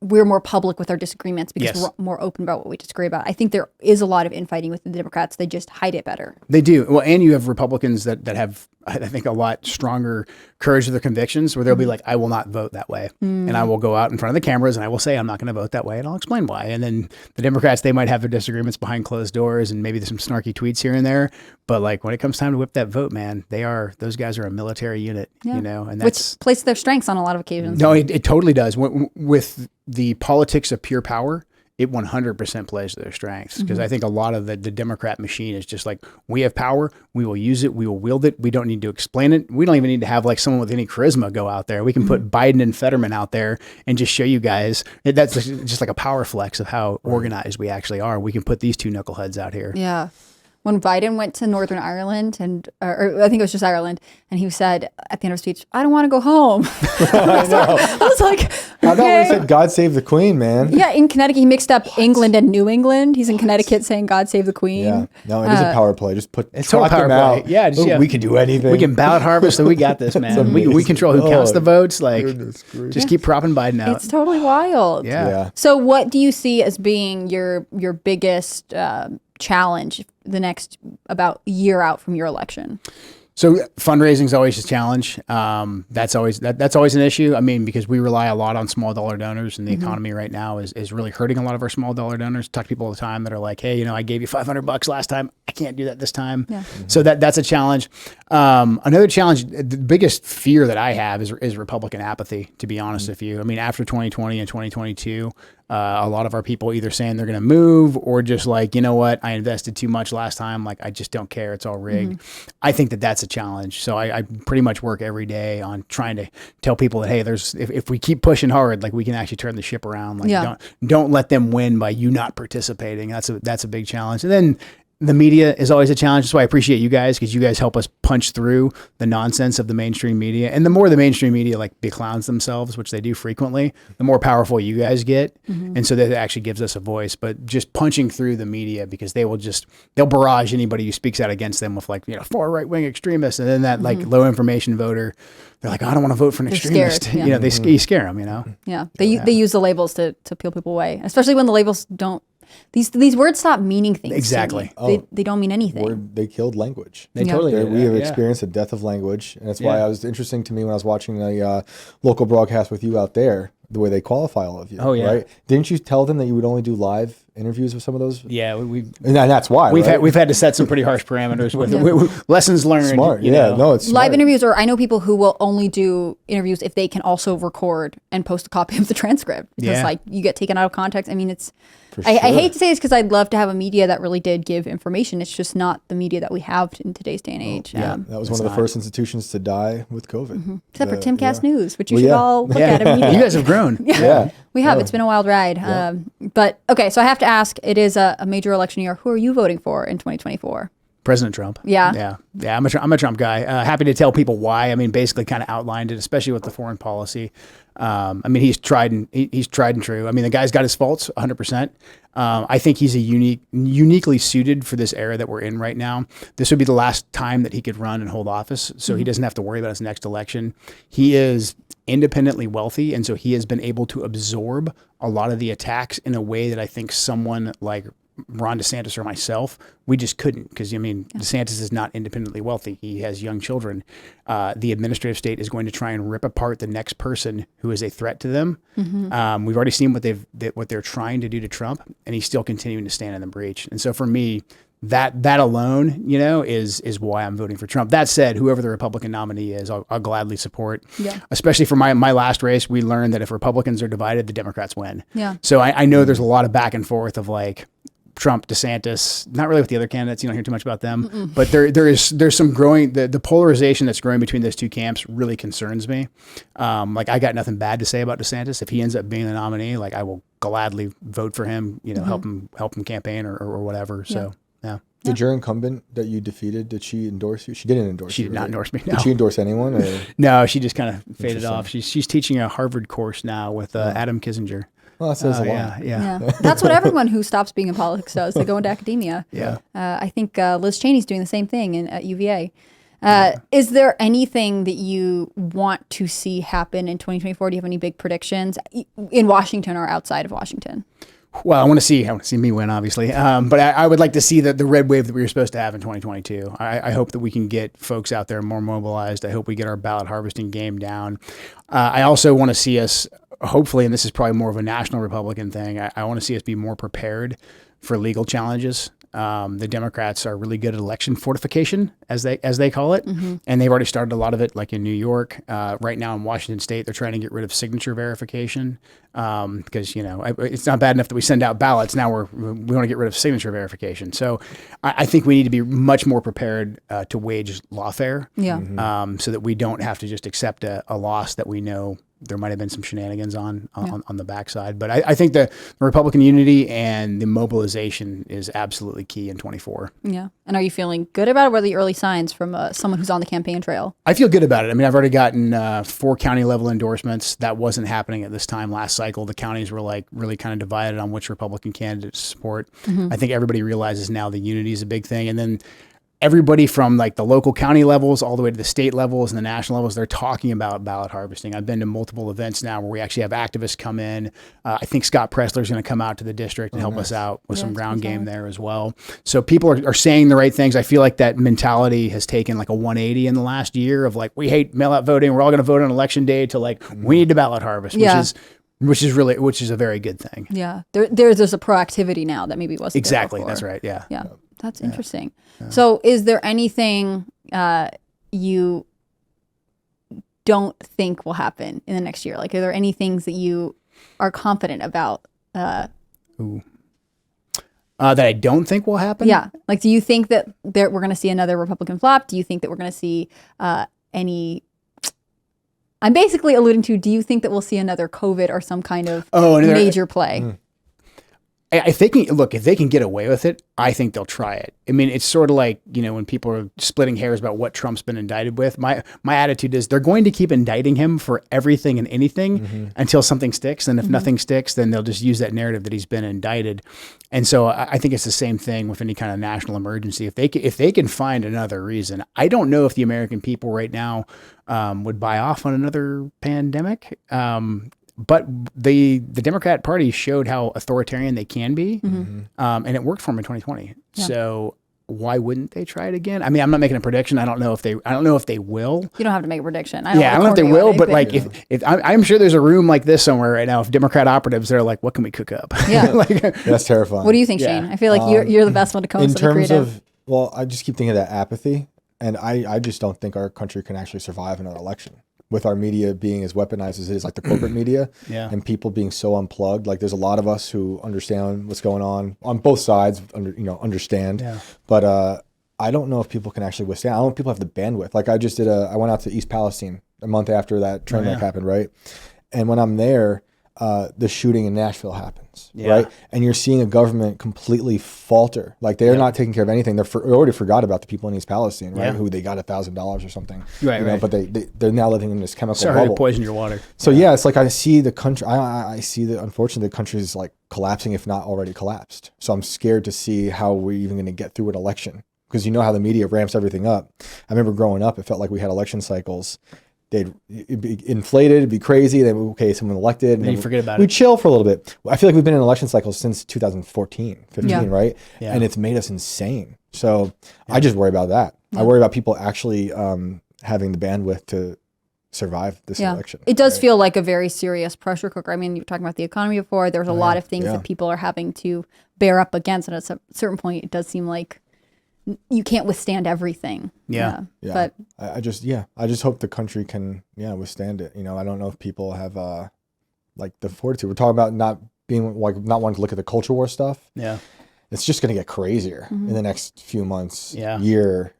S1: we're more public with our disagreements because we're more open about what we disagree about. I think there is a lot of infighting with the Democrats. They just hide it better.
S2: They do. Well, and you have Republicans that have I think, a lot stronger courage of their convictions, where they'll be like, I will not vote that way. And I will go out in front of the cameras and I will say, I'm not going to vote that way. And I'll explain why. And then the Democrats, they might have their disagreements behind closed doors and maybe there's some snarky tweets here and there. But like when it comes time to whip that vote, man, those guys are a military unit, you know, and that's.
S1: Which plays their strengths on a lot of occasions.
S2: No, it totally does. With the politics of pure power, it 100% plays to their strengths, because I think a lot of the Democrat machine is just like, we have power, we will use it, we will wield it, we don't need to explain it, we don't even need to have like someone with any charisma go out there. We can put Biden and Fetterman out there and just show you guys, that's just like a power flex of how organized we actually are. We can put these two knuckleheads out here.
S1: Yeah. When Biden went to Northern Ireland, or I think it was just Ireland, and he said at the end of his speech, I don't want to go home. I was like,
S3: I thought we said God save the Queen, man.
S1: Yeah, in Connecticut, he mixed up England and New England. He's in Connecticut saying God save the Queen.
S3: Yeah, no, it is a power play. Just
S2: it's total power play.
S3: Out.
S2: Yeah,
S3: Look, we can do anything.
S2: We can ballot harvest, so we got this, man. We control who counts the votes. Like, just keep propping Biden out.
S1: It's totally wild.
S2: Yeah.
S1: So what do you see as being your biggest challenge the next about year out from your election?
S2: So fundraising is always a challenge. That's always an issue. I mean, because we rely a lot on small dollar donors, and the economy right now is really hurting a lot of our small dollar donors. Talk to people all the time that are like, hey, I gave you $500 last time. I can't do that this time. Yeah. So that's a challenge. Another challenge, the biggest fear that I have is Republican apathy, to be honest with you. I mean, after 2020 and 2022, a lot of our people either saying they're going to move or just like, you know what, I invested too much last time. Like, I just don't care. It's all rigged. I think that's a challenge. So I pretty much work every day on trying to tell people that, hey, if we keep pushing hard, like, we can actually turn the ship around. Like, don't let them win by you not participating. That's a big challenge. And then the media is always a challenge. That's why I appreciate you guys, because you guys help us punch through the nonsense of the mainstream media. And the more the mainstream media like beclowns themselves, which they do frequently, the more powerful you guys get. And so that actually gives us a voice. But just punching through the media, because they'll barrage anybody who speaks out against them with like, far right wing extremists, and then that like low information voter, they're like, I don't want to vote for an extremist.
S1: Scared, yeah.
S2: You scare them.
S1: Yeah, they use the labels to peel people away, especially when the labels don't. These words stop meaning things.
S2: Exactly.
S1: They don't mean anything.
S3: They killed language.
S2: They totally did.
S3: We have experienced the death of language. And that's why it was interesting to me when I was watching a local broadcast with you out there, the way they qualify all of you. Oh, yeah. Right? Didn't you tell them that you would only do live interviews with some of those?
S2: Yeah.
S3: And that's why,
S2: we've had to set some pretty harsh parameters with lessons learned.
S3: Smart. No, it's smart.
S1: Live interviews, or I know people who will only do interviews if they can also record and post a copy of the transcript. Because like, you get taken out of context. I mean, it's, I hate to say this because I'd love to have a media that really did give information. It's just not the media that we have in today's day and age.
S3: That was one of the first institutions to die with COVID.
S1: Except for Timcast News, which you should all look at immediately.
S2: You guys have grown.
S1: We have. It's been a wild ride. But okay, so I have to ask, it is a major election year. Who are you voting for in 2024?
S2: President Trump. Yeah. I'm a Trump guy. Happy to tell people why. I mean, basically kind of outlined it, especially with the foreign policy. I mean, he's tried and true. I mean, the guy's got his faults 100%. I think he's uniquely suited for this era that we're in right now. This would be the last time that he could run and hold office, so he doesn't have to worry about his next election. He is independently wealthy, and so he has been able to absorb a lot of the attacks in a way that I think someone like Ron DeSantis or myself, we just couldn't, because DeSantis is not independently wealthy. He has young children. The administrative state is going to try and rip apart the next person who is a threat to them. We've already seen what they're trying to do to Trump, and he's still continuing to stand in the breach. And so for me, that alone, is why I'm voting for Trump. That said, whoever the Republican nominee is, I'll gladly support. Yeah. Especially for my last race, we learned that if Republicans are divided, the Democrats win. Yeah. So I know there's a lot of back and forth of like Trump, DeSantis, not really with the other candidates. You don't hear too much about them, but there's some growing, the polarization that's growing between those two camps really concerns me. Like, I got nothing bad to say about DeSantis. If he ends up being the nominee, like, I will gladly vote for him, help him campaign or whatever. So, yeah.
S3: Did your incumbent that you defeated, did she endorse you? She didn't endorse you.
S2: She did not endorse me, no.
S3: Did she endorse anyone? Or?
S2: No, she just kind of faded off. She's teaching a Harvard course now with Adam Kissinger.
S3: Well, that says a lot.
S1: Yeah. That's what everyone who stops being in politics does. They go into academia. Yeah. I think Liz Cheney's doing the same thing at UVA. Is there anything that you want to see happen in 2024? Do you have any big predictions in Washington or outside of Washington?
S2: Well, I want to see me win, obviously. But I would like to see the red wave that we were supposed to have in 2022. I hope that we can get folks out there more mobilized. I hope we get our ballot harvesting game down. I also want to see us, hopefully, and this is probably more of a national Republican thing, I want to see us be more prepared for legal challenges. The Democrats are really good at election fortification, as they call it, and they've already started a lot of it, like in New York. Right now in Washington State, they're trying to get rid of signature verification because it's not bad enough that we send out ballots. Now we want to get rid of signature verification. So I think we need to be much more prepared to wage lawfare, so that we don't have to just accept a loss that we know there might have been some shenanigans on the backside. But I think the Republican unity and the mobilization is absolutely key in 24.
S1: Yeah. And are you feeling good about it? What are the early signs from someone who's on the campaign trail?
S2: I feel good about it. I mean, I've already gotten 4 county level endorsements. That wasn't happening at this time last cycle. The counties were like really kind of divided on which Republican candidate to support. I think everybody realizes now the unity is a big thing. And then everybody from like the local county levels all the way to the state levels and the national levels, they're talking about ballot harvesting. I've been to multiple events now where we actually have activists come in. I think Scott Pressler is going to come out to the district and help us out with some ground game there as well. So people are saying the right things. I feel like that mentality has taken like a 180 in the last year of like, we hate mail out voting. We're all going to vote on election day to like, we need to ballot harvest, which is a very good thing.
S1: Yeah. There's a proactivity now that maybe wasn't
S2: exactly.
S1: there
S2: That's right. Yeah.
S1: Yeah. That's interesting. Yeah. So is there anything you don't think will happen in the next year? Like, are there any things that you are confident about?
S2: That I don't think will happen?
S1: Yeah. Like, do you think that we're going to see another Republican flop? Do you think that we're going to see any... I'm basically alluding to, do you think that we'll see another COVID or some kind of major play?
S2: If they can get away with it, I think they'll try it. I mean, it's sort of like, when people are splitting hairs about what Trump's been indicted with. My attitude is they're going to keep indicting him for everything and anything until something sticks. And if nothing sticks, then they'll just use that narrative that he's been indicted. And so I think it's the same thing with any kind of national emergency. If they can find another reason, I don't know if the American people right now would buy off on another pandemic. But the Democrat Party showed how authoritarian they can be, and it worked for them in 2020. Yeah. So why wouldn't they try it again? I mean, I'm not making a prediction. I don't know if they will.
S1: You don't have to make a prediction.
S2: I don't know if they will. But like, if I'm sure there's a room like this somewhere right now of Democrat operatives that are like, what can we cook up?
S1: Yeah,
S3: that's terrifying.
S1: What do you think, Shane? I feel like you're the best one to come up with something creative.
S3: Well, I just keep thinking of that apathy, and I just don't think our country can actually survive another election. With our media being as weaponized as it is, like the corporate media, and people being so unplugged. Like, there's a lot of us who understand what's going on both sides, understand. Yeah. But I don't know if people can actually withstand. I don't know if people have the bandwidth. Like, I went out to East Palestine a month after that train wreck happened, right? And when I'm there, the shooting in Nashville happens, right? And you're seeing a government completely falter. Like, they're not taking care of anything. They already forgot about the people in East Palestine, right? Who they got $1,000 or something, right? But they're now living in this chemical bubble.
S2: To poison your water.
S3: So it's like I see the country. I see that unfortunately the country is like collapsing, if not already collapsed. So I'm scared to see how we're even going to get through an election, because how the media ramps everything up. I remember growing up, it felt like we had election cycles. It'd be inflated, it'd be crazy. Then someone elected, and
S2: then you forget about it.
S3: We'd chill for a little bit. I feel like we've been in election cycles since 2014, 15, right? Yeah. And it's made us insane. So I just worry about that. I worry about people actually having the bandwidth to survive this election.
S1: It does feel like a very serious pressure cooker. I mean, you were talking about the economy before. There's a lot of things that people are having to bear up against, and at a certain point, it does seem like you can't withstand everything. But
S3: I just hope the country can withstand it. I don't know if people have like the fortitude. We're talking about not wanting to look at the culture war stuff. Yeah, it's just going to get crazier in the next few months, year.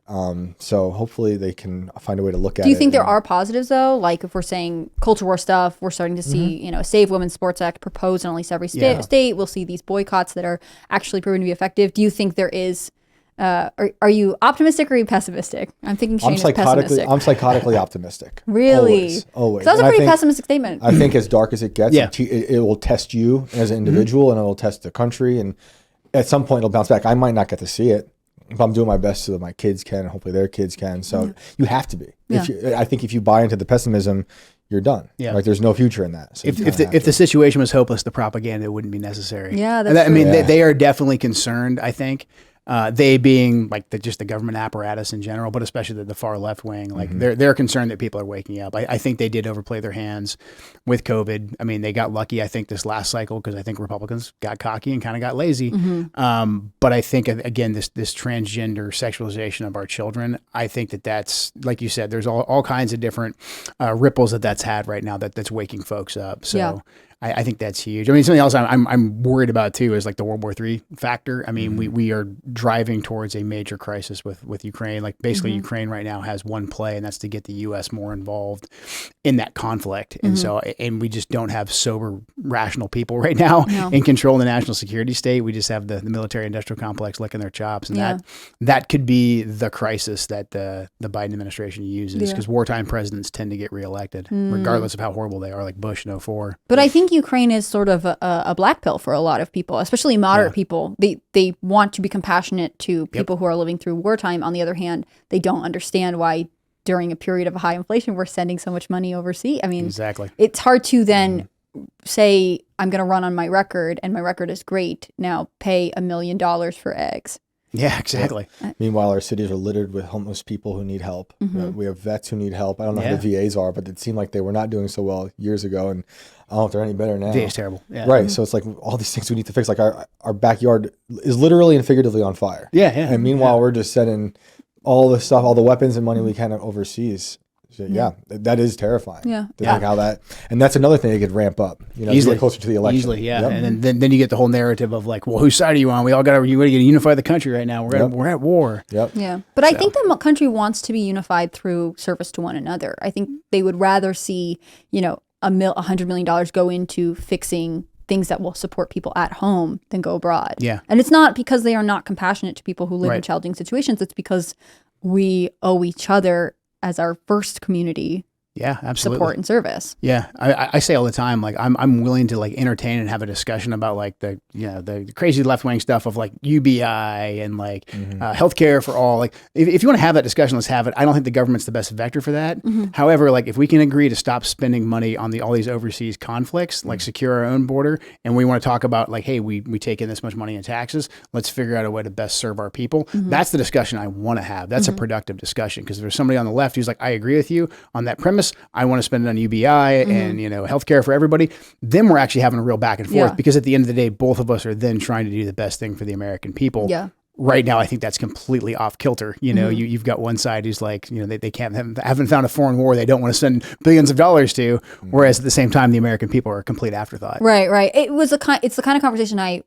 S3: So hopefully they can find a way to look at it.
S1: Do you think there are positives though? Like, if we're saying culture war stuff, we're starting to see Save Women's Sports Act proposed in at least every state. We'll see these boycotts that are actually proven to be effective. Do you think there is? Are you optimistic or are you pessimistic? I'm thinking Shane is pessimistic.
S3: I'm psychotically optimistic.
S1: Really?
S3: Always.
S1: That was a pretty pessimistic statement.
S3: I think as dark as it gets, it will test you as an individual, and it will test the country, and at some point it'll bounce back. I might not get to see it, If I'm doing my best so that my kids can, and hopefully their kids can. So you have to be.
S1: Yeah.
S3: I think if you buy into the pessimism, you're done.
S2: Yeah.
S3: Like there's no future in that. So
S2: If the situation was hopeless, the propaganda wouldn't be necessary.
S1: Yeah,
S2: And
S1: that's
S2: I mean,
S3: true.
S2: they are definitely concerned, I think. They being like just the government apparatus in general, but especially the far left wing, like they're concerned that people are waking up. I think they did overplay their hands with COVID. I mean, they got lucky, I think, this last cycle because I think Republicans got cocky and kind of got lazy. But I think again, this transgender sexualization of our children, I think that's like you said, there's all kinds of different ripples that's had right now that's waking folks up. So.
S1: Yeah.
S2: I think that's huge. I mean, something else I'm worried about too is like the World War III factor. I mean, we are driving towards a major crisis with Ukraine. Like basically Ukraine right now has one play, and that's to get the U.S. more involved in that conflict. And so, and we just don't have sober, rational people right now in control of the national security state. We just have the military industrial complex licking their chops. And that could be the crisis that the Biden administration uses because wartime presidents tend to get reelected regardless of how horrible they are, like Bush in 04.
S1: But I think Ukraine is sort of a black pill for a lot of people, especially moderate people. They want to be compassionate to people who are living through wartime. On the other hand, they don't understand why during a period of high inflation, we're sending so much money overseas. I mean,
S2: exactly.
S1: It's hard to then say, I'm going to run on my record and my record is great. Now pay $1 million for eggs.
S2: Yeah, exactly.
S3: Meanwhile, our cities are littered with homeless people who need help. We have vets who need help. I don't know how the VAs are, but it seemed like they were not doing so well years ago, and I don't know if they're any better now.
S2: VA's terrible. Yeah.
S3: Right. So it's like all these things we need to fix. Like our backyard is literally and figuratively on fire.
S2: Yeah.
S3: And meanwhile, we're just sending all the stuff, all the weapons and money we can overseas. So, that is terrifying.
S1: Yeah.
S3: To think how that, and that's another thing that could ramp up. You know,
S2: Easily.
S3: get closer to the election.
S2: Easily, yeah. And then you get the whole narrative of like, well, whose side are you on? We all got to unify the country right now. We're at war.
S3: Yep.
S1: Yeah. But I think the country wants to be unified through service to one another. I think they would rather see, $100 million go into fixing things that will support people at home than go abroad.
S2: Yeah.
S1: And it's not because they are not compassionate to people who live in challenging situations. It's because we owe each other as our first community
S2: Yeah, absolutely.
S1: support and service.
S2: Yeah, I say all the time, like I'm willing to like entertain and have a discussion about like the crazy left wing stuff of like UBI and like healthcare for all. Like if you want to have that discussion, let's have it. I don't think the government's the best vector for that. However, like if we can agree to stop spending money on all these overseas conflicts, like secure our own border, and we want to talk about like, hey, we take in this much money in taxes. Let's figure out a way to best serve our people. That's the discussion I want to have. That's a productive discussion because there's somebody on the left who's like, I agree with you on that premise. I want to spend it on UBI and healthcare for everybody. Then we're actually having a real back and forth because at the end of the day, both of us are then trying to do the best thing for the American people.
S1: Yeah.
S2: Right now, I think that's completely off kilter. You've got one side who's like, they haven't found a foreign war they don't want to spend billions of dollars to, whereas at the same time, the American people are a complete afterthought.
S1: Right. It's the kind of conversation I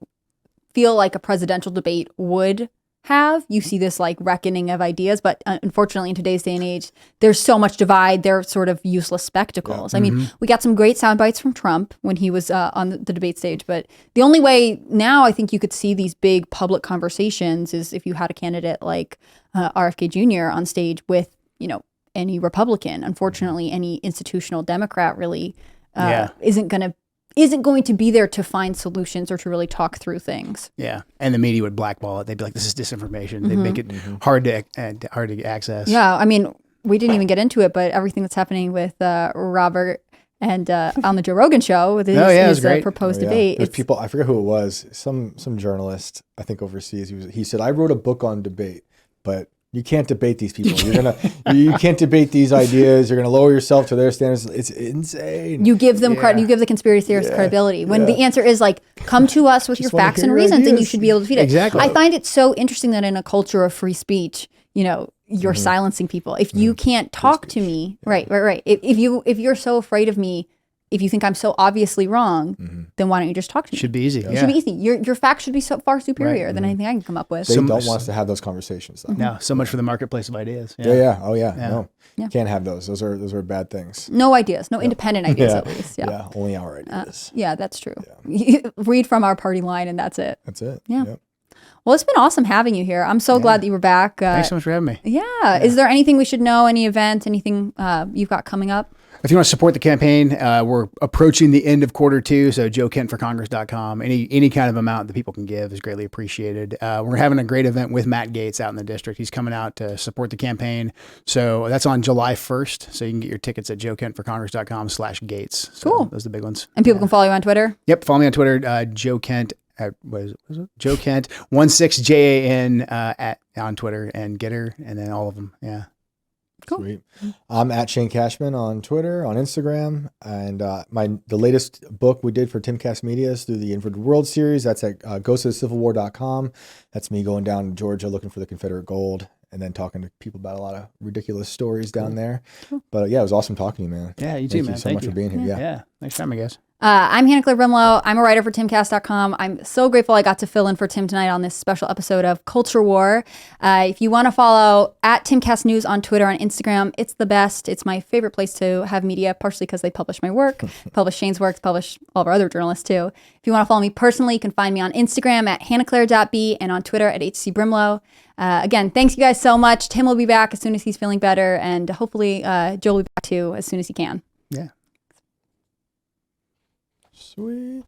S1: feel like a presidential debate would have. You see this like reckoning of ideas, but unfortunately in today's day and age, there's so much divide. They're sort of useless spectacles. I mean, we got some great sound bites from Trump when he was on the debate stage, but the only way now I think you could see these big public conversations is if you had a candidate like RFK Jr. on stage with, any Republican. Unfortunately, any institutional Democrat really isn't going to be there to find solutions or to really talk through things.
S2: Yeah, and the media would blackball it. They'd be like, "This is disinformation." They'd make it hard to access.
S1: Yeah, I mean, we didn't even get into it, but everything that's happening with Robert and on the Joe Rogan show with his proposed debate.
S3: There's people, I forget who it was, some journalist, I think overseas. He said, "I wrote a book on debate, but you can't debate these people. You can't debate these ideas. You're gonna lower yourself to their standards. It's insane."
S1: You give them credit. You give the conspiracy theorists credibility when the answer is like, "Come to us with your facts and reasons, and you should be able to defeat it."
S2: Exactly.
S1: I find it so interesting that in a culture of free speech, you're silencing people. If you can't talk to me, right. If you're so afraid of me, if you think I'm so obviously wrong, then why don't you just talk to me?
S2: Should be easy.
S1: It should be easy. Your facts should be so far superior than anything I can come up with.
S3: They don't want us to have those conversations, though.
S2: No, so much for the marketplace of ideas.
S3: Yeah. Oh, yeah. No, can't have those. Those are bad things.
S1: No ideas. No independent ideas, at least. Yeah.
S3: Only our ideas.
S1: Yeah, that's true. Read from our party line, and that's it.
S3: That's it.
S1: Yeah.
S3: Yep.
S1: Well, it's been awesome having you here. I'm so glad that you were back.
S2: Thanks so much for having me.
S1: Yeah. Is there anything we should know? Any event? Anything you've got coming up?
S2: If you want to support the campaign, we're approaching the end of Q2, so joekentforcongress.com. Any kind of amount that people can give is greatly appreciated. We're having a great event with Matt Gaetz out in the district. He's coming out to support the campaign. So that's on July 1st. So you can get your tickets at joekentforcongress.com/Gaetz. So
S1: Cool.
S2: those are the big ones.
S1: And people can follow you on Twitter?
S2: Yep. Follow me on Twitter, Joe Kent. What is it? Joe Kent 16JAN on Twitter and Getter, and then all of them. Yeah.
S1: Cool.
S3: Sweet. I'm at Shane Cashman on Twitter, on Instagram, and the latest book we did for Timcast Media is through the Inverted World series. That's at ghostofthecivilwar.com. That's me going down to Georgia looking for the Confederate gold and then talking to people about a lot of ridiculous stories down there. Cool. But yeah, it was awesome talking to you, man.
S2: Yeah, you too, man.
S3: Thank you so much for being here.
S2: Yeah. Thanks for having me, guys.
S1: I'm Hannah Claire Brimlow. I'm a writer for timcast.com. I'm so grateful I got to fill in for Tim tonight on this special episode of Culture War. If you want to follow at Timcast News on Twitter and Instagram, it's the best. It's my favorite place to have media, partially because they publish my work, publish Shane's work, publish all of our other journalists too. If you want to follow me personally, you can find me on Instagram at hannahclaire.b and on Twitter at hcbrimlow. Again, thanks you guys so much. Tim will be back as soon as he's feeling better, and hopefully Joel will be back too as soon as he can.
S2: Yeah.
S3: Sweet.